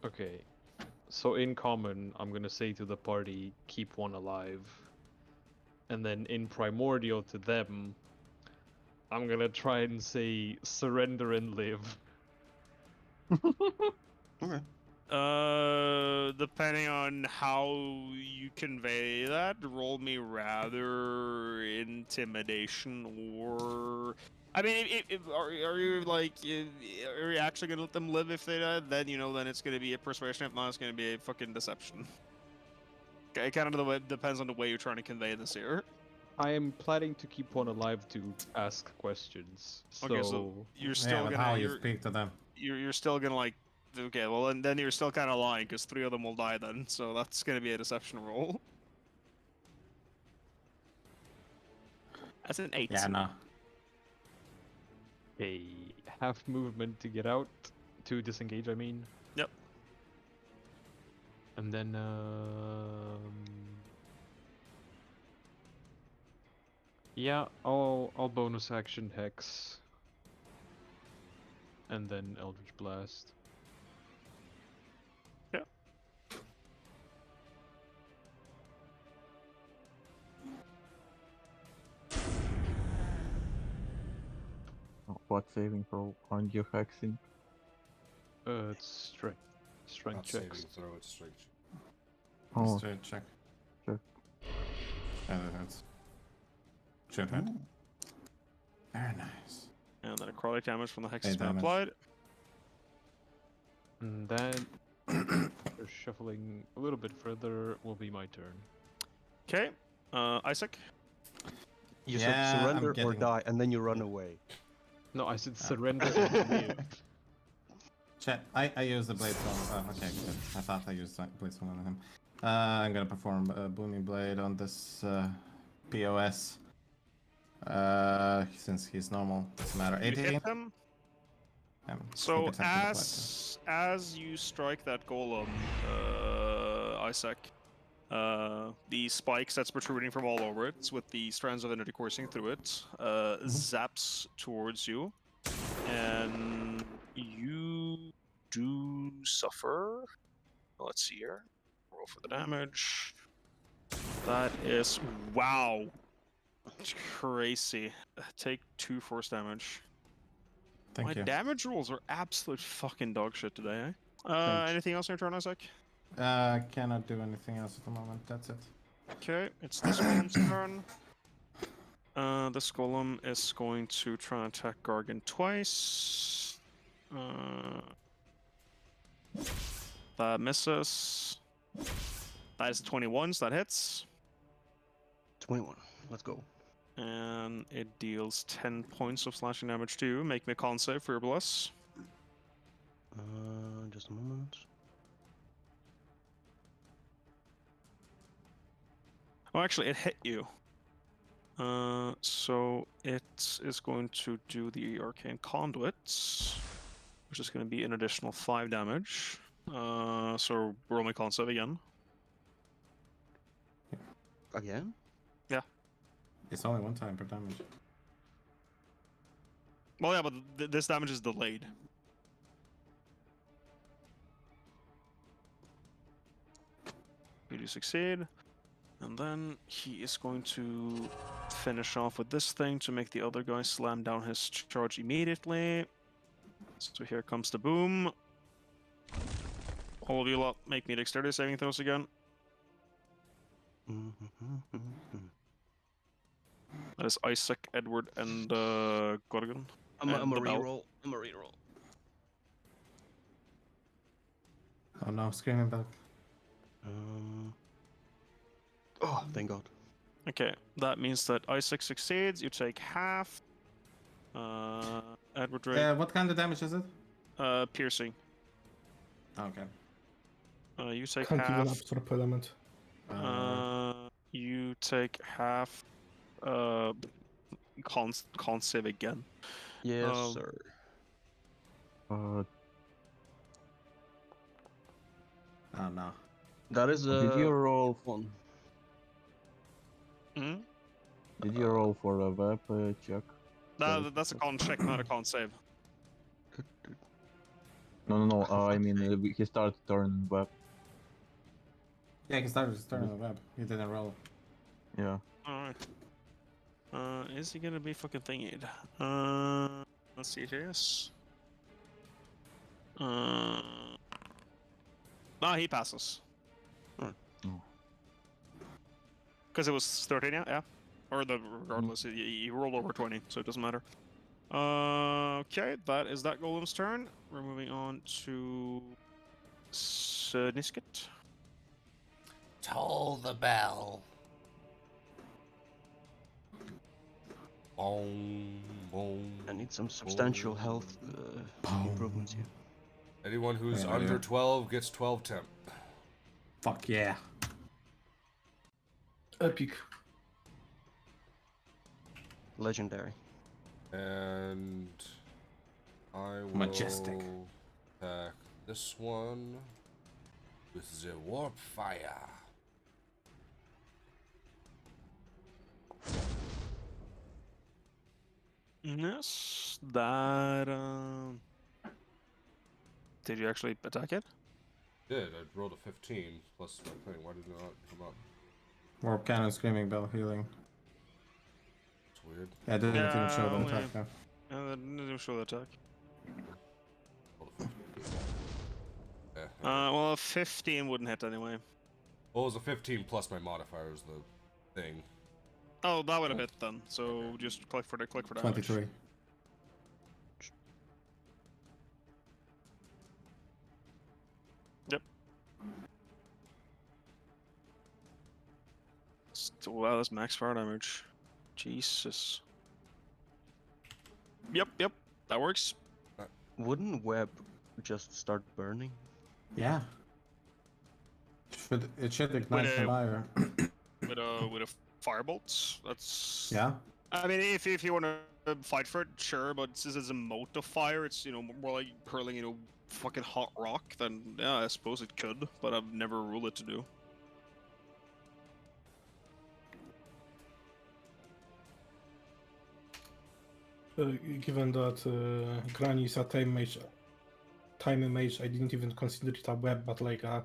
Okay, so in common, I'm gonna say to the party, keep one alive. And then in primordial to them, I'm gonna try and say surrender and live. Okay. Depending on how you convey that, roll me rather intimidation or... I mean, are you like, are you actually gonna let them live if they die? Then, then it's gonna be a persuasion. If not, it's gonna be a fucking deception. It kind of depends on the way you're trying to convey this here. I am planning to keep one alive to ask questions. Okay, so you're still Yeah, but gonna... how you speak to them? You're still gonna like... Okay, well, and then you're still kind of lying, because 3 of them will die then, so that's gonna be a deception roll. That's an 8. Yeah, no. a half movement to get out, to disengage, I mean. Yep. And then, yeah, I'll bonus action Hex. And then Eldritch Blast. Yeah. What saving throw aren't you hexing? It's strength Not checks. saving throw, it's strength check. Oh, Just to check. Sure. Yeah, that's... Should hit. Very nice. And then necrotic damage from the hex Eight has been damage. applied. And then Shuffling a little bit further will be my turn. Okay. Isaac. You Yeah, said I'm surrender or getting- die, and then you run away. No, I said surrender and live. Chat, I used the blade stone. Oh, okay, good. I thought I used blade stone on him. I'm gonna perform a booming blade on this POS. Since he's normal, doesn't matter. You 18. hit him. Sneak So attack with the as you strike that golem, Isaac, the spikes that's protruding from all over it, with the strands of energy coursing through it, zaps towards you, and you do suffer. Let's see here. Roll for the damage. That is wow, crazy. Take 2 force damage. Thank My you. damage rolls are absolute fucking dog shit today, eh? Thanks. Anything else on your turn, Isaac? Cannot do anything else at the moment. That's it. Okay, it's this golem's turn. This golem is going to try and attack Gargan twice. That misses. That is 21, so that hits. 21. Let's go. And it deals 10 points of slashing damage to you. Make me a con save for your bless. Just a moment. Oh, actually, it hit you. So it is going to do the Arcane Conduit, which is going to be an additional 5 damage. So roll my con save again. Again? It's only one time per damage. Well, yeah, but this damage is delayed. You do succeed. And then he is going to finish off with this thing to make the other guy slam down his charge immediately. So here comes the boom. All of you lot make me dexterity saving throws again. That is Isaac, Edward, and Gorgon. I'm a and the bell. reroll. I'm a reroll. Oh no, screaming back. Oh, thank God. Okay, that means that Isaac succeeds. You take half. Edward Drake, What kind of damage is it? piercing. Okay. You take Can't even half. absorb element. You take half. Con save again. Yes, sir. Oh no. That is Did you roll? one. Hmm? Did you roll for a web check? That's a con check, not a con save. No. I mean, he started turning web. Yeah, he started turning the web. He didn't roll. Yeah. Alright. Is he gonna be fucking thingied? Let's see here. Yes. No, he passes. Hmm. Oh. Because it was 13, yeah? Or regardless, he rolled over 20, so it doesn't matter. Okay, that is that golem's turn. We're moving on to Nisket. Toll the bell. Boom, boom. I need some substantial health improvements here. Anyone who's Yeah, under yeah. 12 gets 12 temp. Fuck yeah. Epic. Legendary. And I will Majestic. attack this one with the warp fire. Yes, that. Did you actually attack it? Did I rolled a 15 plus my thing? Why did it not come up? Warp cannon, screaming bell, healing. It's weird. Yeah, it didn't even show the Yeah, attack though. Yeah, that didn't show the attack. Rolled a 15. Yeah. Well, a 15 wouldn't hit anyway. Well, it was a 15 plus my modifier is the thing. Oh, that would have hit then. So just click for damage. 23. Yep. Wow, that's max fire damage. Jesus. Yep, that works. Wouldn't web just start burning? Yeah. It should ignite a- from fire. With a firebolt. That's. Yeah. I mean, if you want to fight for it, sure. But since it's a mote of fire, it's more like hurling fucking hot rock. Then yeah, I suppose it could, but I've never ruled it to do. Given that Granny is a time mage, I didn't even consider it a web, but like a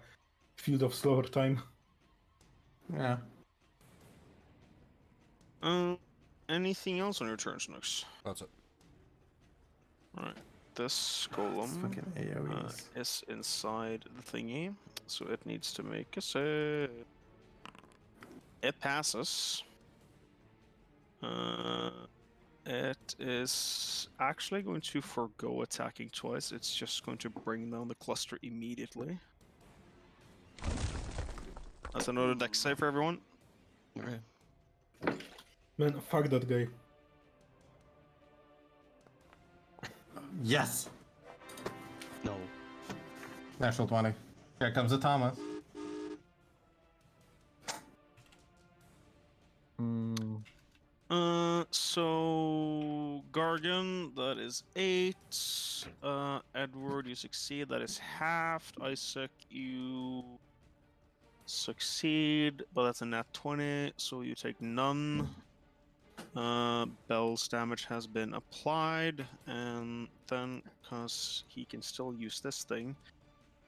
field of slower time. Yeah. Anything else on your turn, Snooks? That's it. Alright. This It's golem fucking AoEs. is inside the thingy, so it needs to make a save. It passes. It is actually going to forgo attacking twice. It's just going to bring down the cluster immediately. That's another dex save for everyone. Okay. Man, fuck that guy. Yes! No. Natural 20. Here comes the Thomas. So Gargan, that is 8. Edward, you succeed, that is halved. Isaac, you succeed, but that's a nat 20, so you take none. Bell's damage has been applied, and then, because he can still use this thing,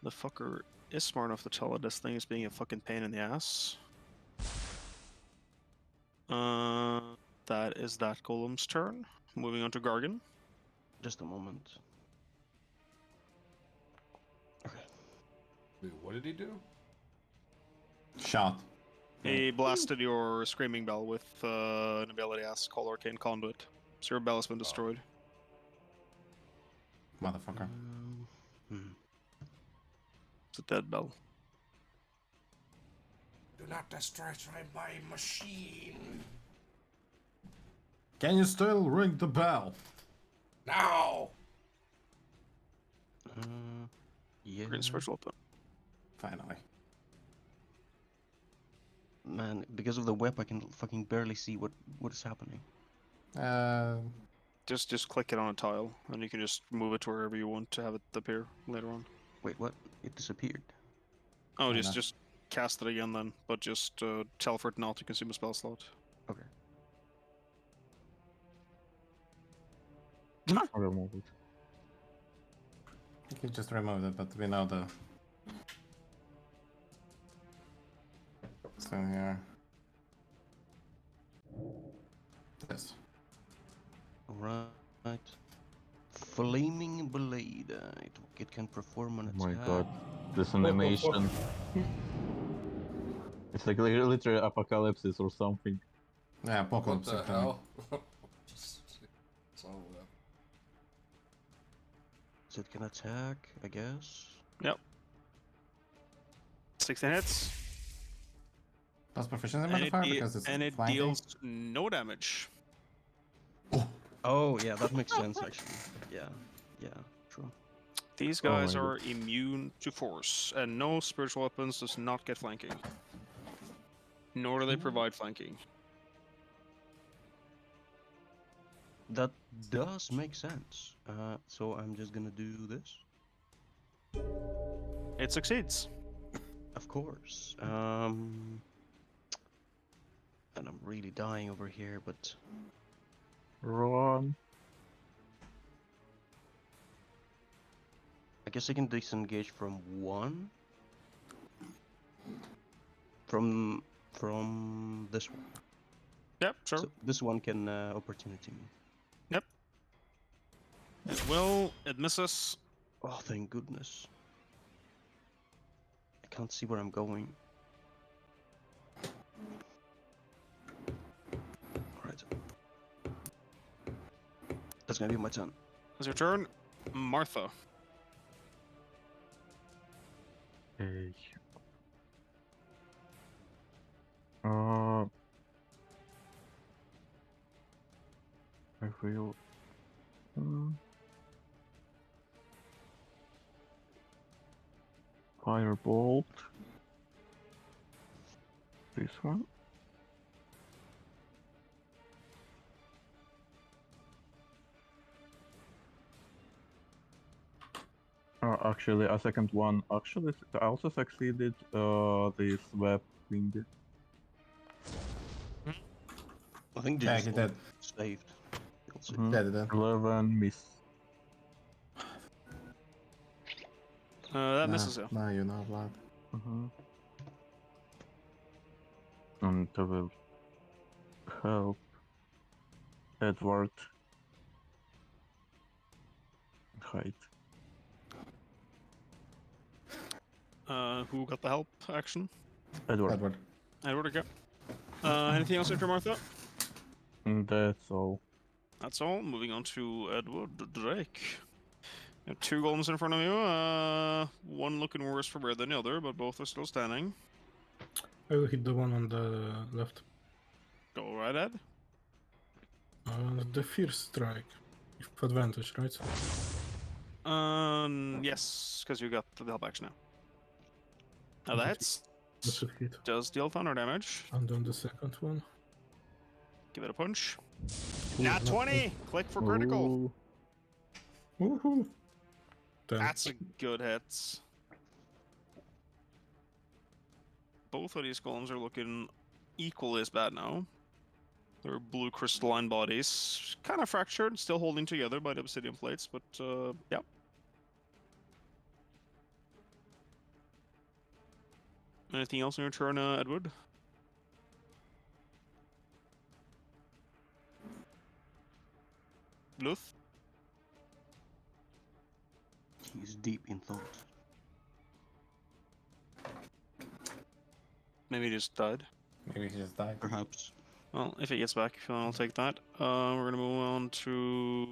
the fucker is smart enough to tell that this thing is being a fucking pain in the ass. That is that golem's turn. Moving on to Gargan. Just a moment. Okay. Wait, what did he do? Shot. He blasted your Screaming Bell with an ability as Call Arcane Conduit. So your bell has been destroyed. Motherfucker. It's a dead bell. Do not destroy my machine. Can you still ring the bell? Now! Yeah. Green special weapon. Finally. Man, because of the web, I can fucking barely see what is happening. Just click it on a tile, and you can just move it to wherever you want to have it appear later on. Wait, what? It disappeared. Oh, Why just cast it again then, but just tell for it not to consume a spell slot. Okay. I'll remove it. You can just remove it, but we know the... So here... This. Right. Flaming blade. It can perform an Oh my attack. god, this animation. It's like literally apocalypse or something. Yeah, What apocalypse. the hell? So, So it can attack, I guess. Yep. 16 hits. Plus proficiency And modifier because it's it flanking. deals no damage. Oh, yeah, that makes sense, actually. Yeah, true. These Oh guys my are immune to force, and no spiritual weapons does not get flanking. Nor do they provide flanking. That does make sense. So I'm just gonna do this. It succeeds. Of course. And I'm really dying over here, but Run. I guess I can disengage from one. From this one. Yep, sure. So this one can opportunity me. Yep. It will. It misses. Oh, thank goodness. I can't see where I'm going. Alright. That's gonna be my turn. It's your turn. Martha. Okay. I feel. Firebolt. This one. Actually, a second one. Actually, I also succeeded. This web thingy. I think they Yeah, just he all did. saved. We'll see. Yeah, they did. 11 miss. That misses you. Nah, you're not allowed. And I will help Edward hide. Who got the help action? Edward. Edward. Edward, okay. Anything else after Martha? And that's all. That's all. Moving on to Edward Drake. You have 2 golems in front of you. One looking worse for wear than the other, but both are still standing. I will hit the one on the left. Go right ahead. The Fierce Strike. With advantage, right? Yes, because you got the help action now. Now That's that's a hit. does deal thunder damage. And then the second one. Give it a punch. Ooh, Nat not 20! Click for critical. Ooh. Woohoo! 10. That's a good hit. Both of these golems are looking equally as bad now. They're blue crystalline bodies. Kind of fractured, still holding together by the obsidian plates, but yeah. Anything else on your turn, Edward? Luth? He's deep in thought. Maybe he just died. Maybe he just died. Perhaps. Well, if he gets back, I'll take that. We're gonna move on to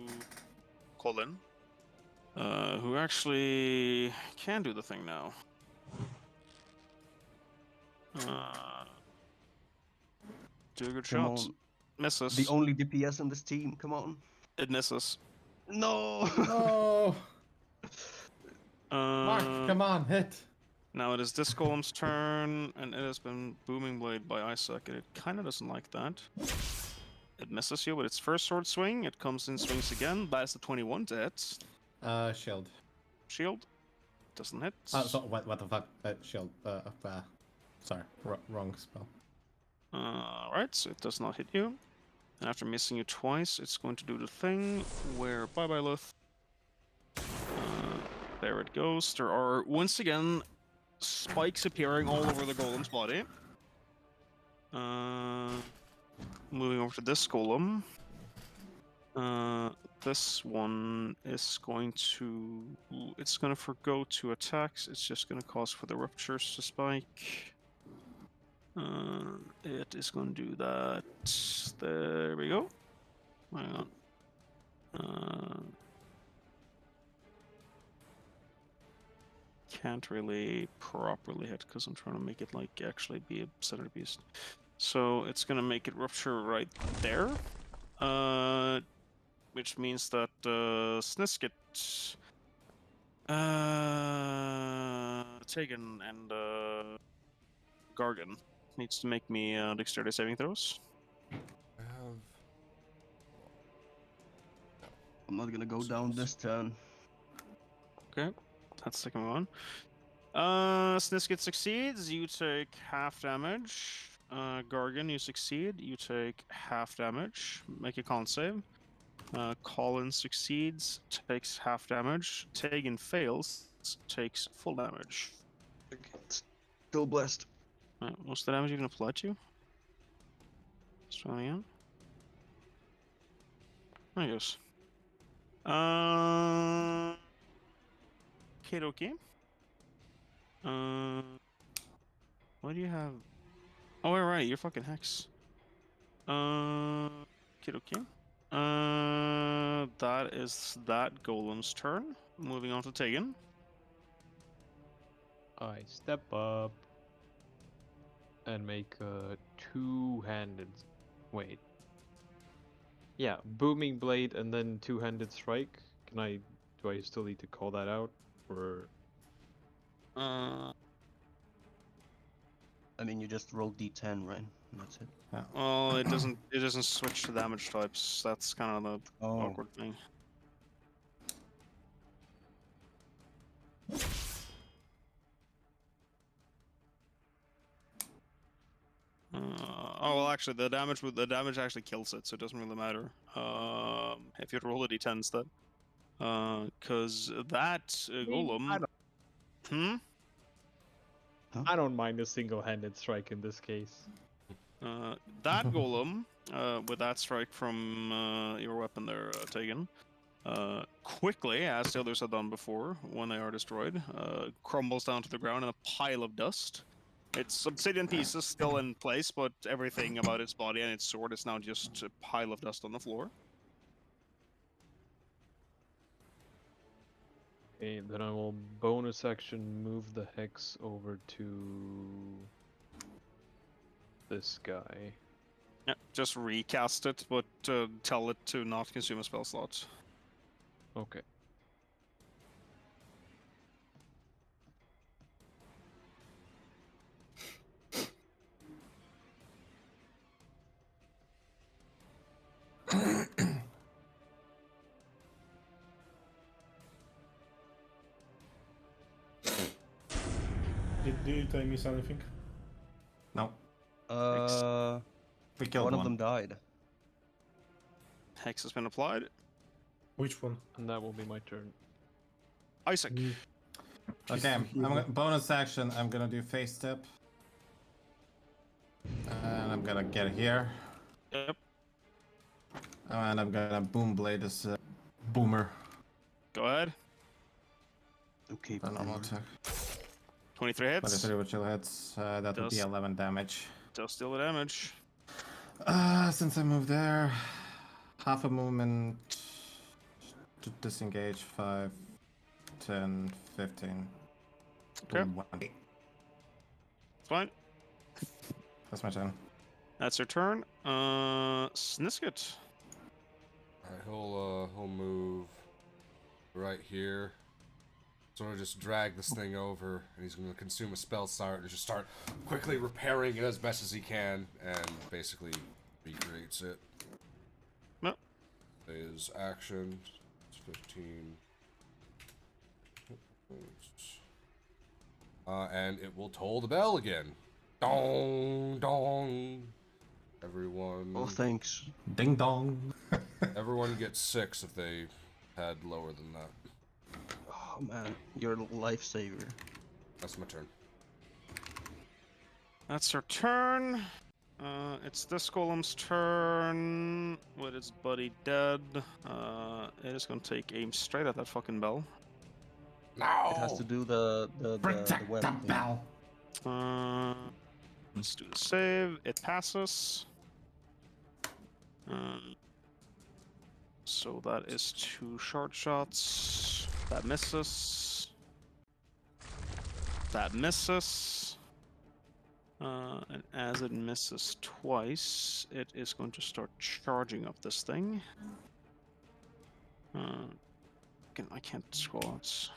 Colin, who actually can do the thing now. Do a good Come shot. on. Misses. The only DPS in this team. Come on. It misses. No. No! Mark, Uh, come on, hit! Now it is this golem's turn, and it has been booming blade by Isaac, and it kind of doesn't like that. It misses you with its first sword swing. It comes in, swings again. That's the 21 to hit. Shield. Shield doesn't hit. So what the fuck? Shield. Sorry, wrong spell. Right, so it does not hit you. And after missing you twice, it's going to do the thing where bye-bye Luth. There it goes. There are once again spikes appearing all over the golem's body. Moving over to this golem. This one is going to... It's going to forgo 2 attacks. It's just going to cause for the ruptures to spike. It is going to do that. There we go. Hang on. Can't really properly hit because I'm trying to make it like actually be a center beast. So it's gonna make it rupture right there, which means that Sniskit, Tegan, and Gargan needs to make me dexterity saving throws. I'm not gonna go down this turn. Okay, that's the second one. Sniskit succeeds, you take half damage. Gargan, you succeed, you take half damage. Make a con save. Colin succeeds, takes half damage. Tegan fails, takes full damage. Still blessed. What's the damage even applied to you? Let's try again. There it goes. Okay. What do you have? Oh, right, you're fucking Hex. Okay. That is that golem's turn. Moving on to Tegan. I step up and make a two-handed. Wait. Yeah, booming blade and then two-handed strike. Do I still need to call that out, or? Uh, I mean, you just roll d10, right? And that's it. well, it doesn't switch to damage types. That's kind of the Oh. awkward thing. Oh well, actually, the damage actually kills it, so it doesn't really matter. If you roll a d10 instead, because that golem. Hmm. I don't mind a single-handed strike in this case. That golem, with that strike from your weapon there, Tegan, quickly, as the others have done before when they are destroyed, crumbles down to the ground in a pile of dust. Its obsidian pieces still in place, but everything about its body and its sword is now just a pile of dust on the floor. Okay, then I will bonus action move the hex over to this guy. Yeah, just recast it, but tell it to not consume a spell slot. Okay. Did I miss anything? No. We killed One one. of them died. Hex has been applied. Which one? And that will be my turn. Isaac. Okay, bonus action. I'm gonna do face step. And I'm gonna get here. Yep. And I'm gonna boom blade this boomer. Go ahead. Okay, The normal attack. 23 hits. 23 with chill hits. That would be 11 damage. Does deal the damage. Since I moved there, half a movement to disengage. 5, 10, 15. Okay. Boom, 1. Fine. That's my turn. That's your turn. Snisket. Alright, he'll move right here. Sort of just drag this thing over, and he's gonna consume a spell slot and just start quickly repairing it as best as he can, and basically recreates it. No. His action. It's 15. And it will toll the bell again. Dong, dong. Everyone. Oh, thanks. Ding dong. Everyone gets 6 if they had lower than that. Oh man, you're a lifesaver. That's my turn. That's her turn. It's this golem's turn. With its buddy dead. It is gonna take aim straight at that fucking bell. No! It has to do the Protect web the thing. bell. Let's do the save. It passes. So that is 2 short shots. That misses. That misses. And as it misses twice, it is going to start charging up this thing. I can't scroll out.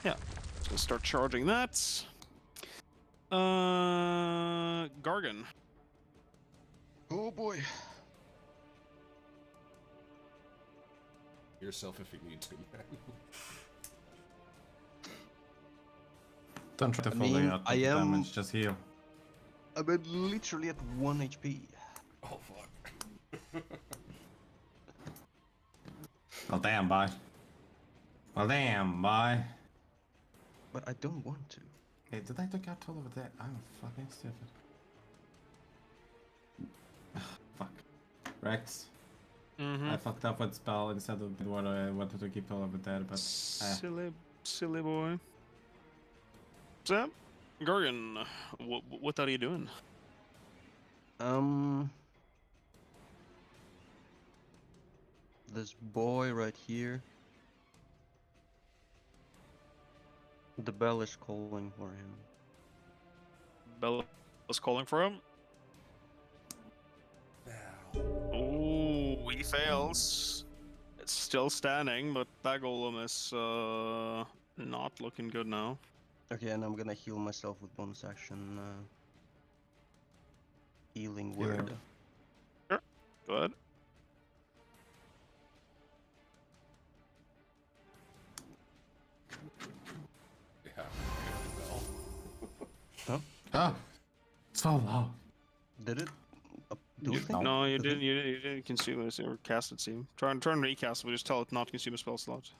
Yeah, it's gonna start charging that. Gargan. Oh boy. Yourself if you need to, man. Don't try to I fully mean, out I the am- damage, just heal. I'm at literally at 1 HP. Oh, fuck. Well, damn, boy. Well, damn, boy. But I don't want to. Hey, did I take out all of that? I'm fucking stupid. Fuck. Rex. I fucked up with spell instead of what I wanted to keep all of it there, but Silly boy. So, Gargan, what are you doing? This boy right here. The bell is calling for him. Bella is calling for him. He fails. It's still standing, but that golem is not looking good now. Okay, and I'm gonna heal myself with bonus action. Healing Healing. word. Sure. Go ahead. Yeah. Ah, so loud. Did it do a thing? No, you the didn't. thing- You didn't consume it or cast it. Seem. Try and recast, but just tell it not to consume a spell slot.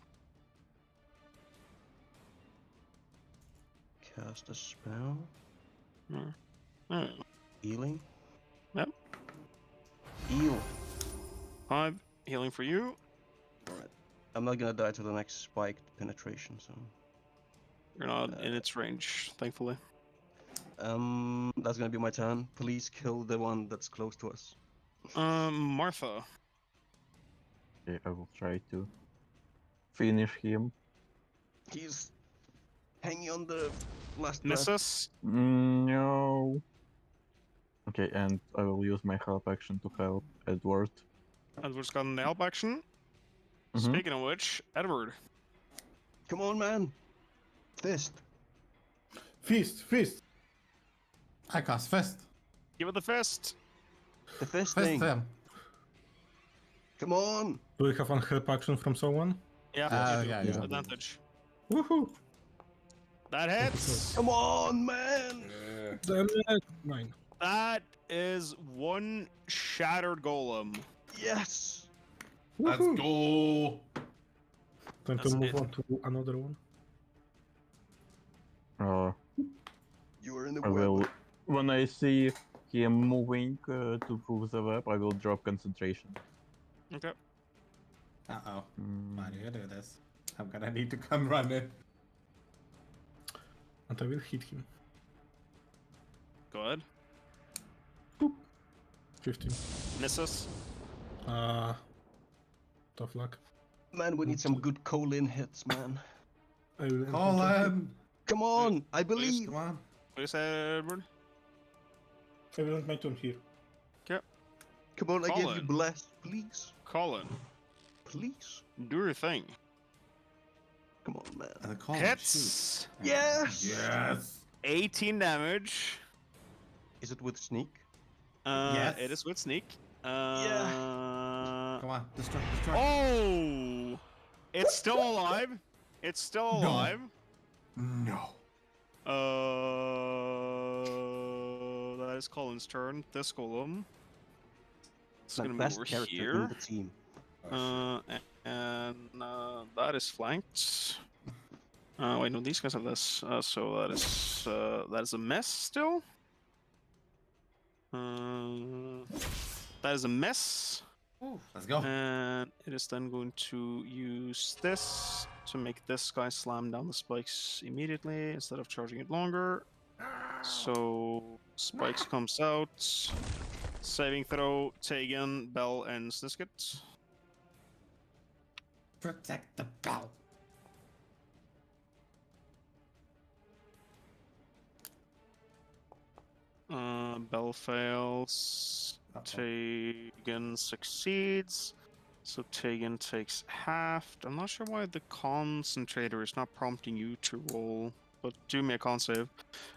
Cast a spell. Oh. Healing. Yep. Heal. 5 healing for you. Alright. I'm not gonna die to the next spiked penetration, so. You're not in its range, thankfully. That's gonna be my turn. Please kill the one that's close to us. Martha. Okay, I will try to finish him. He's hanging on the last breath. Misses. No. Okay, and I will use my help action to help Edward. Edward's got an help action. Mhm. Speaking of which, Edward. Come on, man. Fist. Feast. I cast fist. Give it the fist. The fist Fist thing. them. Come on. Do we have one help action from someone? Yeah, you do. yeah, yeah. Advantage. Woohoo! That hits. Come on, man. Yeah. Damn it! 9. That is one shattered golem. Yes. Let's go. Time That's to move it. on to another one. You are in the I web. will. When I see him moving to prove the web, I will drop concentration. Okay. Uh-oh. Mm, Why do you do this? I'm gonna need to come running. And I will hit him. Go ahead. 15. Misses. Tough luck. Man, we need some good Colin hits, man. I will Colin! Come on, I believe. Come on. What do you say, Edward? I will end my turn here. Come on, I gave you Colin. bless. Please. Colin, Please. do your thing. Come on, man. And the Colin, Hits. shoot. Yes! Yes! 18 damage. Is it with sneak? Yes. It is with sneak. Come on, destroy. Oh! It's still alive. It's still No. alive. No. That is Colin's turn. This golem. It's My gonna move best over character here. in the team. And that is flanked. Wait, no, these guys have this. So that is a mess still. That is a mess. Ooh, let's go. And it is then going to use this to make this guy slam down the spikes immediately instead of charging it longer. So spikes comes out. Saving throw, Tegan, Bell, and Snisket. Protect the bell. Bell fails. Tegan succeeds. So Tegan takes half. I'm not sure why the concentrator is not prompting you to roll, but do me a con save.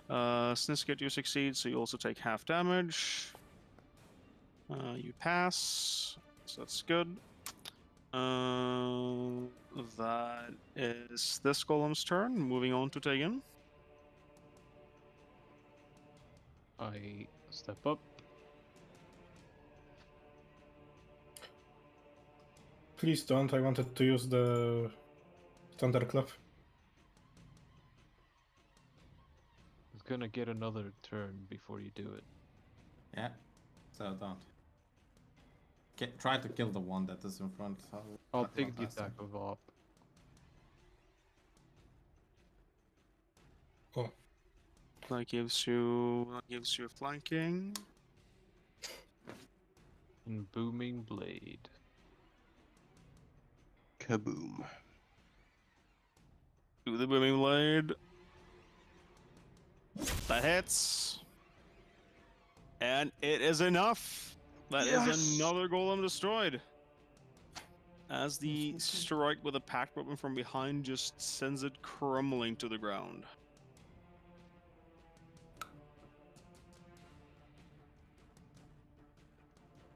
Snisket, you succeed, so you also take half damage. You pass, so that's good. That is this golem's turn. Moving on to Tegan. I step up. Please don't. I wanted to use the Thunderclap. It's gonna get another turn before you do it. Yeah. So don't. Try to kill the one that is in front. I'll take the attack of op. Oh, That gives you flanking. And booming blade. Kaboom. Do the booming blade. That hits. And it is enough. That is Yes! another golem destroyed. as the strike with a packed weapon from behind just sends it crumbling to the ground.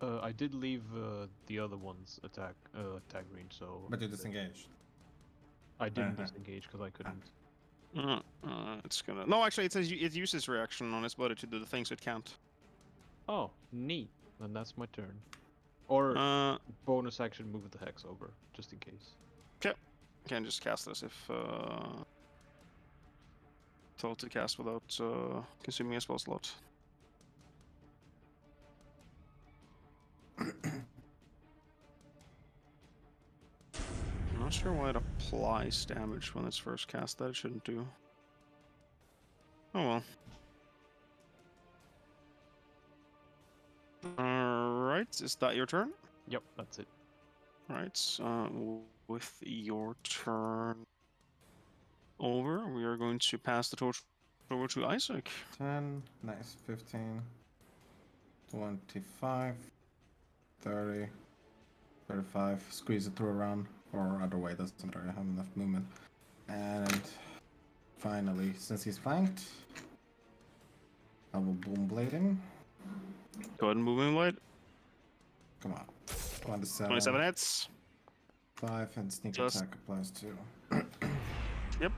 I did leave the other one's attack range, so. But you disengaged. I didn't Uh-huh. disengage because I couldn't. It's gonna. No, actually, it says it uses reaction on its body to do the things it can't. Oh, neat. Then that's my turn. Or Uh, bonus action move the hex over, just in case. can just cast this if told to cast without consuming a spell slot. I'm not sure why it applies damage when it's first cast. That it shouldn't do. Oh well. Alright, is that your turn? Yep, that's it. Right, with your turn over, we are going to pass the torch over to Isaac. 10, nice, 15, 25, 30, 35, squeeze it through around, or other way, doesn't matter, I have enough movement. And finally, since he's flanked, I will boom blade him. Go ahead and move in light. Come on. 27, 27 hits. 5, and sneak Just- attack applies too. Yep.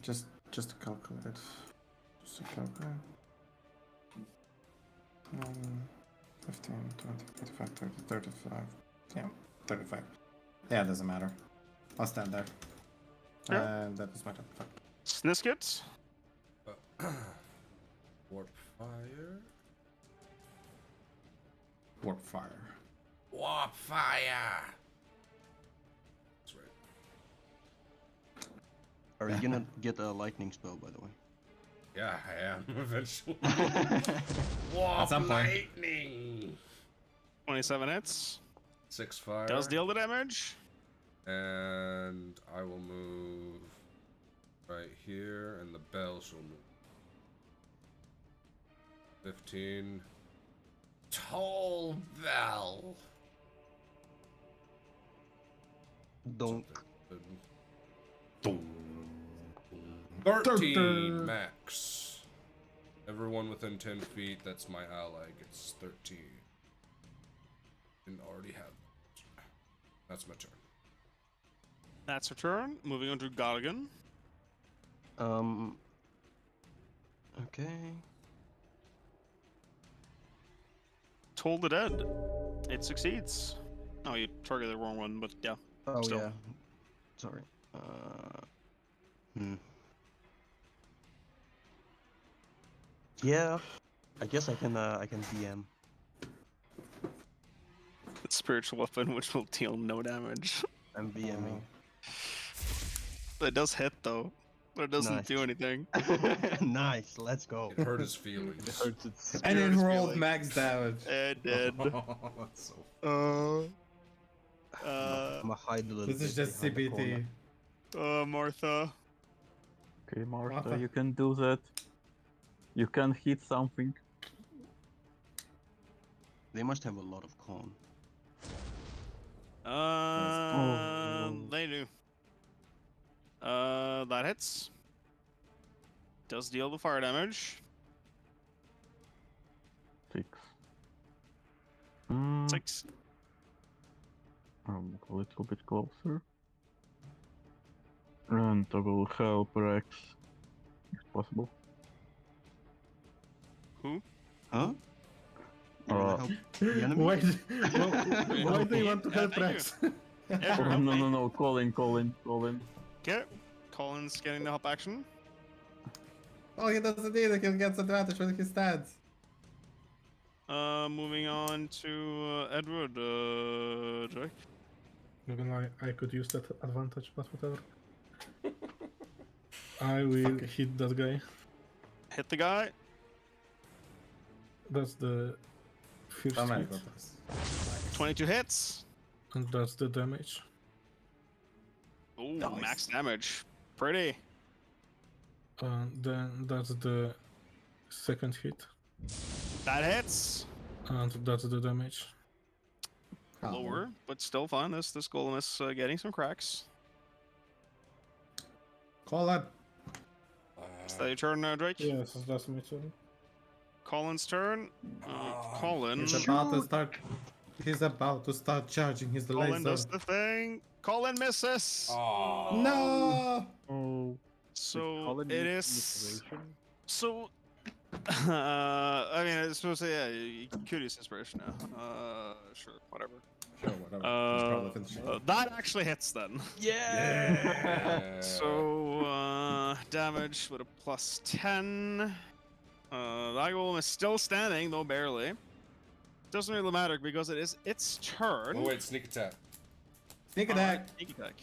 Just to calculate. Just to calculate. 15, 20, 25, 30, 35. Yeah, 35. Yeah, it doesn't matter. I'll stand there. Yeah. And that is my turn. Fuck. Sniskets. Warp fire. Warp fire. Warp fire. That's right. Are you gonna get a lightning spell, by the way? Yeah, I am eventually. Warp At some point. lightning. 27 hits. 6 fire. Does deal the damage. And I will move right here, and the bell shall move. 15. Toll bell. Don't. 13 max. Everyone within 10 feet, that's my ally, gets 13. Didn't already have that. That's my turn. That's her turn. Moving on to Gargan. Okay. Toll the Dead. It succeeds. Oh, you targeted the wrong one, but yeah. Oh Still. yeah. Sorry. Yeah. I guess I can DM. Spiritual weapon, which will deal no damage. I'm DMing. It does hit though, but it doesn't Nice. do anything. Nice. Let's go. It hurt his feelings. It hurts its And it Spirit is rolled feeling. max damage. It did. That's so I'm gonna hide a little This is bit just behind the corner. CBT. Martha. Okay, Martha, Martha. you can do that. You can hit something. They must have a lot of con. They do. That hits. Does deal the fire damage. 6. 6. I'm a little bit closer. And I will help Rex, if possible. Who? Huh? You wanna help the enemy? Why do you want to Yeah, help thank Rex? Yeah, sure, Oh, help no, me. no, Colin. Okay. Colin's getting the help action. Oh, he doesn't need it. He gets advantage when he stands. Moving on to Edward. Drake. Even I could use that advantage, but whatever. I will hit that guy. Hit the guy. That's the first Oh my hit, goodness. 22 hits. and that's the damage. Ooh, Nice. max damage. Pretty. Then that's the second hit, That hits. and that's the damage. lower, but still fine. This golem is getting some cracks. Call it. Is that your turn, Drake? Yes, that's my turn. Colin's turn. Colin. He's about to start. He's about to start charging his Colin laser. does the thing. Colin misses. No. Oh. So Colin it use is. inspiration? So. I mean, it's supposed to. Yeah, you could use inspiration now. Sure, whatever. Sure, whatever. He's probably finishing. That actually hits then. Yeah. So damage with a +10. That golem is still standing, though barely. Doesn't really matter because it is its turn. Oh wait, sneak attack. Sneak attack. Sneak attack.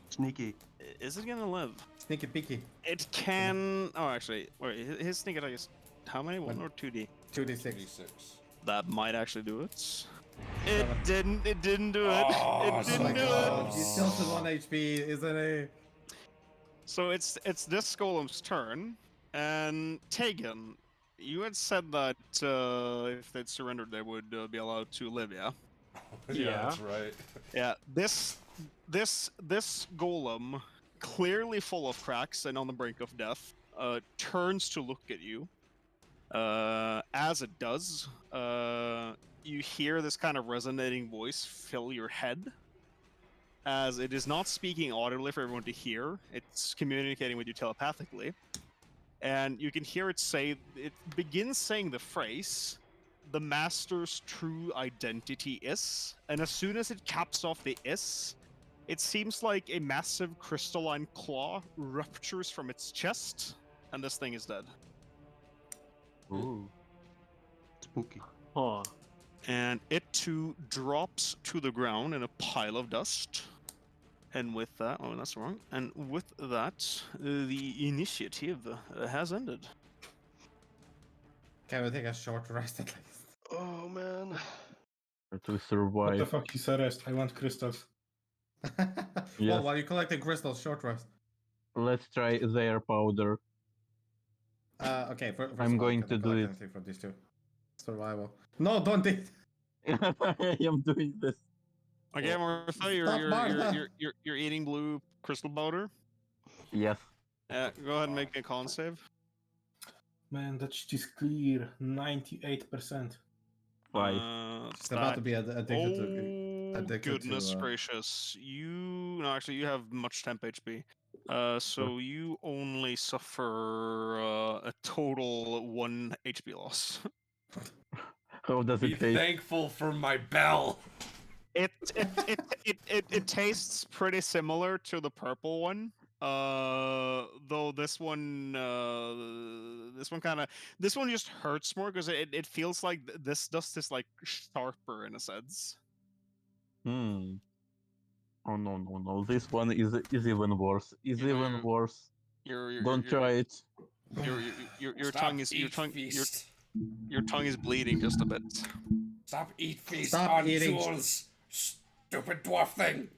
Sneaky. Is it gonna live? Sneaky peeky. It can. Oh, actually, wait. His sneak attack is how many? 1 or 2d? 2d6. D6. That might actually do it. It didn't. It didn't do it. Oh, It didn't do God. it. He's still at 1 HP, isn't he? So it's this golem's turn, and Tegan, you had said that if they'd surrendered, they would be allowed to live. Yeah. Yeah, that's right. Yeah. This golem, clearly full of cracks and on the brink of death, turns to look at you. As it does, you hear this kind of resonating voice fill your head. As it is not speaking audibly for everyone to hear, it's communicating with you telepathically. And you can hear it say, it begins saying the phrase, "The Master's true identity is," and as soon as it caps off the "is," it seems like a massive crystalline claw ruptures from its chest, and this thing is dead. Ooh. Spooky. Huh. And it too drops to the ground in a pile of dust. And with that, oh, that's wrong. And with that, the initiative has ended. Can we take a short rest at least? Oh man. To What the survive. fuck is a rest? I want crystals. Well, Yes. while you collecting crystals, short rest. Let's try their powder. Okay, first I'm of all, going can I to do collect it. anything from these two? Survival. No, don't do it. I am doing this. Okay, Martha, Stop, Martha. you're eating blue crystal powder. Yes. Go ahead and make a con save. Man, that shit is clear. 98%. 5. She's about to be addicted to. Oh, addicted goodness to, gracious. No, actually, you have much temp HP. So you only suffer a total 1 HP loss. How does Be it taste? thankful for my bell. It tastes pretty similar to the purple one. Though this one just hurts more because it feels like this dust is like sharper in a sense. Hmm. Oh no. This one is even worse. Is even worse. Don't try it. Your Stop, tongue is feast. your tongue is bleeding just a bit. Stop, eat, feast Stop on eating. jewels. Stupid dwarf thing.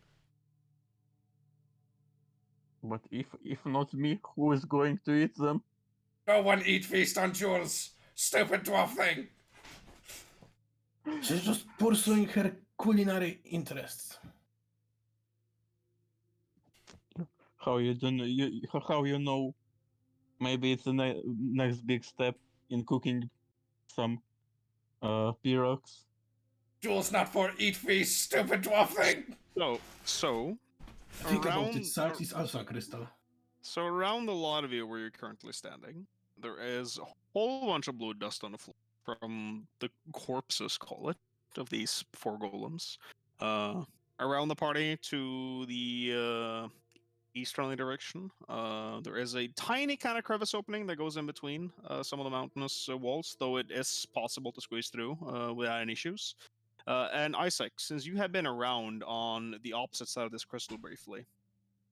But if not me, who is going to eat them? No one eat feast on jewels. Stupid dwarf thing. She's just pursuing her culinary interests. How you don't how you know? Maybe it's the next big step in cooking some pirogues. Jewels not for eat feast. Stupid dwarf thing. So Think about around it, salt is also a crystal. So around the lot of you where you're currently standing, there is a whole bunch of blue dust on the floor from the corpses, call it, of these 4 golems. Around the party to the easterly direction, there is a tiny kind of crevice opening that goes in between some of the mountainous walls, though it is possible to squeeze through without any issues. And Isaac, since you have been around on the opposite side of this crystal briefly,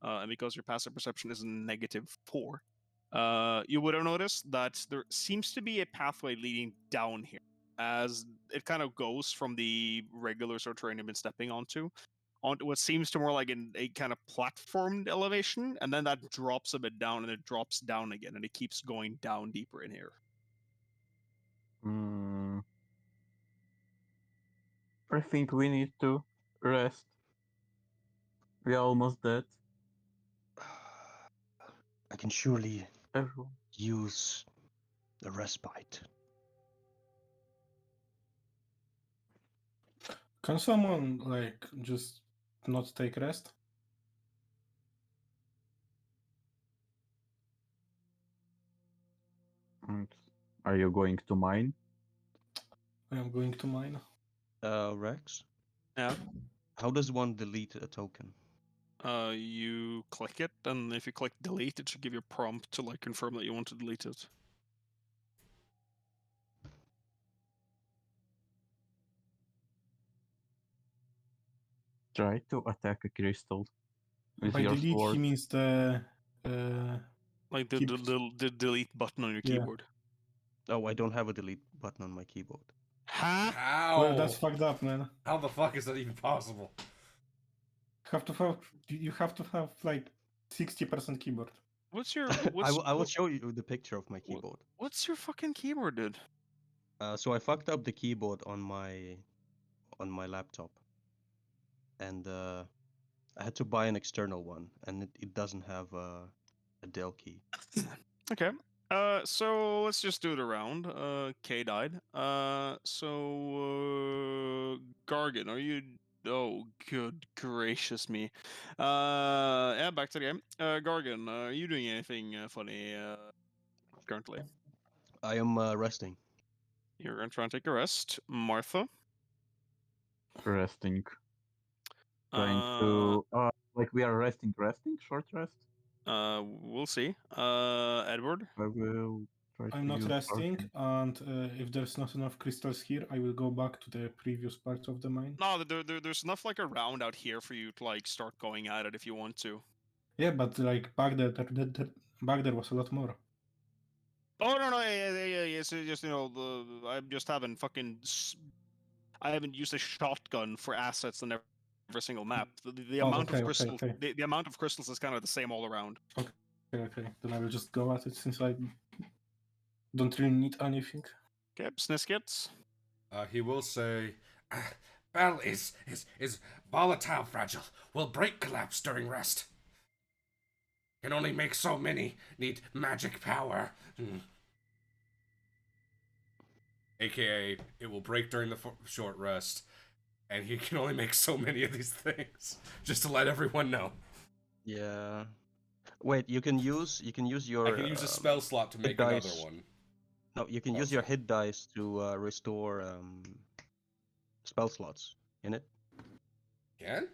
and because your passive perception is -4, you would have noticed that there seems to be a pathway leading down here, as it kind of goes from the regular sort of terrain you've been stepping onto what seems to more like a kind of platformed elevation, and then that drops a bit down, and it drops down again, and it keeps going down deeper in here. I think we need to Rest. We are almost dead. I can surely Everyone. use the respite. Can someone like just not take rest? And are you going to mine? I am going to mine. Rex, Yeah. how does one delete a token? You click it, and if you click delete, it should give you a prompt to like confirm that you want to delete it. Try to attack a crystal with By your delete, sword. he means the Like the keep- little delete button on your Yeah. keyboard. Oh, I don't have a delete button on my keyboard. Huh? How? Well, that's fucked up, man. How the fuck is that even possible? You have to have like 60% keyboard. What's your I will show you the picture of my keyboard. What's your fucking keyboard, dude? So I fucked up the keyboard on my laptop, and I had to buy an external one, and it doesn't have a Dell key. Okay. So let's just do it around. K died. Gargan, are you? Oh, good gracious me. Yeah, back to the game. Gargan, are you doing anything funny currently? I am resting. You're gonna try and take a rest. Martha. Resting. Trying Uh, to like we are resting, short rest. We'll see. Edward. I will try I'm to not use resting, Arcane. and if there's not enough crystals here, I will go back to the previous part of the mine. No, there's enough like around out here for you to like start going at it if you want to. Yeah, but like back there was a lot more. Oh no, yeah. So just I'm just having I haven't used a shotgun for assets in every single map. The Oh, amount okay, of crystals, okay. the amount of crystals is kind of the same all around. Okay. Then I will just go at it since I don't really need anything. Okay, Sniskets. He will say, "Bell is volatile, fragile. Will break, collapse during rest. Can only make so many. Need magic power." AKA, it will break during the short rest, and he can only make so many of these things. Just to let everyone know. Yeah. Wait, you can use your. I can use a spell slot to make dice. another one. No, you can use your hit dice to restore spell slots in it. Can?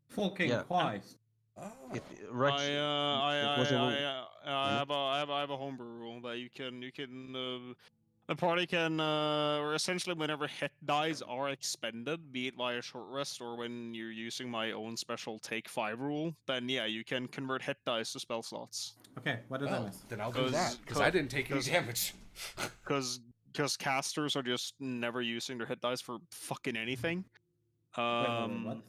Fucking Christ. Oh. Rex, I it was a rule. have a homebrew rule that you can the party can or essentially whenever hit dice are expended, be it via short rest or when you're using my own special take 5 rule, then yeah, you can convert hit dice to spell slots. Okay, what did I miss? Then I'll do that, because I didn't take any damage. Because casters are just never using their hit dice for fucking anything. What?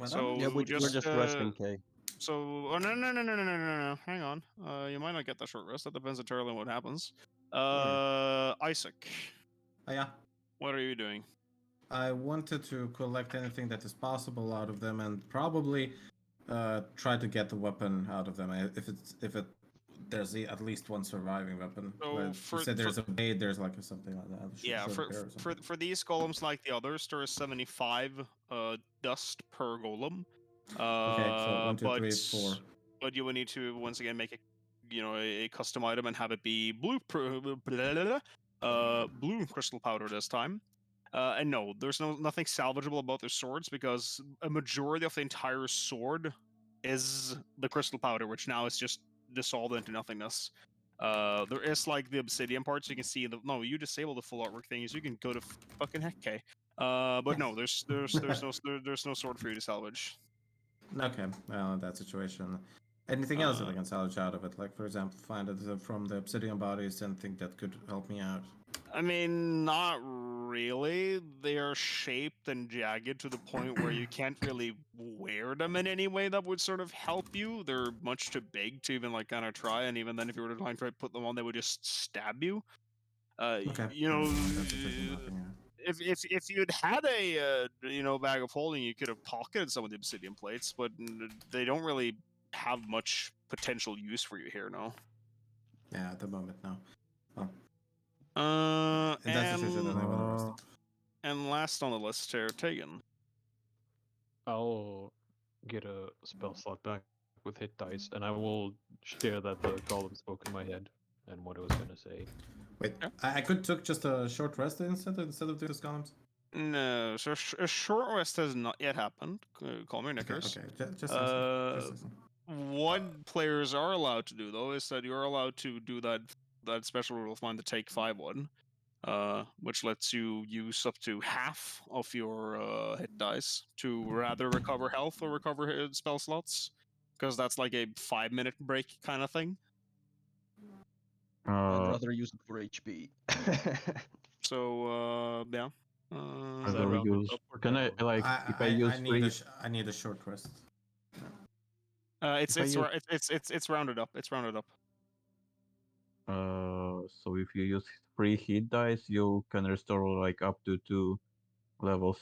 So Yeah, we're just resting, Kay. So, oh, no. Hang on. You might not get that short rest. That depends entirely on what happens. Isaac. Oh, yeah. What are you doing? I wanted to collect anything that is possible out of them, and probably try to get the weapon out of them. If there's at least one surviving weapon. So Like, you said there's a blade, there's like something like that. Yeah, for these golems like the others, there is 75 dust per golem. Okay, so 1, 2, 3, 4. But you will need to once again make a custom item and have it be blue crystal powder this time. And no, there's nothing salvageable about their swords because a majority of the entire sword is the crystal powder, which now is just dissolved into nothingness. There is like the obsidian parts you can see. No, you disable the full artwork things. You can go to fucking heck, K. But no, there's no sword for you to salvage. Okay, well, in that situation, anything else that I can salvage out of it? Like, for example, find it from the obsidian bodies and think that could help me out. I mean, not really. They are shaped and jagged to the point where you can't really wear them in any way that would sort of help you. They're much too big to even like kind of try, and even then, if you were to try and put them on, they would just stab you. Okay. You know, That's a tricky nothing, if you'd had a bag of holding, you could have pocketed some of the obsidian plates, but they don't really have much potential use for you here, no. Yeah, at the moment, no. Well, in and that situation, I don't have any rest. and last on the list here, Tegan. I'll get a spell slot back with hit dice, and I will share that the golem spoke in my head and what I was gonna say. Wait, Yeah. I could took just a short rest instead of doing this columns. No, so a short rest has not yet happened. Call me Knickers. Okay, just asking. What players are allowed to do though is that you're allowed to do that special rule of mine, the take 5 one, which lets you use up to half of your hit dice to rather recover health or recover spell slots, because that's like a 5-minute break kind of thing. I'd rather use it for HP. So yeah. Is that rounded up or Can I down? like if I use free? I need a short rest. It's rounded up. It's rounded up. So if you use free hit dice, you can restore like up to 2 levels.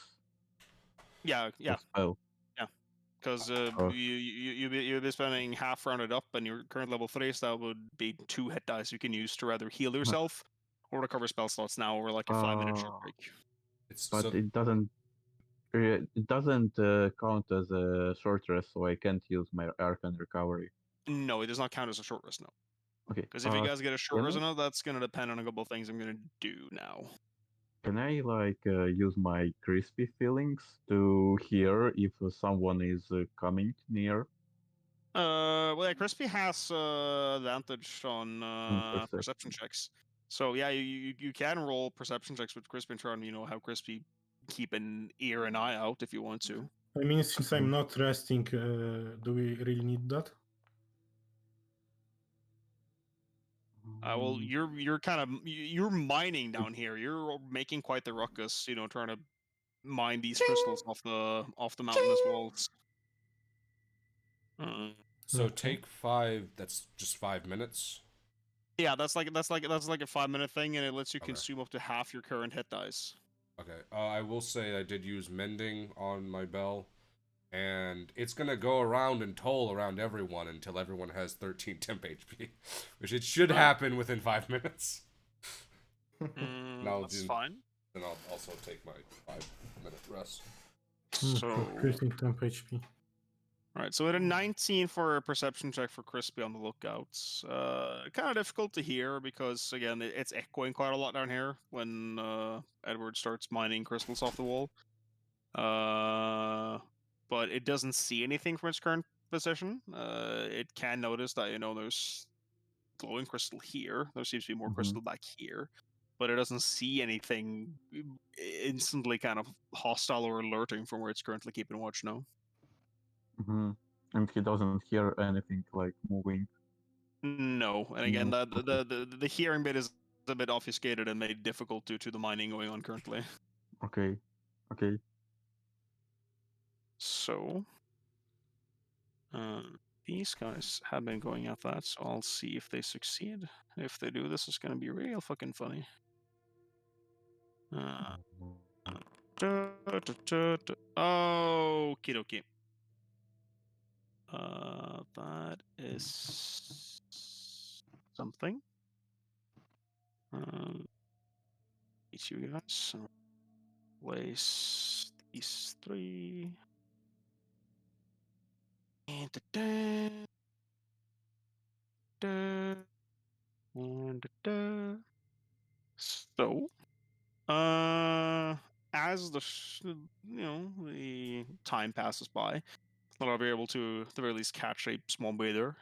Yeah. Of spell. Yeah. Because Oh. you'd be spending half rounded up, and your current level 3, so that would be 2 hit dice you can use to rather heal yourself or recover spell slots now over like a 5-minute short break. It doesn't count as a short rest, so I can't use my Arcane Recovery. No, it does not count as a short rest, no. Okay. Because if you guys get a short rest, that's going to depend on a couple of things I'm going to do now. Can I like use my crispy feelings to hear if someone is coming near? Well, yeah, Crispy has advantage on perception checks. So yeah, you can roll perception checks with Crispy and try and have Crispy keep an ear and eye out if you want to. I mean, since I'm not resting, do we really need that? Well, you're kind of you're mining down here. You're making quite the ruckus, trying to mine these crystals off the mountainous walls. So take 5. That's just 5 minutes. Yeah, that's like a 5-minute thing, and it lets you consume up to half your current hit dice. Okay. I will say I did use mending on my bell, and it's gonna go around and toll around everyone until everyone has 13 temp HP, which it should happen within 5 minutes. That's fine. Then I'll also take my 5-minute rest. So 13 temp HP. Alright, so at a 19 for a perception check for Crispy on the lookouts. Kind of difficult to hear because, again, it's echoing quite a lot down here when Edward starts mining crystals off the wall. But it doesn't see anything from its current position. It can notice that, there's glowing crystal here. There seems to be more crystal back here. But it doesn't see anything instantly kind of hostile or alerting from where it's currently keeping watch now. And he doesn't hear anything like moving. No, and again, the hearing bit is a bit obfuscated and made difficult due to the mining going on currently. Okay. So, these guys have been going at that, so I'll see if they succeed. If they do, this is going to be real fucking funny. Okie dokie. That is something. These you guys. Place these 3. And so, as the time passes by, I'll be able to, at the very least, catch a small breather.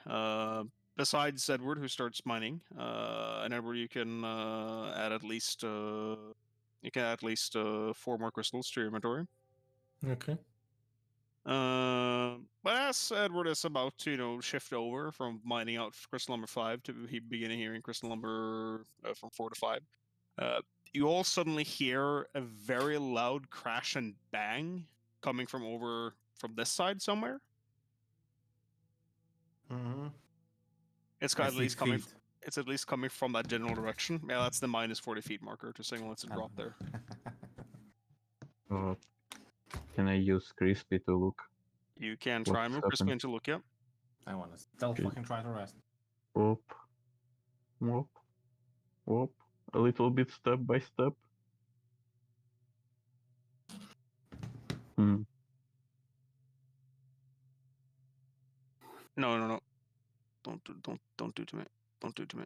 Besides Edward, who starts mining, and Edward, you can add at least 4 more crystals to your inventory. Okay. But as Edward is about to, shift over from mining out crystal number 5 to beginning hearing crystal number from 4 to 5, you all suddenly hear a very loud crash and bang coming from this side somewhere. It's at least coming. It's at least coming from that general direction. Yeah, that's the minus 40 feet marker to signal it's a drop there. Can I use Crispy to look? You can try and What's move Crispy happening? into look, yep. I want to still Okay. fucking try to rest. Whoop. Whoop. Whoop. A little bit step by step. Hmm. No. Don't do to me. Don't do to me.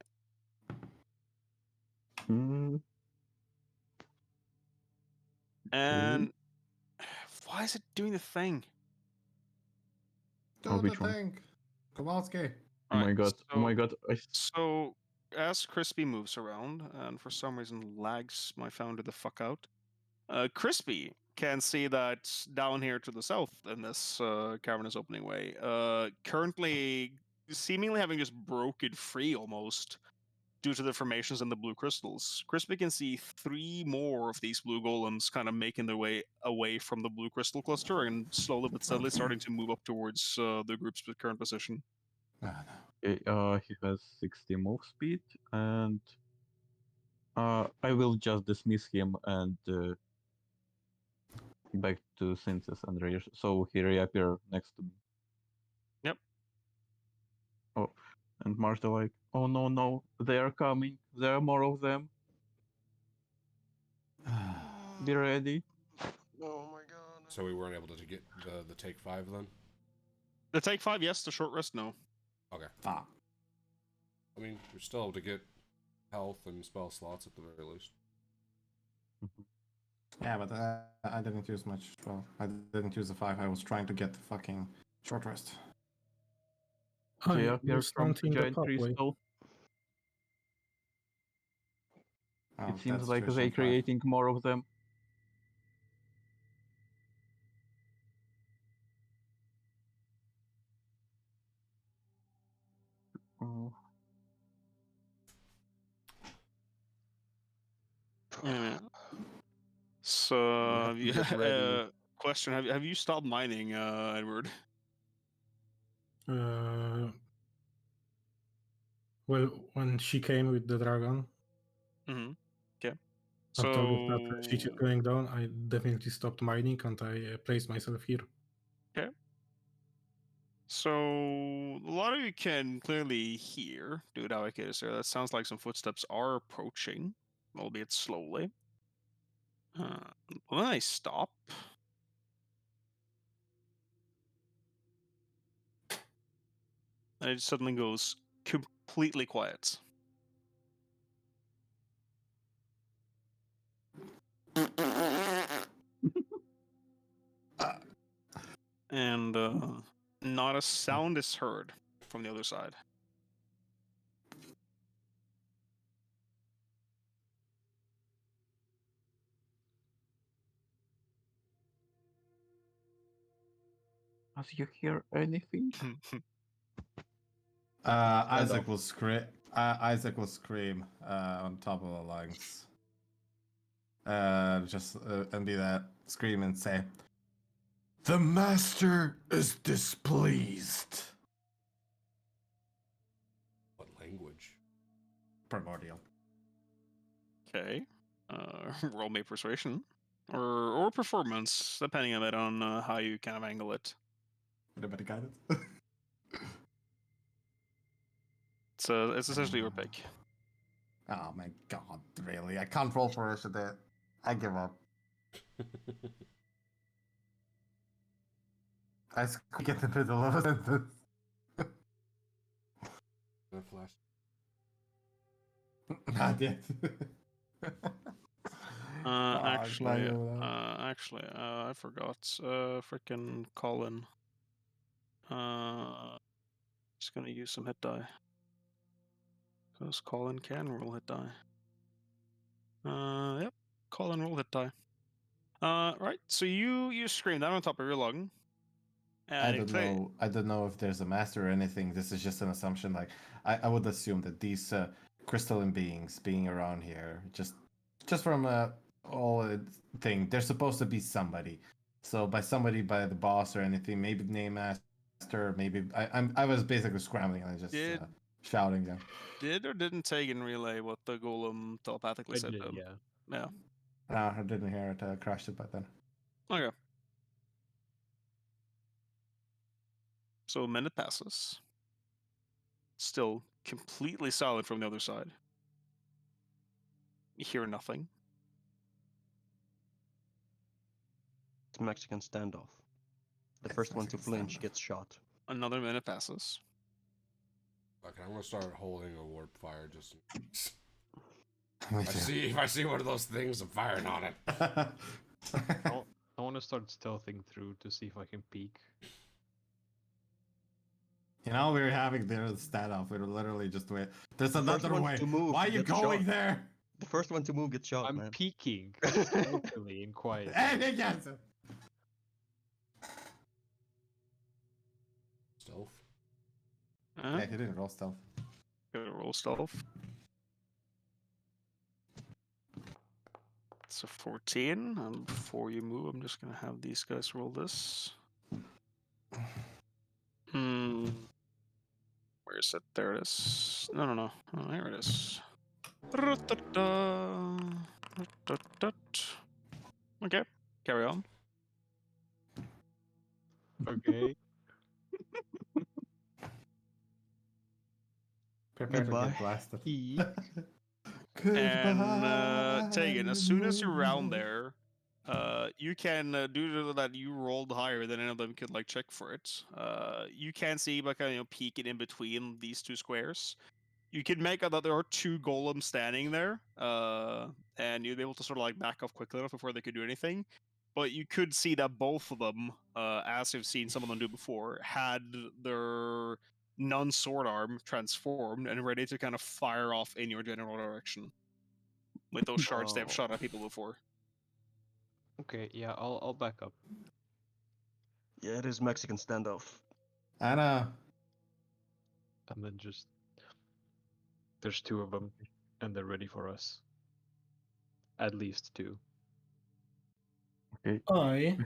Hmm. And why is it doing the thing? Do Oh, the which one? thing. Kowalski. Oh my Right, god. Oh my god. So as Crispy moves around, and for some reason lags my founder the fuck out, Crispy can see that down here to the south in this cavernous opening way, currently seemingly having just broken free almost due to the formations in the blue crystals. Crispy can see 3 more of these blue golems kind of making their way away from the blue crystal cluster and slowly but steadily starting to move up towards the group's current position. He has 60 move speed, and I will just dismiss him and back to Synthesis and Rage. So he reappear next to me. Yep. Oh, and Martha like, oh no, they are coming. There are more of them. Be ready. Oh my god. So we weren't able to get the take 5 then? The take 5, yes. The short rest, no. Okay. Fuck. I mean, you're still able to get health and spell slots at the very least. Yeah, but I didn't use much. Well, I didn't use the 5. I was trying to get the fucking short rest. They I appear was from counting the giant pathway. crystal. Oh, It seems that's like Christian they 5. creating more of them. Oh. Yeah. So, We have to get ready. question: Have you stopped mining, Edward? Well, when she came with the dragon, Mm-hmm. Okay. after the So, she kept going down, I definitely stopped mining and I placed myself here. okay. So a lot of you can clearly hear, dude, how I can say that sounds like some footsteps are approaching, albeit slowly. When I stop, and it suddenly goes completely quiet. And not a sound is heard from the other side. As you hear anything? Isaac will scream. Isaac will scream on top of the lungs. And be that scream and say, "The master is displeased." What language? Primordial. Okay. Roll me persuasion. Or performance, depending a bit on how you kind of angle it. Anybody got it? It's essentially your pick. Oh my god, really? I can't roll for it today. I give up. I squeak in the middle of a sentence. The flash. Not yet. Actually, I forgot. Freaking Colin. Just gonna use some hit die. Because Colin can roll hit die. Yep. Colin roll hit die. Right. So you scream that on top of your lung. I don't know. I don't know if there's a master or anything. This is just an assumption. Like I would assume that these crystalline beings being around here, just from all thing, they're supposed to be somebody. So by somebody, by the boss or anything, maybe name master, maybe I was basically scrambling and I just shouting them. Did or didn't Tegan relay what the golem telepathically I said did, to him? yeah. Yeah. I didn't hear it. I crashed it by then. Okay. So a minute passes. Still completely silent from the other side. You hear nothing. It's Mexican standoff. The It's first one to Mexican flinch standoff. gets shot. Another minute passes. Okay, I'm gonna start holding a warp fire just. Me I too. see if I see one of those things, I'm firing on it. I want to start stealthing through to see if I can peek. You know, we're having their standoff. We're literally just wait. There's The first another one way. to move Why are you gets going shot. there? The first one to move gets shot, I'm man. peeking stealthily and quietly. Hey, yes. Stealth. Yeah, he didn't roll stealth. Gotta roll stealth. It's a 14. And before you move, I'm just gonna have these guys roll this. Where is it? There it is. No. Oh, here it is. Okay, carry on. Okay. Prepare to Goodbye. get blasted. Eek. And Tegan, as soon as you're around Goodbye. there, you can due to that you rolled higher than any of them could like check for it. You can see like peeking in between these two squares. You can make out that there are two golems standing there, and you'd be able to sort of like back off quickly enough before they could do anything. But you could see that both of them, as you've seen some of them do before, had their non-sword arm transformed and ready to kind of fire off in your general direction with those shards they've shot at people before. Okay, yeah, I'll back up. Yeah, it is Mexican standoff. I know. And then just there's two of them, and they're ready for us. At least two. Okay. I,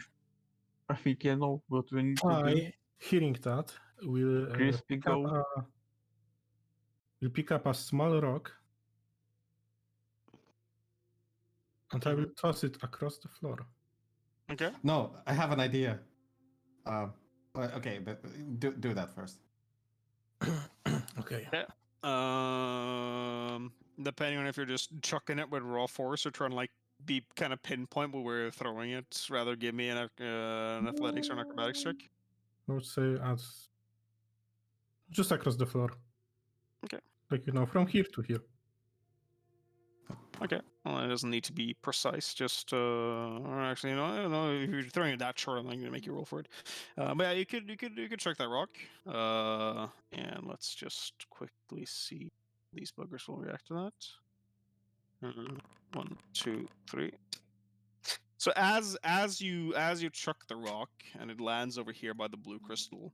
I think I know what we need to do. hearing that, will Crispy pick up go. a small rock, and I will toss it across the floor. Okay. No, I have an idea. Okay, but do that first. Okay. Yeah. Depending on if you're just chucking it with raw force or trying to like be kind of pinpoint where we're throwing it, rather give me an athletics or an acrobatics check. I would say just across the floor. Okay. Like, from here to here. Okay. Well, it doesn't need to be precise. Just or actually, I don't know if you're throwing it that short. I'm not going to make you roll for it. But yeah, you could check that rock. And let's just quickly see these buggers will react to that. 1, 2, 3. So as you chuck the rock and it lands over here by the blue crystal,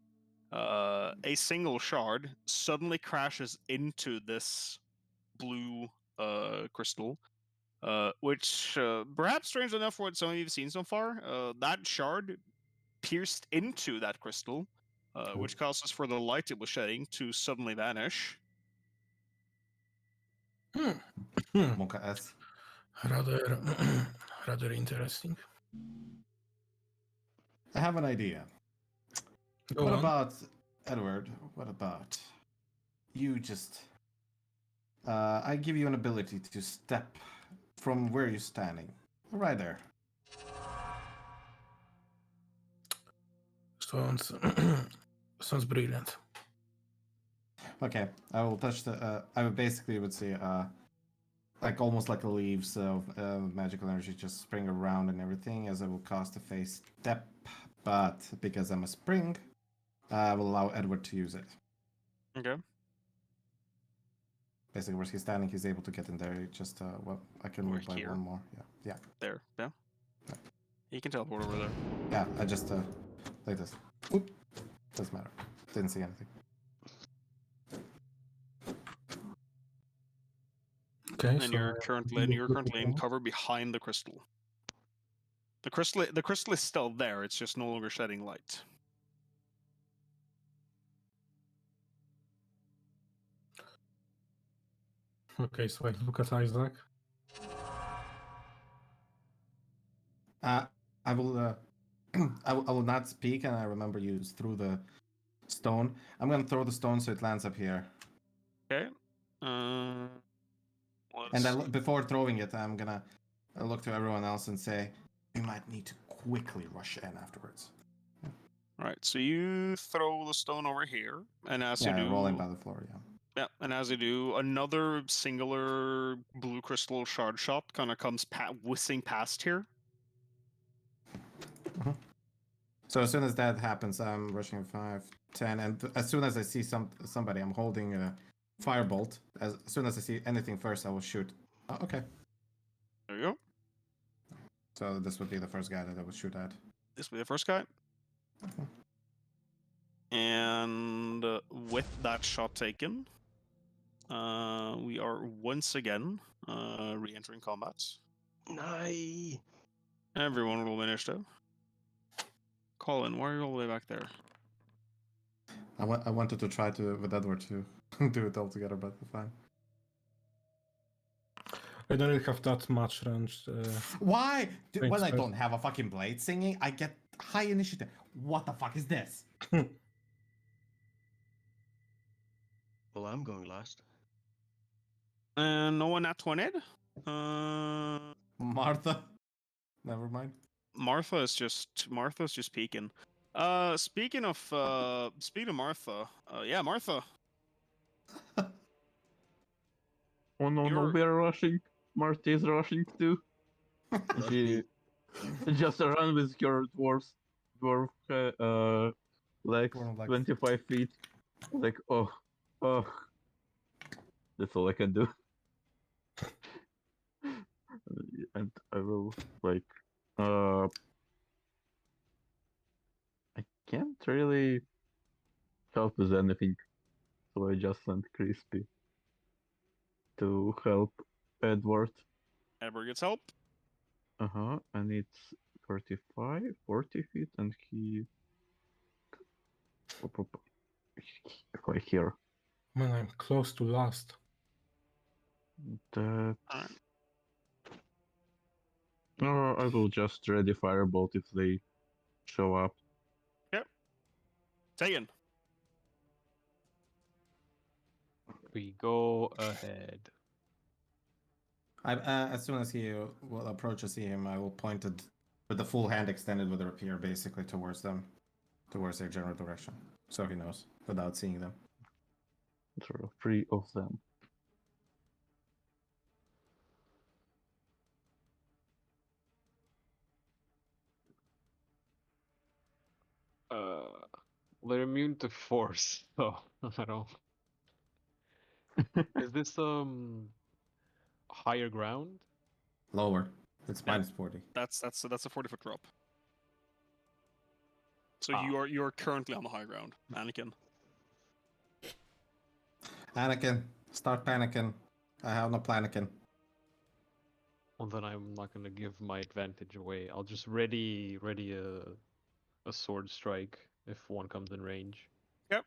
a single shard suddenly crashes into this blue crystal, which perhaps strange enough for what some of you've seen so far, that shard pierced into that crystal, which causes for the light it was shedding to suddenly vanish. Monka S. Rather, rather interesting. I have an idea. Go What on. about Edward? What about you just I give you an ability to step from where you're standing. Right there. Sounds sounds brilliant. Okay, I will touch the I would basically would say like almost like a leaves of magical energy just spring around and everything as I will cast a phase step, but because I'm a spring, I will allow Edward to use it. Okay. Basically, where he's standing, he's able to get in there. It just well, I can Over move by here? one more. Yeah. There. Yeah. You can teleport over there. Yeah, I just like this. Oop. Doesn't matter. Didn't see anything. Okay, And so you're currently in cover behind the crystal. The crystal is still there. It's just no longer shedding light. Okay, so I look at Isaac. I will. I will not speak, and I remember you threw the stone. I'm gonna throw the stone so it lands up here. Okay. Before throwing it, I'm gonna look to everyone else and say, we might need to quickly rush in afterwards. Right, so you throw the stone over here, and as you do, rolling by the floor. Yeah. Yeah, and as you do, another singular blue crystal shard shot kind of comes whizzing past here. So as soon as that happens, I'm rushing 5, 10, and as soon as I see somebody, I'm holding a firebolt. As soon as I see anything first, I will shoot. Oh, okay. There you go. So this would be the first guy that I would shoot at. This will be the first guy. And with that shot taken, we are once again re-entering combat. Nay. Everyone roll initiative. Colin, why are you all the way back there? I wanted to try to with Edward to do it all together, but fine. I don't really have that much range. Why? When I Thanks, don't have a fucking blade singing, I get high initiative. What the fuck is this? Well, I'm going last. And no one at 20? Martha? Never mind. Martha's just peeking. Speaking of Martha, yeah, Martha. Oh no, You're- we are rushing. Marty is rushing too. She just run with your dwarf legs Dwarf legs. 25 feet. Like, oh. That's all I can do. And I will, like, I can't really help with anything. So I just sent Crispy to help Edward. Edward gets help. And it's 35, 40 feet, and he... Right here. Man, I'm close to last. That... Alright. Or I will just ready firebolt if they show up. Yep. Taken. We go ahead. As soon as he approaches him, I will point it with the full hand extended with the rapier basically towards them, towards their general direction, so he knows without seeing them. There are 3 of them. They're immune to force, so I don't. Is this higher ground? Lower. It's Yeah. minus 40. That's a 40-foot drop. So Ah. you're currently on the high ground, Anakin. Anakin, start panicking. I have no planikin. Well, then I'm not gonna give my advantage away. I'll just ready a sword strike if one comes in range. Yep.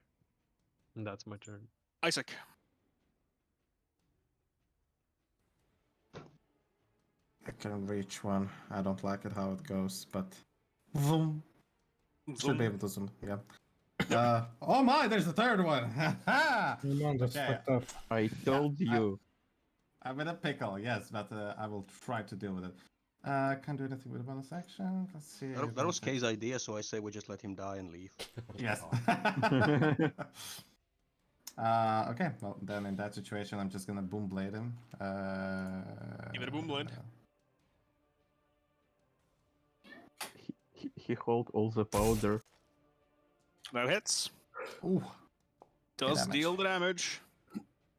And that's my turn. Isaac. I can reach one. I don't like it how it goes, but zoom. Should be able to zoom. Yeah. Oh my! There's the third one. Oh man, that's Okay. fucked up. I told you. I'm in a pickle, yes, but I will try to deal with it. Can't do anything with a bonus action. Let's see. That was Kay's idea, so I say we just let him die and leave. Yes. Okay, well then in that situation, I'm just gonna boom blade him. Give it a boom blade. He hold all the powder. That hits. Ooh, Does damage. deal the damage.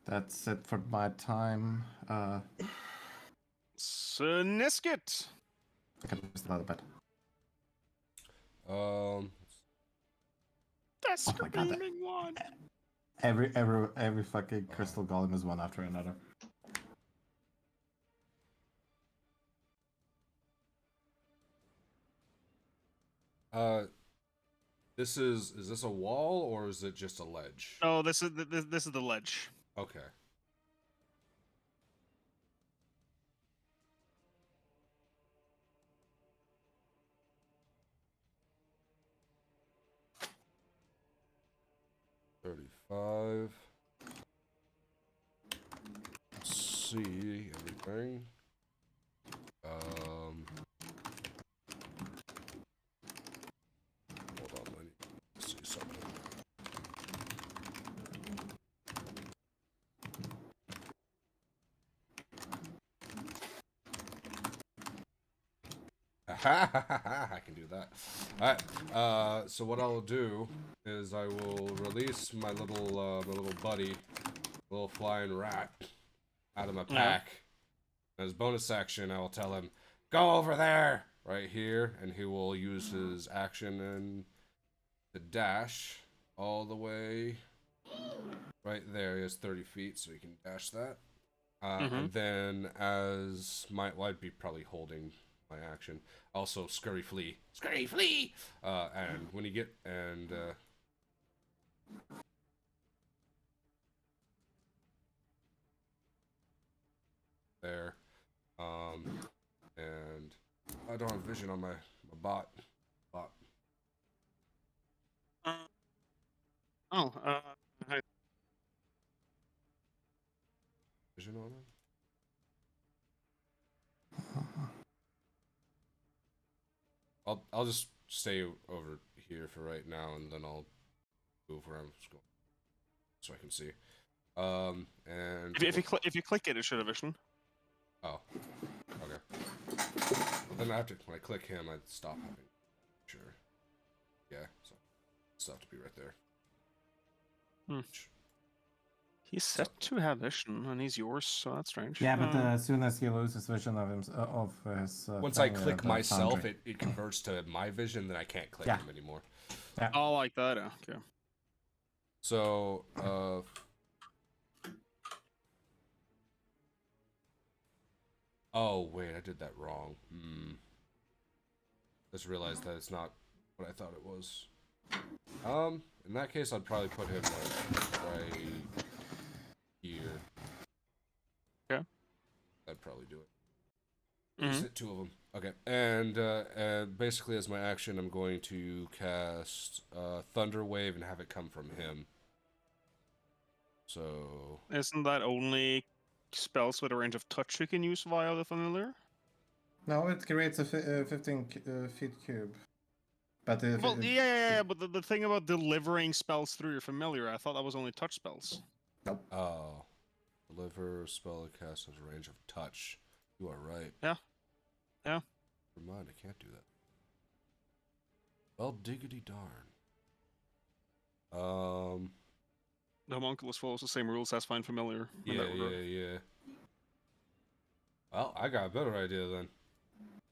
that's it for my time. Snisket. I can just a little bit. The Oh my God, screaming one. Every fucking crystal golem is one after another. Is this a wall or is it just a ledge? Oh, this is the ledge. Okay. 35. Let's see everything. Hold on, let me see something. I can do that. Alright, so what I'll do is I will release my little buddy, little flying rat, out of my pack. As bonus action, I will tell him, go over there! Right here, and he will use his action and the dash all the way right there. He has 30 feet, so he can dash that. And then as well, I'd be probably holding my action. Also, scurry flee, and when you get there, and I don't have vision on my bot. Vision on him. I'll just stay over here for right now, and then I'll move where I'm going so I can see. And if you click it, it should have vision. Oh, okay. Then I have to, when I click him, I stop having. Sure. Yeah, so still have to be right there. He's set to have vision, and he's yours, so that's strange. Yeah, but as soon as he loses vision of his once I click myself, it converts to my vision, then I can't click him anymore. Yeah. Oh, like that. Okay. So, oh wait, I did that wrong. Just realized that it's not what I thought it was. In that case, I'd probably put him like right here. Okay. I'd probably do it. Just hit 2 of them. Okay, and basically as my action, I'm going to cast Thunder Wave and have it come from him. So isn't that only spells with a range of touch you can use via the familiar? No, it creates a 15 feet cube. But well, but the thing about delivering spells through your familiar, I thought that was only touch spells. Nope. Oh, deliver spell cast has a range of touch. You are right. Yeah. Never mind, I can't do that. Well, diggity darn. The homunculus follows the same rules as Find Familiar. Yeah. Well, I got a better idea then.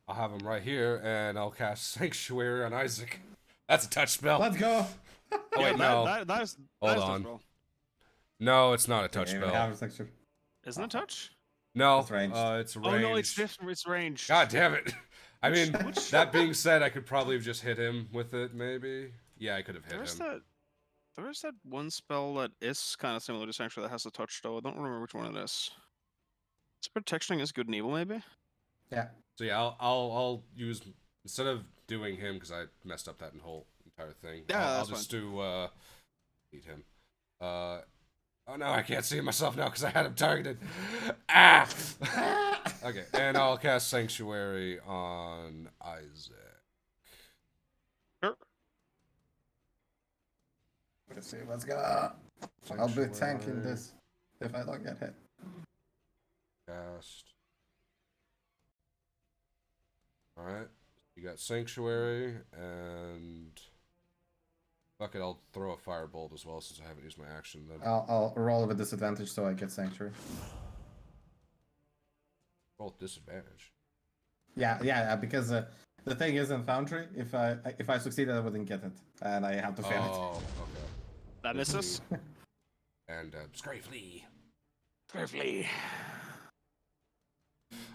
I'll have him right here, and I'll cast Sanctuary on Isaac. That's a touch spell. Let's go. Oh, wait, no. Hold on. No, it's not a touch spell. Isn't it touch? No, it's range. It's range. Oh no, it's different. It's range. God damn it! I mean, that being said, I could probably have just hit him with it. Maybe. Yeah, I could have hit him. There is that one spell that is kind of similar to Sanctuary that has a touch, though. I don't remember which one it is. It's protecting is good and evil, maybe. Yeah. So yeah, I'll use, instead of doing him because I messed up that whole entire thing. Yeah, I'll just do eat him. Oh no, I can't see myself now because I had him targeted. Ah! Okay, and I'll cast Sanctuary on Isaac. Sure. Let's go. I'll be tanking this if I don't get hit. Cast. Alright, you got Sanctuary, and fuck it, I'll throw a Firebolt as well since I haven't used my action then. I'll roll with disadvantage so I get Sanctuary. Roll with disadvantage? Yeah, because the thing is in Foundry, if I succeeded I wouldn't get it, and I have to fail it. Oh, okay. That misses. And Scurry Flee.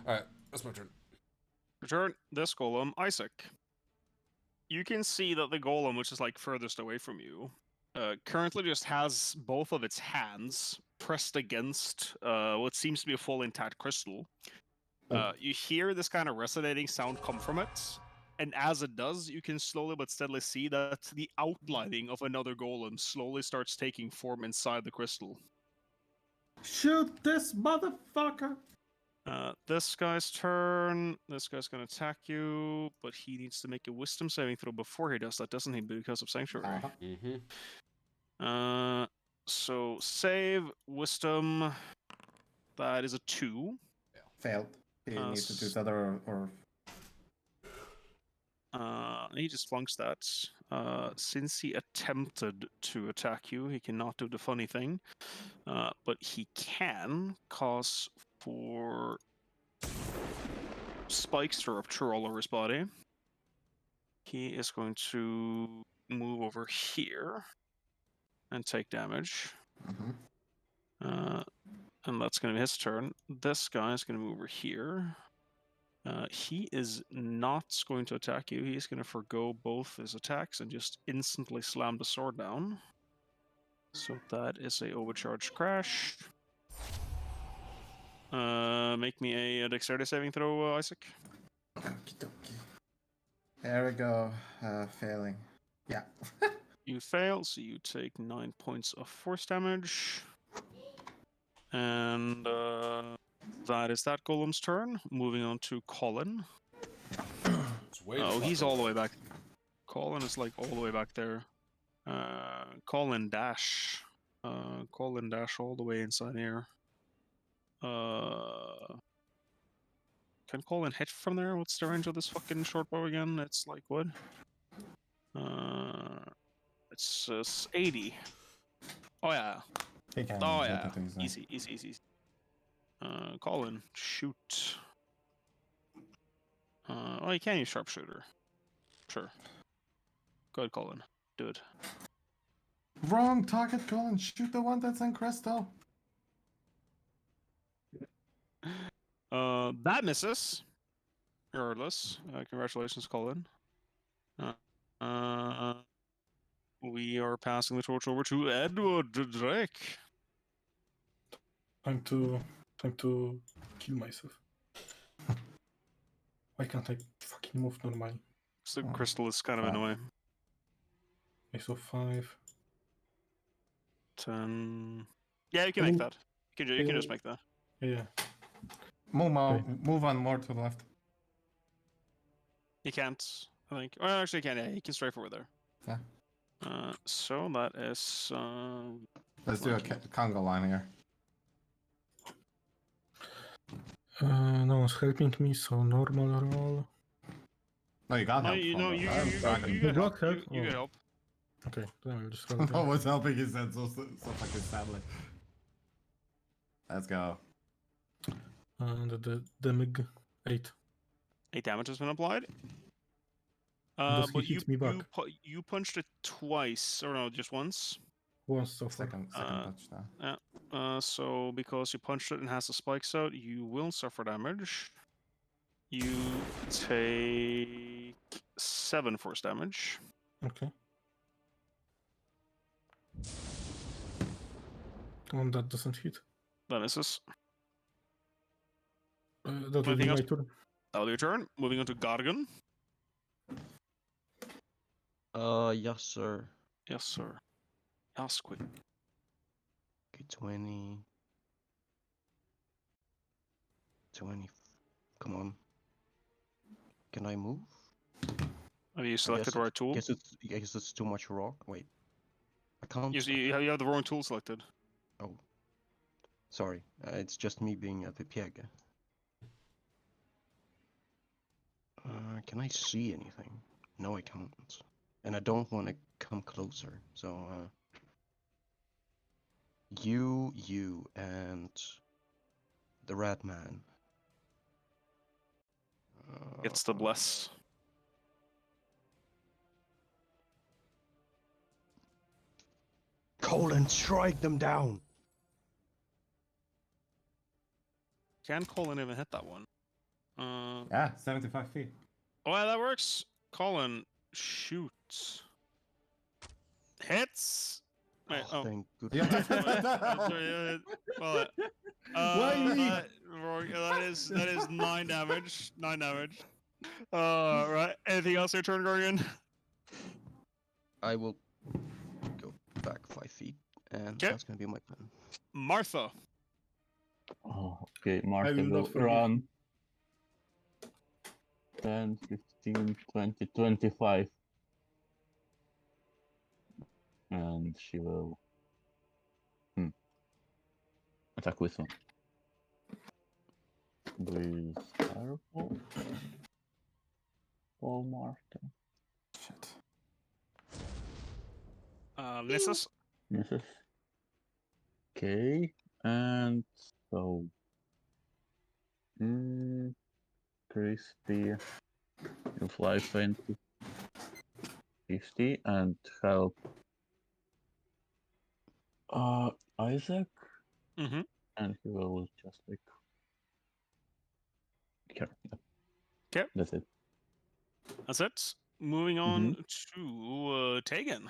Alright, that's my turn. Return this golem, Isaac. You can see that the golem, which is like furthest away from you, currently just has both of its hands pressed against what seems to be a full intact crystal. You hear this kind of resonating sound come from it, And as it does, you can slowly but steadily see that the outlining of another golem slowly starts taking form inside the crystal. Shoot this motherfucker! This guy's turn. This guy's gonna attack you, but he needs to make a wisdom saving throw before he does that, doesn't he? Because of Sanctuary. Mm-hmm. So save wisdom. That is a 2. Failed. He needs to do that or... He just flunks that. Since he attempted to attack you, he cannot do the funny thing. But he can cause 4 spikes to rupture all over his body. He is going to move over here and take damage. And that's going to be his turn. This guy is going to move over here. He is not going to attack you. He's going to forgo both his attacks and just instantly slam the sword down. So that is a overcharged crash. Make me a dexterity saving throw, Isaac. Okie dokie. There we go. Failing. Yeah. You fail, so you take 9 points of force damage. And that is that golem's turn. Moving on to Colin. Oh, he's all the way back. Colin is like all the way back there. Colin dash. Colin dash all the way inside here. Can Colin hit from there? What's the range of this fucking short bow again? It's like what? It's 80. Oh yeah. Oh yeah. Easy. Colin, shoot. Oh, you can use sharpshooter. Sure. Go ahead, Colin. Do it. Wrong target, Colin. Shoot the one that's in crystal. That misses. Regardless. Congratulations, Colin. We are passing the torch over to Edward Drake. Time to kill myself. Why can't I fucking move normally? So the crystal is kind of in the way. Okay, so 5. 10. Yeah, you can make that. You can just make that. Yeah. Move on more to the left. He can't, I think. Well, actually, he can. Yeah, he can straight forward there. Yeah. So that is. Let's do a Congo line here. No one's helping me, so normal roll. No, you got help. You got help. You get help. Okay, then I'll just roll. No one's helping, he said so fucking sadly. Let's go. And the damage 8. 8 damage has been applied. Does he But hit me back? you punched it twice, or no, just once. Once so far. Second touch now. Yeah. So because you punched it and has the spikes out, you will suffer damage. You take 7 force damage. Okay. And that doesn't hit. That misses. That will be my turn. That'll be your turn. Moving on to Gargan. Yes, sir. Yes, sir. Yes, quick. Okay, 20. 20. Come on. Can I move? Have you selected the right tool? I guess it's too much rock. Wait. I can't. You have the wrong tool selected. Oh. Sorry. It's just me being a pig. Can I see anything? No, I can't. And I don't want to come closer, so you and the rat man. It's the bless. Colin, strike them down. Can Colin even hit that one? Yeah, 75 feet. Oh, yeah, that works. Colin shoots. Hits. Wait, Thank goodness. That is 9 damage. 9 damage. Right. Anything else your turn, Guardian? I will go back 5 feet, and 'Kay. that's gonna be my plan. Martha. Oh, okay, Martha will will not forgive. run 10, 15, 20, 25. And she will attack with one. With Fireball. For Martha. Shit. Misses. Misses. Okay, and so Christy, you fly 20, 50, and help Isaac, Mm-hmm. and he will just like here. Yeah. 'Kay. That's it. That's it. Moving on to Tegan.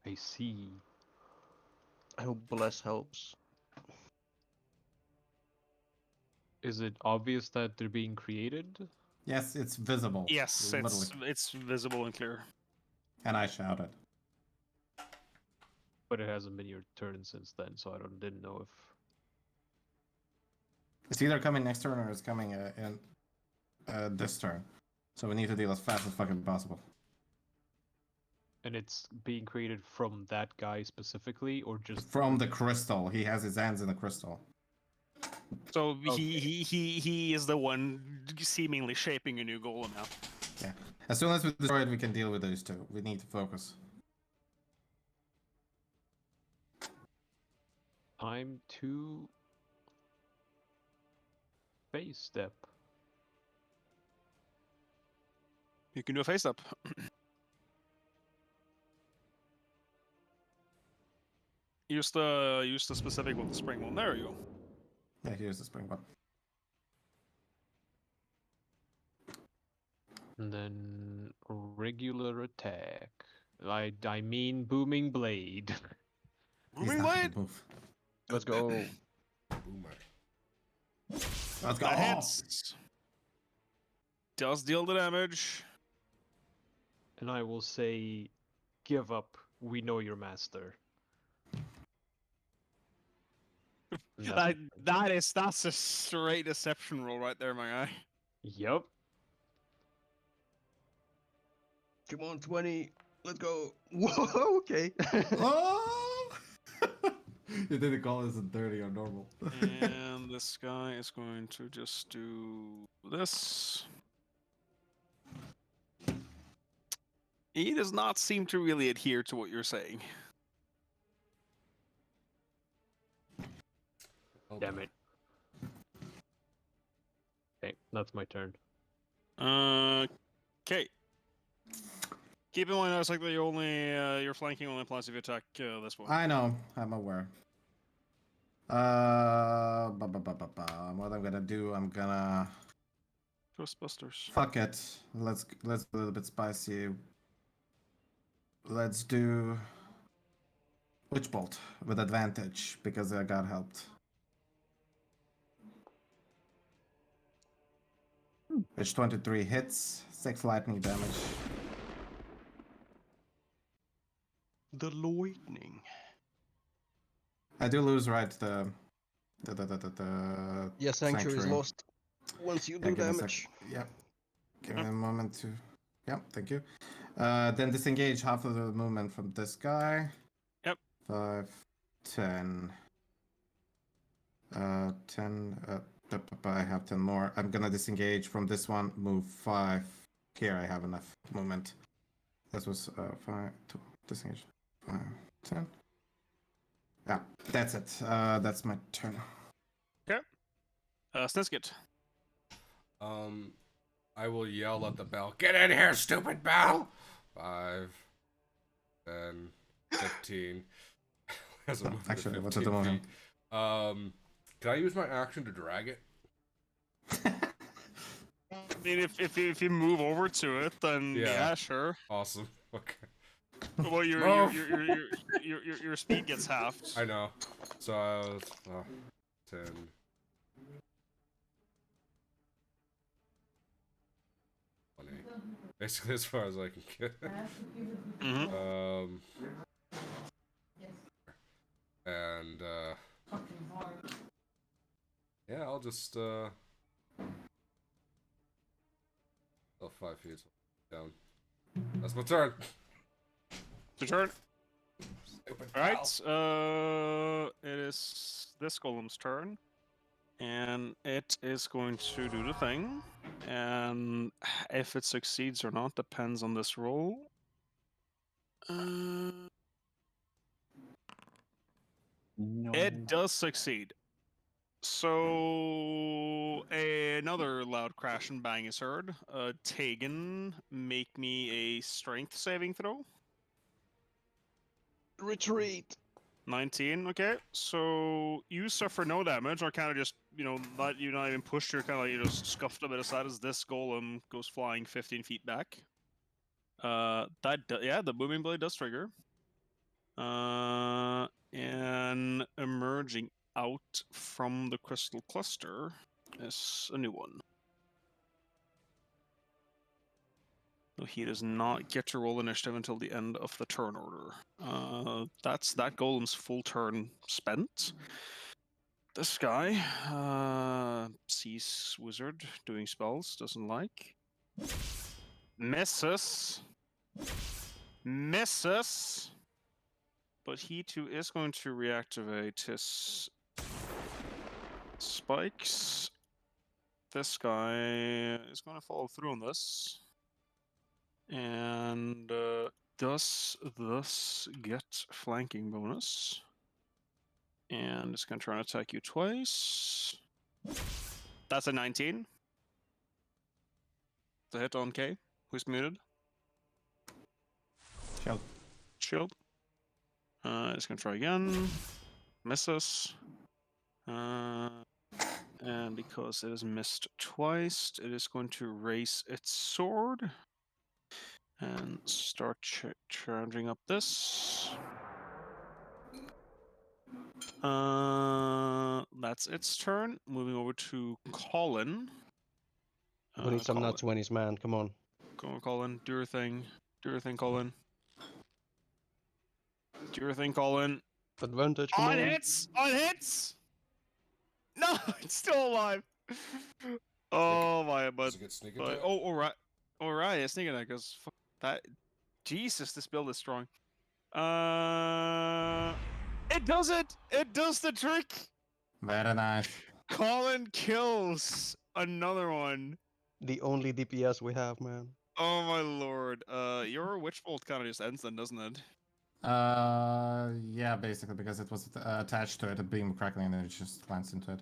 I see. I hope Bless helps. Is it obvious that they're being created? Yes, it's visible. Yes, Literally. it's visible and clear. And I shouted. But it hasn't been your turn since then, so didn't know if. It's either coming next turn or it's coming in this turn. So we need to deal as fast as fucking possible. And it's being created from that guy specifically, or just From the crystal. He has his hands in the crystal. So he is the one seemingly shaping a new golem now. Yeah. As soon as we destroy it, we can deal with those two. We need to focus. time to face step? You can do a face up. use the specific one, the spring one. There you go. Yeah, here's the spring one. And then regular attack. I mean booming blade. He's Moving not gonna blade. move. Let's go. Boomer. Let's go. That hits. Does deal the damage. And I will say, give up. We know your master. And That's a straight deception roll right there, my guy. Yep. Come on, 20. Let's go. Whoa, okay. Oh! You didn't call this a 30 or normal. And this guy is going to just do this. He does not seem to really adhere to what you're saying. Damn it. Okay, that's my turn. Okay. Keep in mind, I was like the only your flanking only applies if you attack this one. I know. I'm aware. What I'm gonna do? I'm gonna. Ghostbusters. Fuck it. Let's do a little bit spicy. Let's do Witch Bolt with advantage because I got helped. Which 23 hits, 6 lightning damage. The lightning. I do lose, right? The Yeah, Sanctuary is lost once you do give me a damage. sec. Yep. Give me a moment to. Yep, thank you. Then disengage half of the movement from this guy. Yep. 5, 10. 10. I have 10 more. I'm gonna disengage from this one. Move 5. Here I have enough movement. This was 5. 2. Disengage. 5, 10. Yeah, that's it. That's my turn. Okay. Sniskit. I will yell at the bell. Get in here, stupid bell! 5, 10, 15. As I'm moving to Actually, what's 15 at the moment? feet. Can I use my action to drag it? I mean, if you move over to it, then yeah sure. Awesome. Okay. Well, your speed gets halved. I know. So 10, Basically, as far as I can get. Mm-hmm. And yeah, I'll just oh, 5 feet down. That's my turn. Your turn. Stupid All right. It is this golem's turn, and it is going to do the thing. And if it succeeds or not depends on this roll. No. It does succeed. So another loud crash and bang is heard. Tegan, make me a strength saving throw. Retreat. 19. Okay, so you suffer no damage, or kind of just not even pushed. You're kind of you just scuffed a bit aside as this golem goes flying 15 feet back. Yeah, the booming blade does trigger. And emerging out from the crystal cluster is a new one. So he does not get to roll initiative until the end of the turn order. That's that golem's full turn spent. This guy sees wizard doing spells, doesn't like. Misses. But he too is going to reactivate his spikes. This guy is going to follow through on this. And does thus get flanking bonus. And it's going to try and attack you twice. That's a 19. The hit on K, who's muted. Shield. It's going to try again. Misses. And because it has missed twice, it is going to raise its sword and start charging up this. That's its turn. Moving over to Colin. We need some Colin. nut 20s, man. Come on. Go on, Colin. Do your thing. Do your thing, Colin. Do your thing, Colin. Advantage, come on. Hits! On hits! No, it's still alive. Oh my, Does it get sneak attack? all right, yeah, sneak attack. Cause that, Jesus, this build is strong. It does it. It does the trick. Very nice. Colin kills another one. The only DPS we have, man. Oh my lord. Your witch bolt kind of just ends then, doesn't it? Yeah, basically, because it was attached to it, a beam crackling, and then it just glanced into it.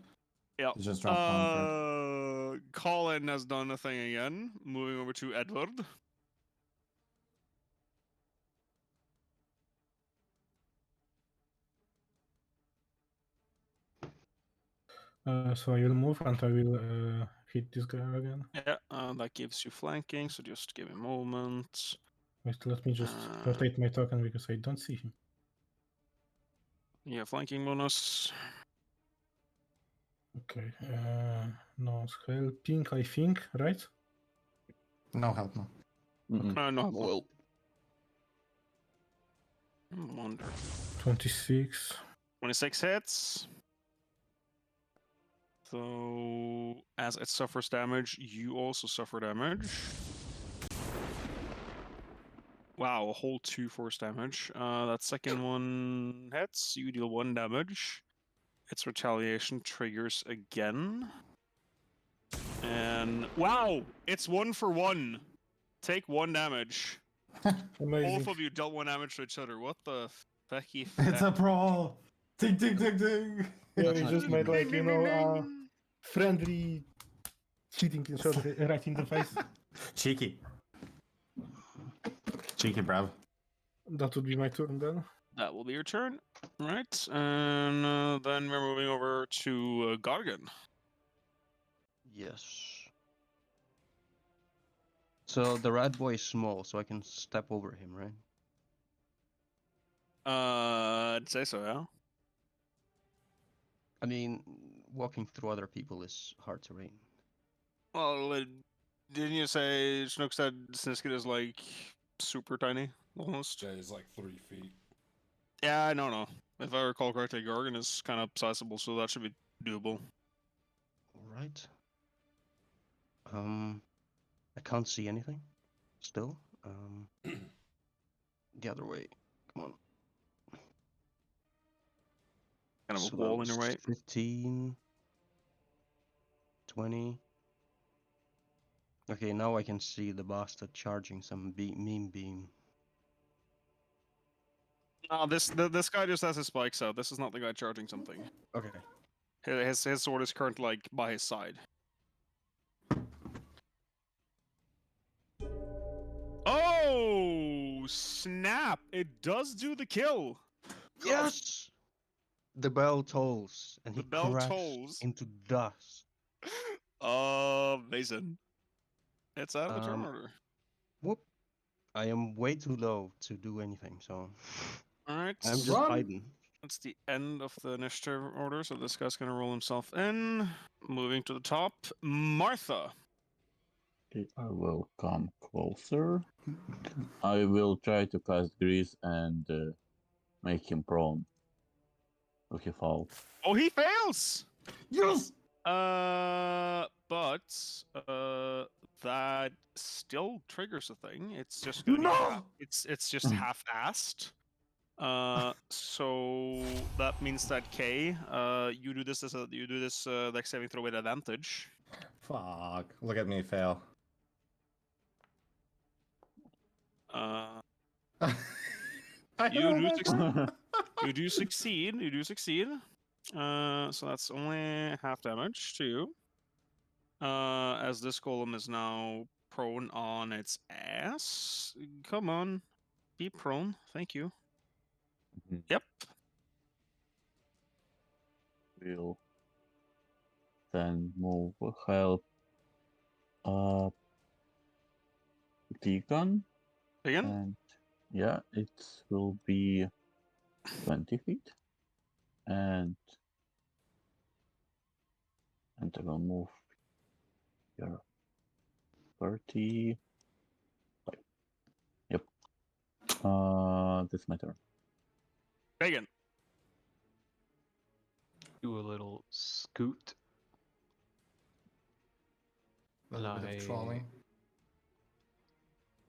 Yeah. It just dropped on Colin has done a thing again. Moving over to Edward. So I will move and I will hit this guy again. Yeah, that gives you flanking, so just give me a moment. Wait, let me just rotate my token because I don't see him. Yeah, flanking bonus. Okay, no helping, I think, right? No help, no. No, well. I wonder. 26. 26 hits. So, as it suffers damage, you also suffer damage. Wow, a whole 2 force damage. That second one hits, you deal 1 damage. Its retaliation triggers again. And wow, it's 1 for 1. Take 1 damage. Amazing. Both of you dealt 1 damage to each other. What the fecky It's a brawl! Ding, ding, ding, ding! Yeah, we just made like, friendly hitting each other right in the face. Cheeky. Cheeky, bruv. That would be my turn then. That will be your turn. Right, and then we're moving over to Gargan. Yes. So the rat boy is small, so I can step over him, right? I'd say so, yeah. I mean, walking through other people is hard terrain. Well, Didn't you say Chinook said Snisket is like super tiny, almost? Yeah, he's like 3 feet. Yeah, I don't know. If I recall correctly, Gargan is kind of sizable, so that should be doable. Alright. I can't see anything. Still. The other way. Come on. Kind of So a that wall in was your way. 15. 20. Okay, now I can see the bastard charging some meme beam. No, this guy just has his spikes out. This is not the guy charging something. Okay. His sword is currently like by his side. Oh snap! It does do the kill. Yes! The bell tolls, and he The bell crashed tolls. into dust. Mason. It's out of the turn order. Whoop. I am way too low to do anything, so Alright. I'm just Run! hiding. That's the end of the initiative order, so this guy's gonna roll himself in. Moving to the top, Martha. Okay, I will come closer. I will try to cast Grease and make him prone. Okay, fall. Oh, he fails! Yes! But that still triggers a thing. It's just gonna be No! it's just half-assed. So that means that K, you do this dex saving throw with advantage. Fuck. Look at me fail. I You know do that. You do succeed. You do succeed. So that's only half damage to you. As this golem is now prone on its ass. Come on, be prone. Thank you. Yep. Will then move help Deacon. Again. And yeah, it will be 20 feet. And I will move here 30. Yep. That's my turn. Again. Do a little scoot. A little bit of trolley.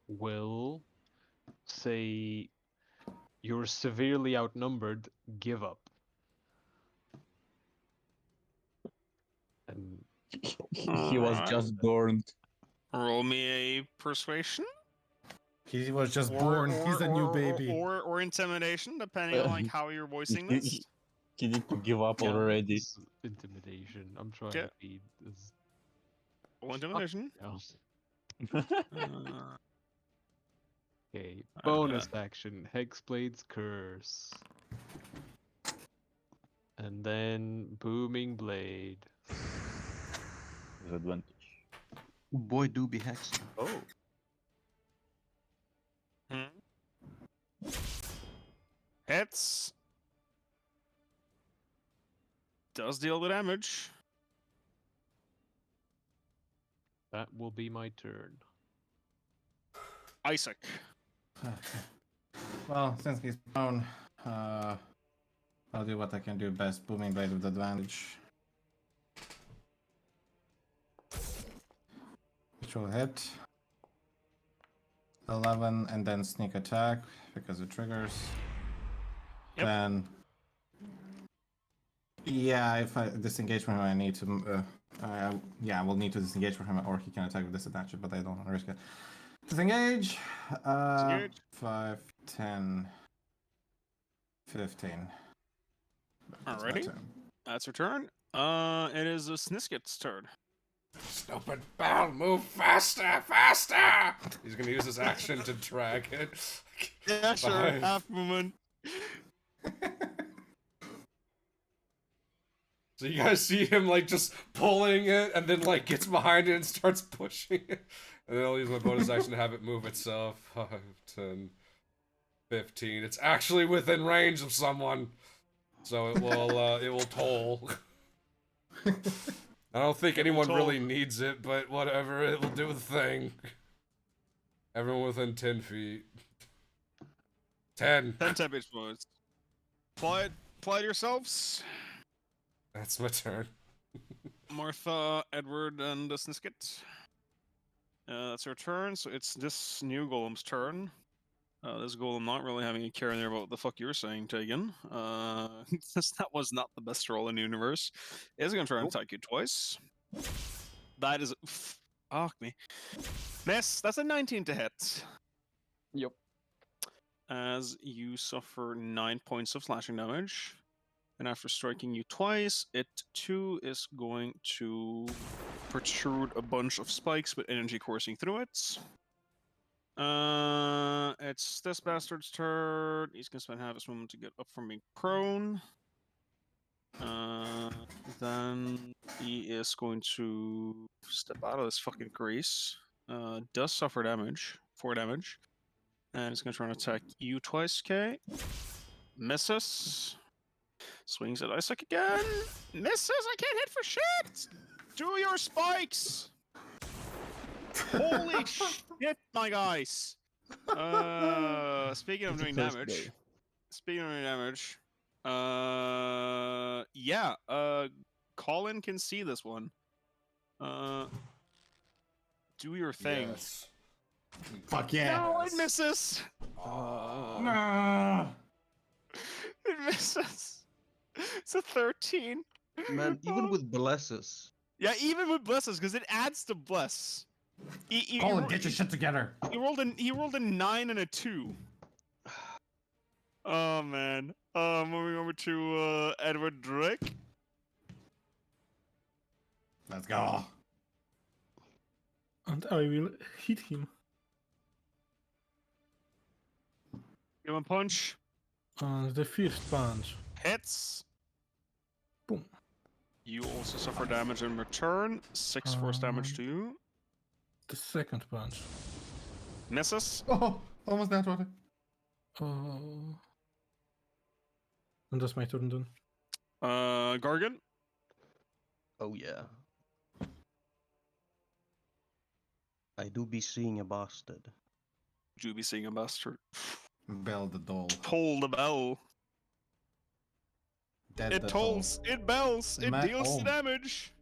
Will say you're severely outnumbered, give up. And He was just burned. Roll me a persuasion. He was just born. He's a new baby. Or intimidation, depending on like how you're voicing this. He need to give up yeah, already. it's intimidation. I'm trying Yeah. to be as Roll intimidation. Okay, bonus action, Hexblade's Curse. And then Booming Blade. Advantage. Boy, do be hexed. Oh. Hits. Does deal the damage. That will be my turn. Isaac. Okay. Well, since he's prone, I'll do what I can do best. Booming blade with advantage. Which will hit. 11 and then sneak attack because it triggers. Yep. Then, yeah, if I disengage from him, I need to. Yeah, I will need to disengage from him, or he can attack with disadvantage, but I don't want to risk it. Disengage. Disengage. 5, 10, 15. That's my Alrighty. turn. That's her turn. It is Snisket's turn. Stupid bell, move faster, faster! He's gonna use his action to drag it. Yeah, sure. Five. Half movement. So you guys see him like just pulling it, and then like gets behind it and starts pushing it. And then I'll use my bonus action to have it move itself. 5, 10, 15. It's actually within range of someone, so it will toll. I don't think Get anyone told. really needs it, but whatever, it'll do the thing. Everyone within 10 feet. 10. 10 temperature points. Apply it yourselves. That's my turn. Martha, Edward, and Sniskit. That's her turn, so it's this new golem's turn. This golem not really having a care there about what the fuck you were saying, Tegan. That was not the best roll in the universe. Is gonna try and attack you twice. That is... Fuck me. Miss! That's a 19 to hit. Yep. As you suffer 9 points of slashing damage. And after striking you twice, it too is going to protrude a bunch of spikes with energy coursing through it. It's this bastard's turn. He's gonna spend half his movement to get up from being prone. Then he is going to step out of this fucking crease. Does suffer damage, 4 damage. And he's gonna try and attack you twice, Kay. Misses. Swings at Isaac again. Misses. I can't hit for shit. Do your spikes. Holy shit, my guys. Speaking of doing damage. Yeah. Colin can see this one. Do your thing. Yes. Fuck yeah. No, it misses. No. It misses. It's a 13. Man, even with blesses. Yeah, even with blesses, because it adds to bless. Colin, get your shit together. He rolled a 9 and a 2. Oh man. Moving over to Edward Drake. Let's go. And I will hit him. Give him a punch. And the first punch. Hits. Boom. You also suffer damage in return. 6 force damage to you. The second punch. Misses. Oh, almost that one. And that's my turn then. Gargan. Oh yeah. I do be seeing a bastard. You be seeing a bastard. Bell the doll. Toll the bell. Dead It the tolls. It bells. It deals the damage.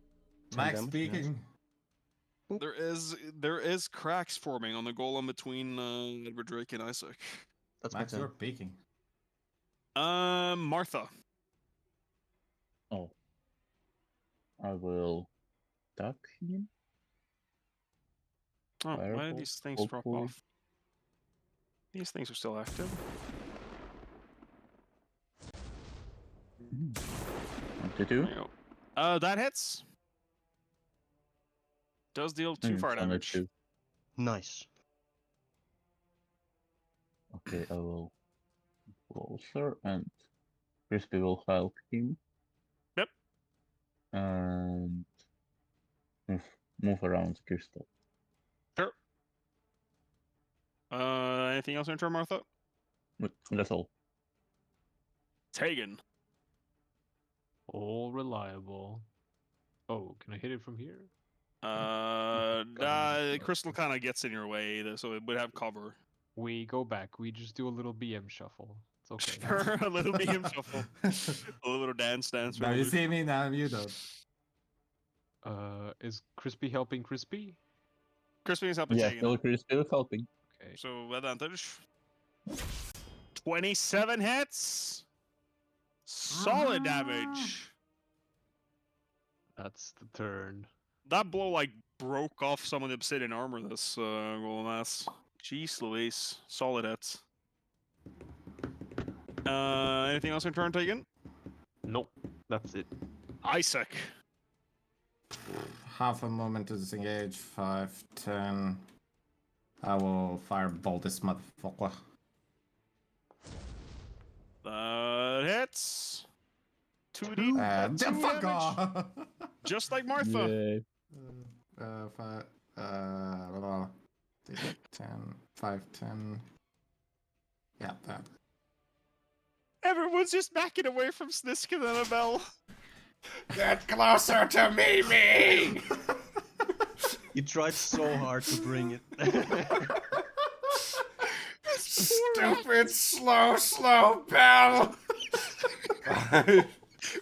Max damage, speaking. There is cracks forming on the golem between Edward Drake and Isaac. That's Max, my you're turn. peeking. Martha. Oh. I will duck him. Oh, why did Firebolt, these things drop hopefully. off? These things are still active. 22. There you go. That hits. Does deal 2 fire It's only damage. 2. Nice. Okay, I will closer and Crispy will help him. Yep. And move around Crystal. Sure. Anything else in your turn, Martha? But that's all. Tegan. All reliable. Oh, can I hit it from here? Crystal kind of gets in your way, so it would have cover. We go back. We just do a little BM shuffle. It's okay. Sure, a little BM shuffle. A little dance. Now you see me, now you don't. Is Crispy helping Crispy? Crispy is helping Yeah, Tegan. still Crispy is helping. Okay. So, advantage. 27 hits! Solid damage! That's the turn. That blow, like, broke off some of the obsidian armor, this golem ass. Jeez Louise. Solid hits. Anything else in turn, Tegan? Nope. That's it. Isaac. Half a moment to disengage. 5, 10. I will firebolt this motherfucker. Hits. 2d. Fuck off! Just like Martha. Yeah. 5, 10, 5, 10. Yeah, that. Everyone's just backing away from Snisk and Annabelle. Get closer to me! You tried so hard to bring it. Stupid slow bell!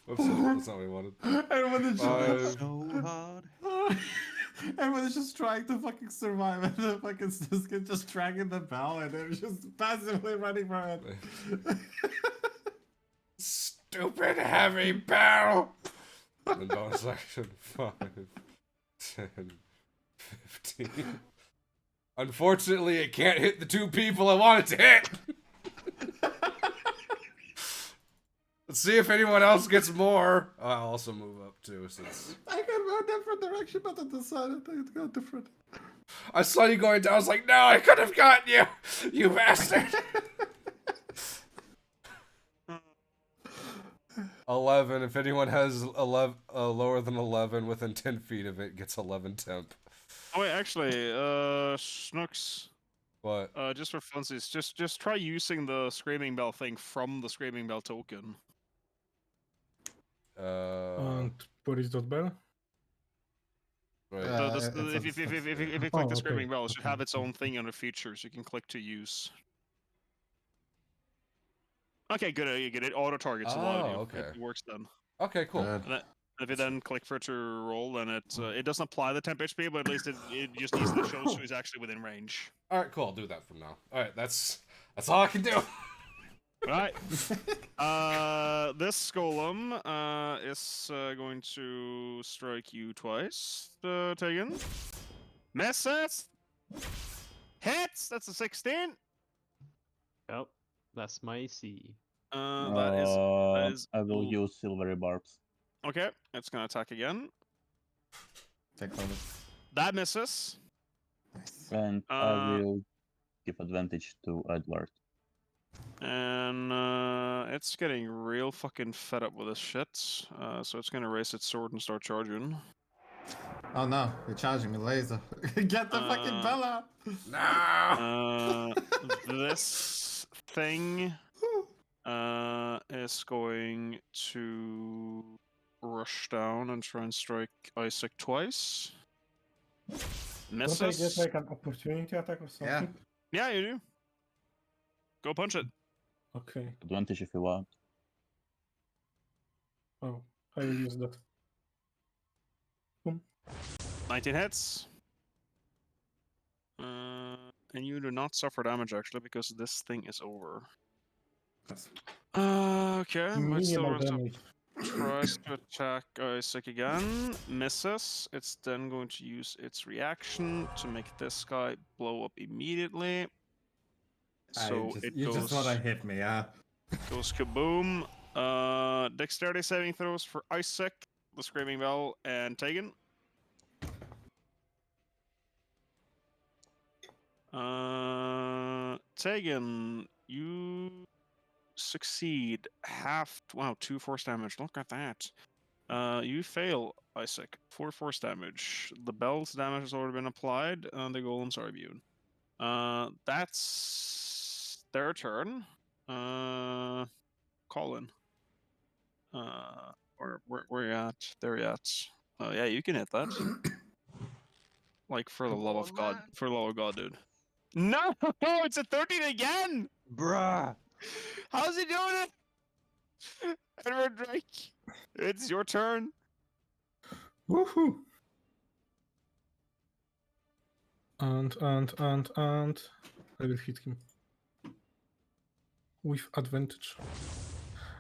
Whoops, that's not what we wanted. Everyone is just, So hard. everyone is just trying to fucking survive, and the fucking Siskin just dragging the bell, and they're just passively running for it. Stupid heavy bell! And bonus action 5, 10, 15. Unfortunately, it can't hit the 2 people I want it to hit! Let's see if anyone else gets more. I'll also move up too, since I can go a different direction, but I decided to go different. I saw you going down. I was like, no, I could have gotten you, you bastard. 11. If anyone has 11, lower than 11 within 10 feet of it, gets 11 temp. Oh wait, actually, Snooks. What? Just for funsies, just try using the Screaming Bell thing from the Screaming Bell token. And Boris.bell? Right. If you click Oh, the okay, Screaming Bell, it should okay, have its okay. own thing under features. You can click to use. Okay, good. You get it. Auto targets a lot of you. Okay. It works then. Okay, cool. Good. And if you then click for it to roll, then it doesn't apply the temp HP, but at least it just easily shows who's actually within range. All right, cool. I'll do that from now. All right, that's all I can do. Right. This golem is going to strike you twice. Tegan. Misses. Hits. That's a 16. Yep, that's my AC. That is. I will use silvery barbs. Okay. It's gonna attack again. Take over. That misses. Nice. And I will give advantage to Edward. And it's getting real fucking fed up with this shit. So it's gonna raise its sword and start charging. Oh no, you're charging me laser. Get the fucking bell out! No. This thing is going to rush down and try and strike Isaac twice. Don't I Misses. get like an opportunity attack or something? Yeah, you do. Go punch it. Okay. Advantage if you want. Oh, I will use that. Boom. 19 hits. And you do not suffer damage actually because this thing is over. Yes. Okay, but still Minimal runs up. damage. Tries to attack Isaac again. Misses. It's then going to use its reaction to make this guy blow up immediately. So You just wanna hit me, huh? goes kaboom. Dexterity saving throws for Isaac, the Screaming Bell, and Tegan. Tegan, you succeed half. Wow, 2 force damage. Look at that. You fail, Isaac. 4 force damage. The bell's damage has already been applied, and the golems are immune. That's their turn. Colin. Where you at? There you at. Yeah, you can hit that. Like for the Come love on, of God, man. for the love of God, dude. No, it's a 13 again. Bruh. How's he doing it? Edward Drake, it's your turn. Woohoo! And I will hit him with advantage.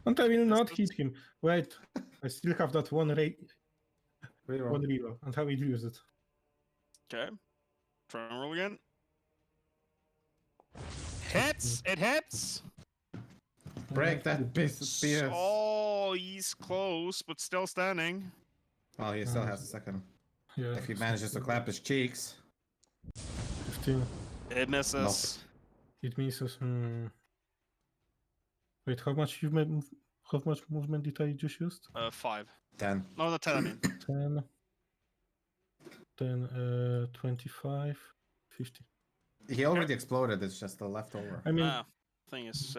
And I will not hit him. Wait, I still have that one reroll, and I will use it. Okay, try and roll again. Hits. It hits. Break that piece of spears. Oh, he's close, but still standing. Well, he still has a second. Yeah. If he manages to clap his cheeks. 15. It misses. It misses. Wait, how much movement did I just use? 5. 10. No, not 10. I mean. 10. Then 25, 50. He already exploded, it's just a leftover. I mean, Thing is,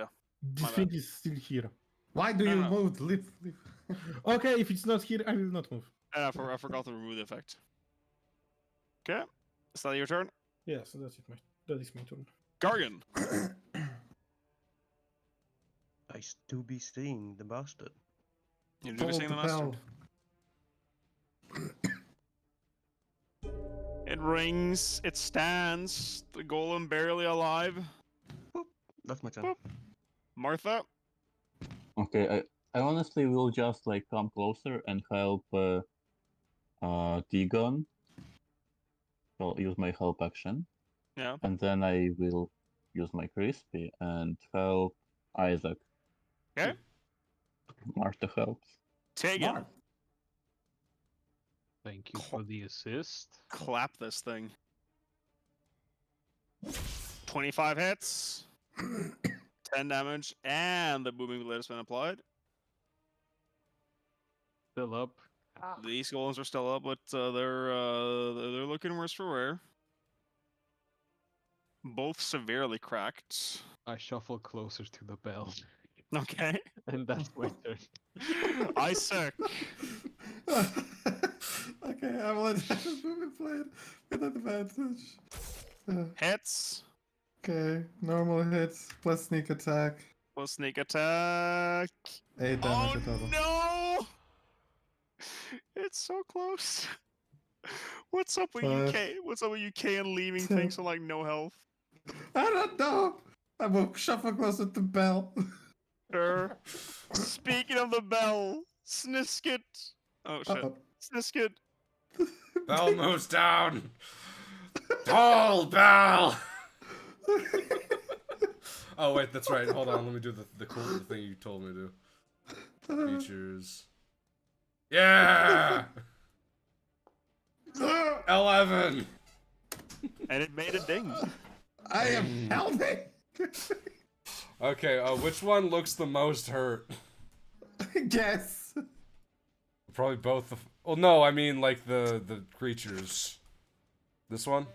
this my thing is still here. Why do No, you no. move? Leave. Okay, if it's not here, I will not move. And I forgot to remove the effect. Okay, is that your turn? Yeah, so that's it. That is my turn. Gargan. I still be seeing the bastard. You do be Follow seeing the the bastard. bell. It rings. It stands. The golem barely alive. Boop. That's my turn. Boop. Martha. Okay, I honestly will just like come closer and help Tegan. So use my help action. Yeah. And then I will use my crispy and help Isaac. Okay. Martha helps. Tegan. Smart. Thank you for the assist. Clap this thing. 25 hits. 10 damage, and the booming blade has been applied. Still up. These golems are still up, but they're looking worse for wear. Both severely cracked. I shuffle closer to the bell, Okay. and that's my turn. Isaac. Okay, I will let this movie played with advantage. Hits. Okay, normal hits plus sneak attack. Plus sneak attack. 8 damage in total. No! It's so close. What's up with Five, UK? What's up with UK and leaving 10. things to like no health? I don't know. I will shuffle closer to bell. Sure. Speaking of the bell, Sniskit. Oh shit. Uh-oh. Sniskit. Bell moves down. Tall bell. Oh wait, that's right. Hold on, let me do the cool thing you told me to do. Features. Yeah. 11. And it made a ding. I am healthy. Okay, which one looks the most hurt? Guess. Probably both. Well, no, I mean like the creatures. This one?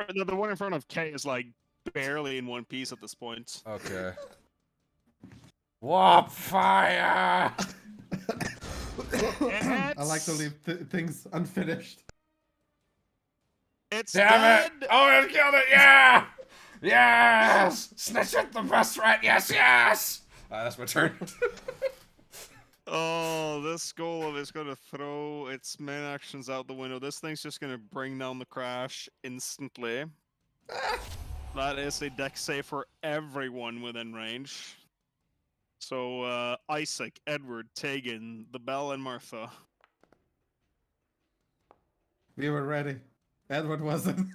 The one in front of K is like barely in one piece at this point. Okay. Warp fire! I like to leave things unfinished. It's Damn dead! it! Oh, it killed it! Yeah! Yes! Snitch it, the best right! Yes, yes! That's my turn. Oh, this golem is gonna throw its main actions out the window. This thing's just gonna bring down the crash instantly. That is a dex save for everyone within range. So, Isaac, Edward, Tegan, the Bell, and Martha. We were ready. Edward wasn't.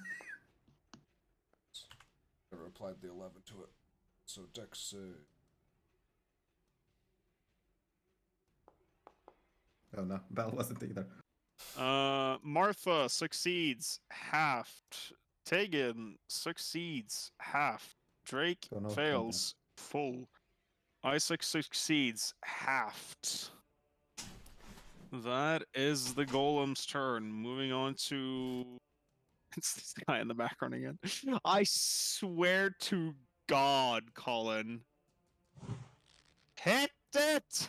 Never applied the 11 to it. So dex save. Oh no, Bell wasn't either. Martha succeeds, halved. Tegan succeeds, halved. Drake So no fails, full. Isaac succeeds, halved. That is the golem's turn. Moving on to... It's this guy in the background again. I swear to God, Colin. Hit it!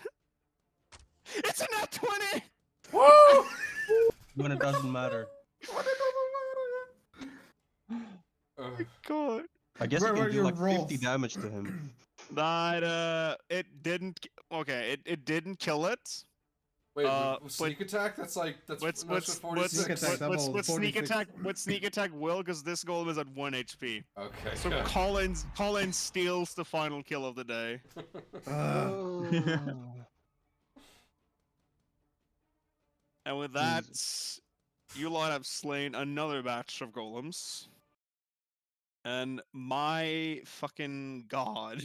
It's a nat 20! Woo! When it doesn't matter. God. I guess Where you were can do your like 50 rolls? damage to him. That, it didn't... Okay, it didn't kill it. Wait, but sneak attack? That's like, that's What's 46. Sneak attack double, what's sneak 46. attack? What sneak attack will? Because this golem is at 1 HP. Okay, So good. Colin steals the final kill of the day. And with that, you lot have slain another batch of golems. And my fucking god.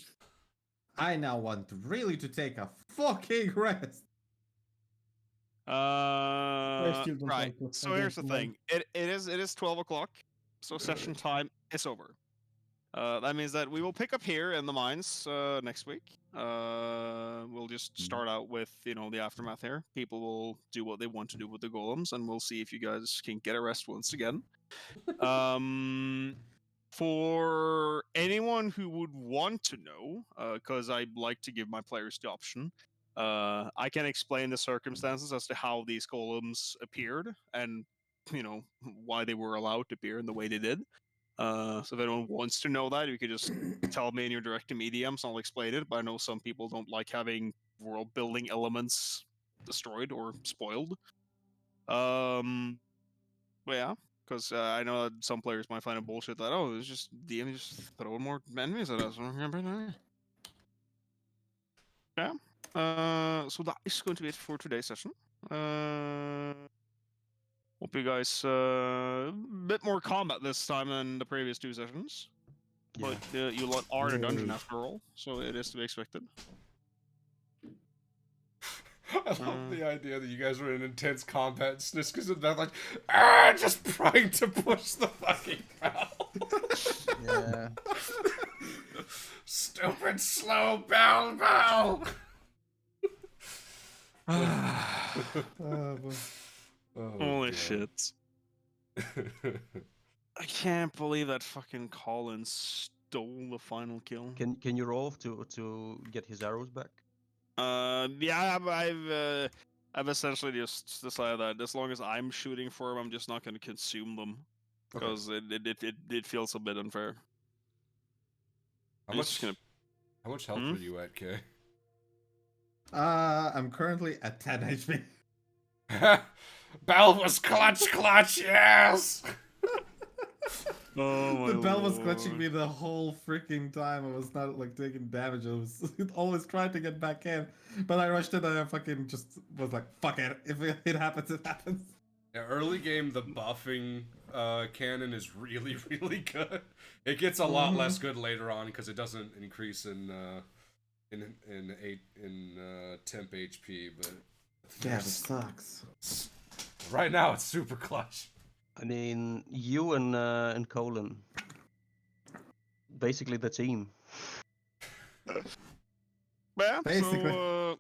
I now want really to take a fucking rest. still don't Right. want to. So I here's the don't thing. It is 12 o'clock. So session time is over. That means that we will pick up here in the mines next week. We'll just start out with the aftermath here. People will do what they want to do with the golems, and we'll see if you guys can get a rest once again. For anyone who would want to know, because I like to give my players the option, I can explain the circumstances as to how these golems appeared and why they were allowed to appear in the way they did. So if anyone wants to know that, you could just tell me in your direct to me DMs, and I'll explain it. But I know some people don't like having world building elements destroyed or spoiled. But yeah, because I know that some players might find it bullshit that it's just DM just throwing more enemies at us. Yeah. So that is going to be it for today's session. Hope you guys a bit more combat this time than the previous 2 sessions. Yeah. But you are in a dungeon Yay. after all, so it is to be expected. I love Mm. the idea that you guys were in intense combat and Sniskus and they're like, just trying to push the fucking bell. Yeah. Stupid slow bell. Oh, boy. Oh, Holy God. shit. I can't believe that fucking Colin stole the final kill. Can you roll to get his arrows back? Yeah, I've essentially just decided that as long as I'm shooting for him, I'm just not going to consume them Okay. because it feels a bit unfair. How I'm just much health Hmm? are you at, Kay? I'm currently at 10 HP. Bell was clutch, yes! Oh The bell was clutching me the whole freaking time. I was not like taking damage. I was always trying to get back in, but I rushed in and I fucking just was like, "Fuck it! If it happens, it happens." Yeah, early game, the buffing cannon is really, really good. It gets a lot less good later on because it doesn't increase in temp HP. But Yeah, that sucks. right now, it's super clutch. I mean, you and Colin, basically the team. Yeah, Basically. so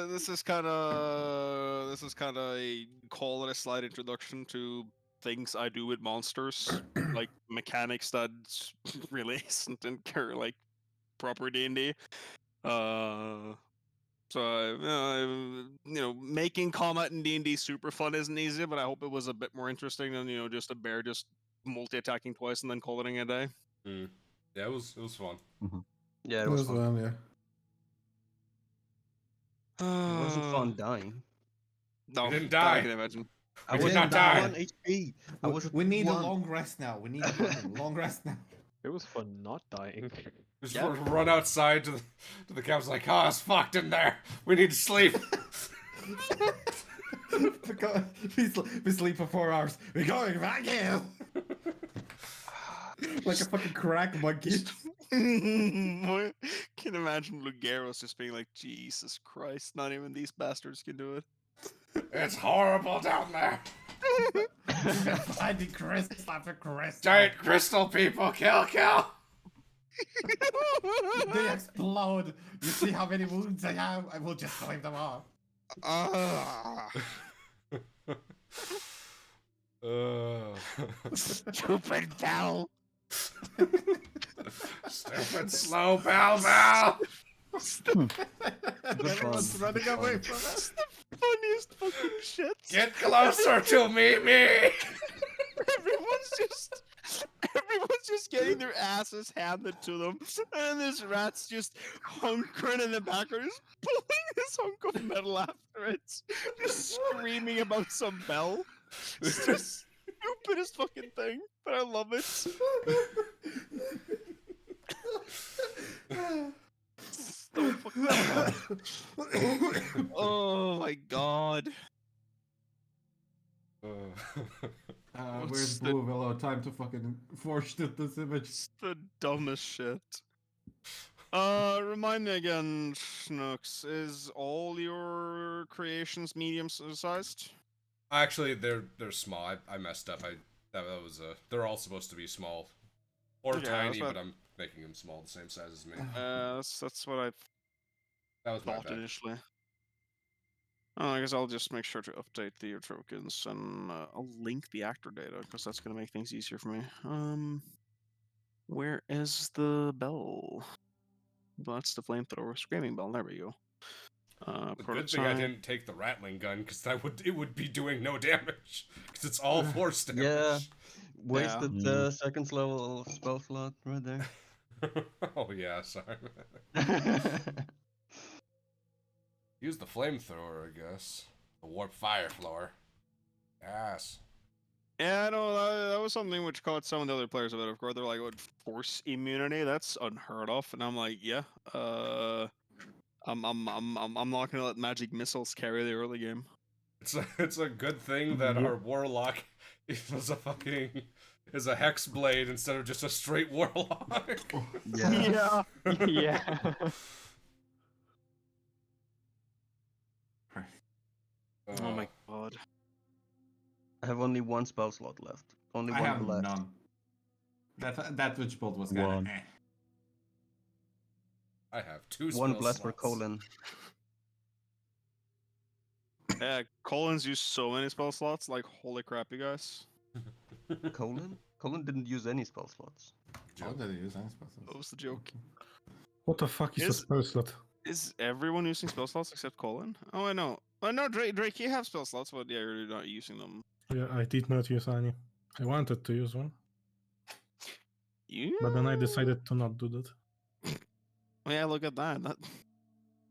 this is kind of a call it a slight introduction to things I do with monsters, like mechanics that really isn't in like proper D&D. So making combat in D&D super fun isn't easy, but I hope it was a bit more interesting than just a bear just multi-attacking twice and then calling it a day. Yeah, it was fun. Yeah, it was fun. fun, yeah. It wasn't fun dying. No, You didn't that I die. can imagine. I We was did not at die. 1 HP. I was at We need a 1. long rest now. We need a fucking long rest now. It was fun not dying. Just Yeah. run outside to the camp's like, it's fucked in there. We need to sleep. We sleep for 4 hours. We're going back here. Like a fucking crack monkey. Can imagine Lugeros just being like, Jesus Christ, not even these bastards can do it. It's horrible down there. Finding crystal after crystal. Giant crystal people, kill. They explode. You see how many wounds I have? I will just flame them off. Stupid bell. Stupid slow bell. Everyone's running away from us. The funniest fucking shit. Get closer to me. Everyone's just getting their asses handed to them, and this rat's just hunkering in the background, just pulling this hunk of metal after it, just screaming about some bell. It's the stupidest fucking thing, but I love it. So fucking oh my god. Where's Blue Willow? Time to fucking forge this image. It's the dumbest shit. Remind me again, Schnooks, is all your creations medium sized? Actually, they're small. I messed up. That was they're all supposed to be small or Yeah, tiny, that's but I'm making them small, the same size as me. That's what I That was my thought bad. initially. I guess I'll just make sure to update the tokens, and I'll link the actor data because that's gonna make things easier for me. Where is the bell? That's the flamethrower screaming bell. There we go. The good thing I didn't take the rattling gun, because it would be doing no damage, because it's all force damage. Yeah, wasted second level spell slot right there. Oh yeah, sorry. Use the flamethrower, I guess. The warp fire floor. Yes. Yeah, no, that was something which caught some of the other players a bit. Of course, they're like, "What, force immunity? That's unheard of." And I'm like, "Yeah, I'm not gonna let magic missiles carry the early game." It's a good thing that our warlock is a hex blade instead of just a straight warlock. Yeah. Yeah. Oh my god. I have only one spell slot left. Only I one have blast. none. That witch bolt was kind One. of I have two One spell blast for slots. Colin. Yeah, Colin's used so many spell slots. Like, holy crap, you guys. Colin? Colin didn't use any spell slots. How did he use any spell That slots? was the joke. What the fuck is a Is- spell slot? Is everyone using spell slots except Colin? Oh, I know. Oh, no, Drake, you have spell slots, but yeah, you're not using them. Yeah, I did not use any. I wanted to use one, You? but then I decided to not do that. Oh, yeah, look at that. That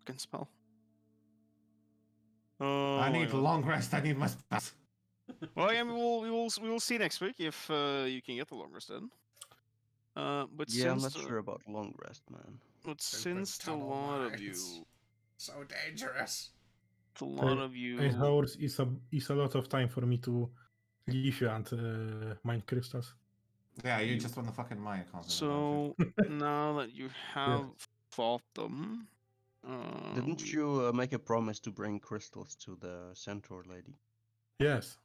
fucking spell. Oh, I my need God. long rest. I need my spells. Well, yeah, we will see next week if you can get the long rest in. But Yeah, I'm since not sure about long rest, man. but Stupid since a tunnel lot of mines. you, So dangerous. a lot of 8 you, hours is a lot of time for me to leave you and mine crystals. Yeah, you just want to fucking mine content. so now that you have fought them, Didn't we- you make a promise to bring crystals to the centaur lady? Yes,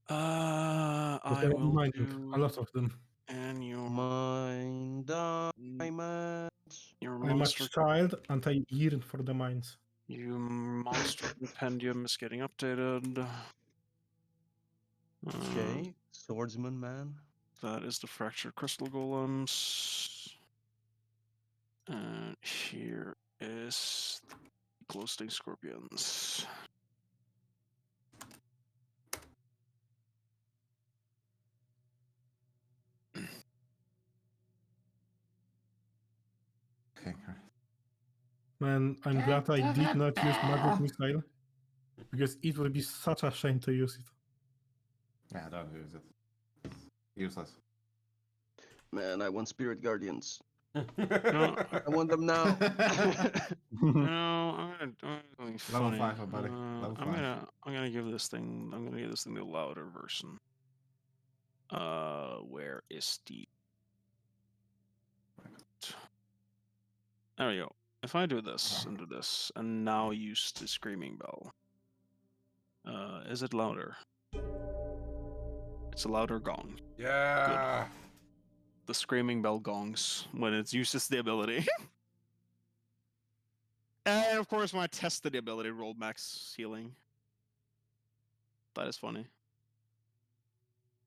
I but I'm will mining do a lot of them. and Mine diamonds. your I'm a monster child and I yearn for the mines. your monster compendium is getting updated. Okay, swordsman man. That is the fractured crystal golems. And here is the glowsting scorpions. Okay. Man, I'm glad I did not use magic missile because it would be such a shame to use it. Yeah, don't use it. It's useless. Man, I want spirit guardians. No, I want them now. no, I'm going Level funny. 5, buddy. Level 5. I'm gonna give this thing the louder version. Where is the? There we go. If I do this and do this, and now use the screaming bell, is it louder? It's a louder gong. Yeah. The screaming bell gongs when it uses the ability. And of course, when I tested the ability, rolled max healing. That is funny.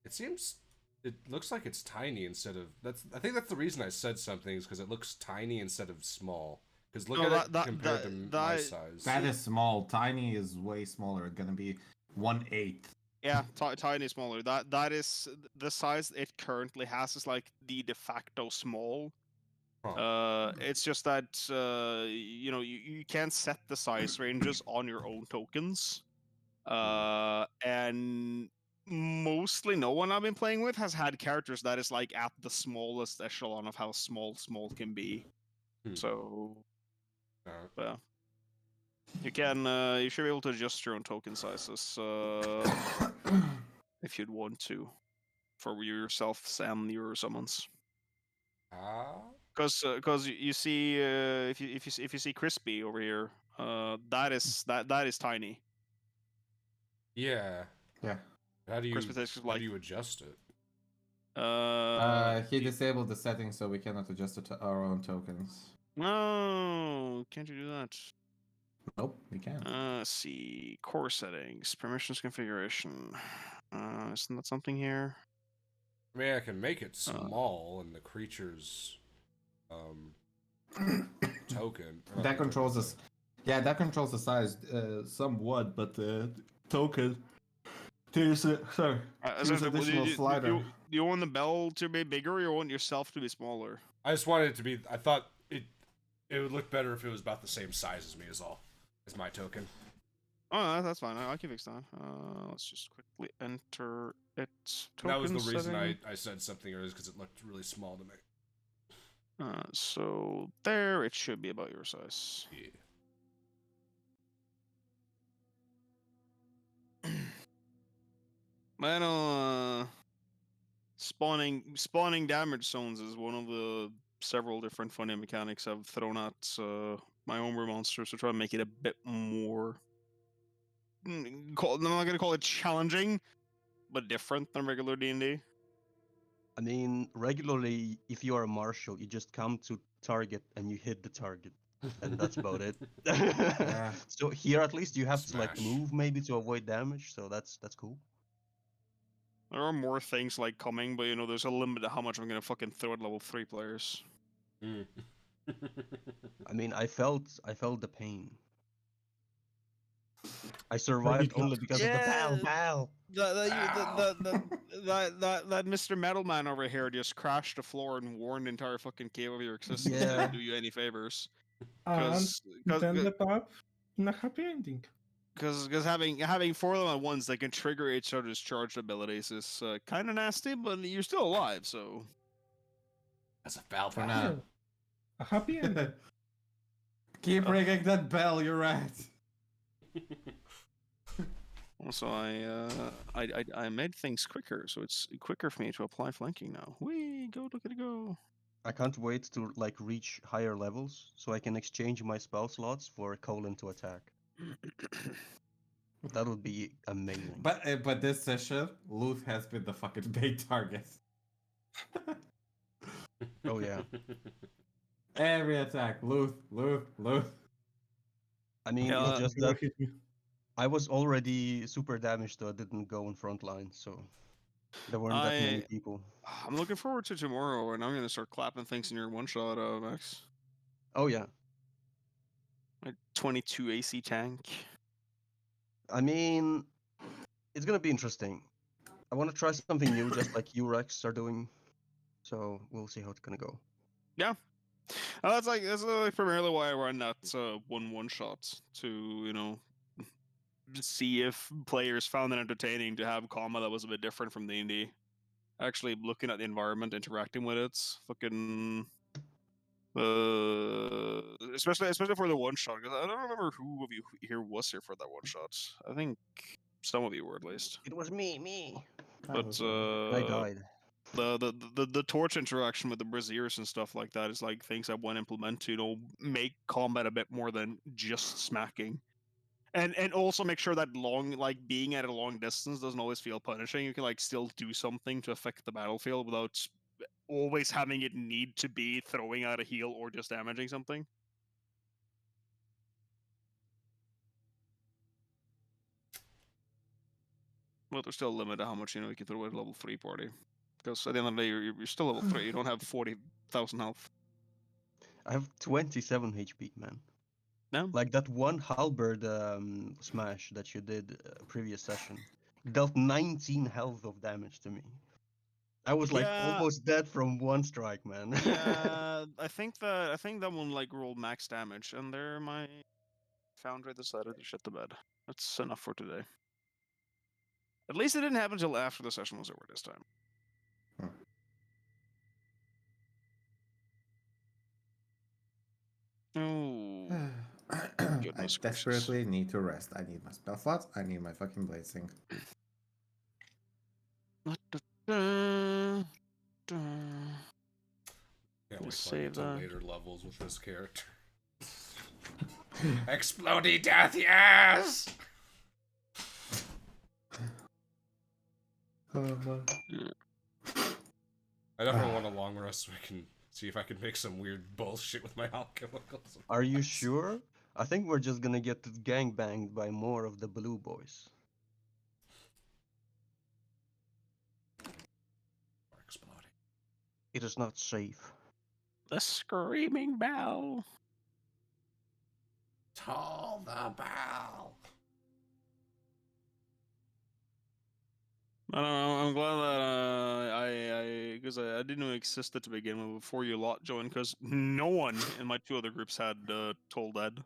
It looks like it's tiny instead of I think that's the reason I said something, is because it looks tiny instead of small. Because look No, at it that- compared that- to my that- size. That is small. Tiny is way smaller. It's gonna be 1/8. Yeah, tiny smaller. That is the size it currently has is like the de facto small. It's just that you can't set the size ranges on your own tokens. And mostly no one I've been playing with has had characters that is like at the smallest echelon of how small can be. So yeah. You should be able to adjust your own token sizes if you'd want to for yourself and your summons. Because you see if you see Crispy over here, that is tiny. Yeah. Yeah. How do Crispy takes how do you adjust it? He disabled the settings so we cannot adjust it to our own tokens. No, can't you do that? Nope, we can't. Let's see. Core settings, permissions configuration. Isn't that something here? I mean, I can make it small and the creatures Token. That controls us. Yeah, that controls the size somewhat, but token. There's a sorry. There's additional slider. You want the bell to be bigger, or you want yourself to be smaller? I just wanted it to be. I thought it would look better if it was about the same size as me. Is all. As my token. Oh, that's fine. I can fix that. Let's just quickly enter it. And that was the reason setting. I said something earlier, because it looked really small to me. So there, it should be about your size. Yeah. Well, spawning damage zones is one of the several different funny mechanics I've thrown at my homebrew monsters to try and make it a bit more. I'm not gonna call it challenging, but different than regular D&D. I mean, regularly, if you are a marshal, you just come to target and you hit the target, and that's about it. Yeah. So here, at least, you have to like Smash. move maybe to avoid damage. So that's cool. There are more things like coming, but there's a limit to how much I'm gonna fucking throw at level 3 players. Mm. I mean, I felt the pain. I survived only because of the bell. That Mr. Metalman over here just crashed the floor and warned the entire fucking cave of your existence. Yeah. Didn't do you any favors. And then Because the pub in a happy ending. having 4 of them at once that can trigger each other's charged abilities is kind of nasty, but you're still alive, so. That's a foul For pass. now. Yeah. A happy ending. Keep ringing that bell. You're right. Also, I made things quicker, so it's quicker for me to apply flanking now. Whee, go, look at it go. I can't wait to like reach higher levels so I can exchange my spell slots for a colon to attack. That would be amazing. But this session, Luth has been the fucking bait target. Oh yeah. Every attack, Luth. I mean, Yeah, it's just You will that hit me. I was already super damaged, so I didn't go in front line, so there weren't that many people. I'm looking forward to tomorrow, and I'm gonna start clapping things in your one shot, Max. Oh yeah. My 22 AC tank. I mean, it's gonna be interesting. I want to try something new, just like you, Rex, are doing. So we'll see how it's gonna go. Yeah. That's like primarily why I run that one shot to see if players found it entertaining to have combat that was a bit different from D&D. Actually, looking at the environment, interacting with it, fucking. Especially for the one shot, because I don't remember who of you here was here for that one shot. I think some of you were at least. It was me. But I died. the torch interaction with the braziers and stuff like that is like things I want to implement to make combat a bit more than just smacking. And also make sure that being at a long distance doesn't always feel punishing. You can still do something to affect the battlefield without always having it need to be throwing out a heal or just damaging something. But there's still a limit to how much you can throw at a level 3 party. Because at the end of the day, you're still level 3. You don't have 40,000 health. I have 27 HP, man. No? Like that one halberd smash that you did previous session dealt 19 health of damage to me. I was almost dead from one strike, man. Yeah, I think that one rolled max damage, and there my foundry decided to shit the bed. That's enough for today. At least it didn't happen until after the session was over this time. Oh, I goodness desperately need to rest. I need my spell slots. I need my fucking blazing. Can't wait till I get Save to that. later levels with this character. Explodey death, yes! I definitely want a long rest so I can see if I can make some weird bullshit with my alchemicals. Are you sure? I think we're just gonna get gangbanged by more of the blue boys. Exploding. It is not safe. The screaming bell. Toll the bell. I don't know. I'm glad that because I didn't know it existed to begin with before you lot joined, because no one in my 2 other groups had Toll Dead.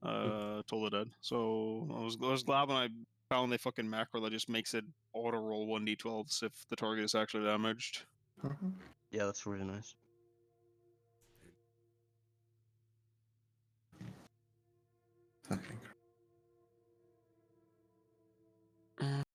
Toll the Dead. So I was glad when I found the fucking macro that just makes it auto roll 1d12s if the target is actually damaged. Yeah, that's really nice.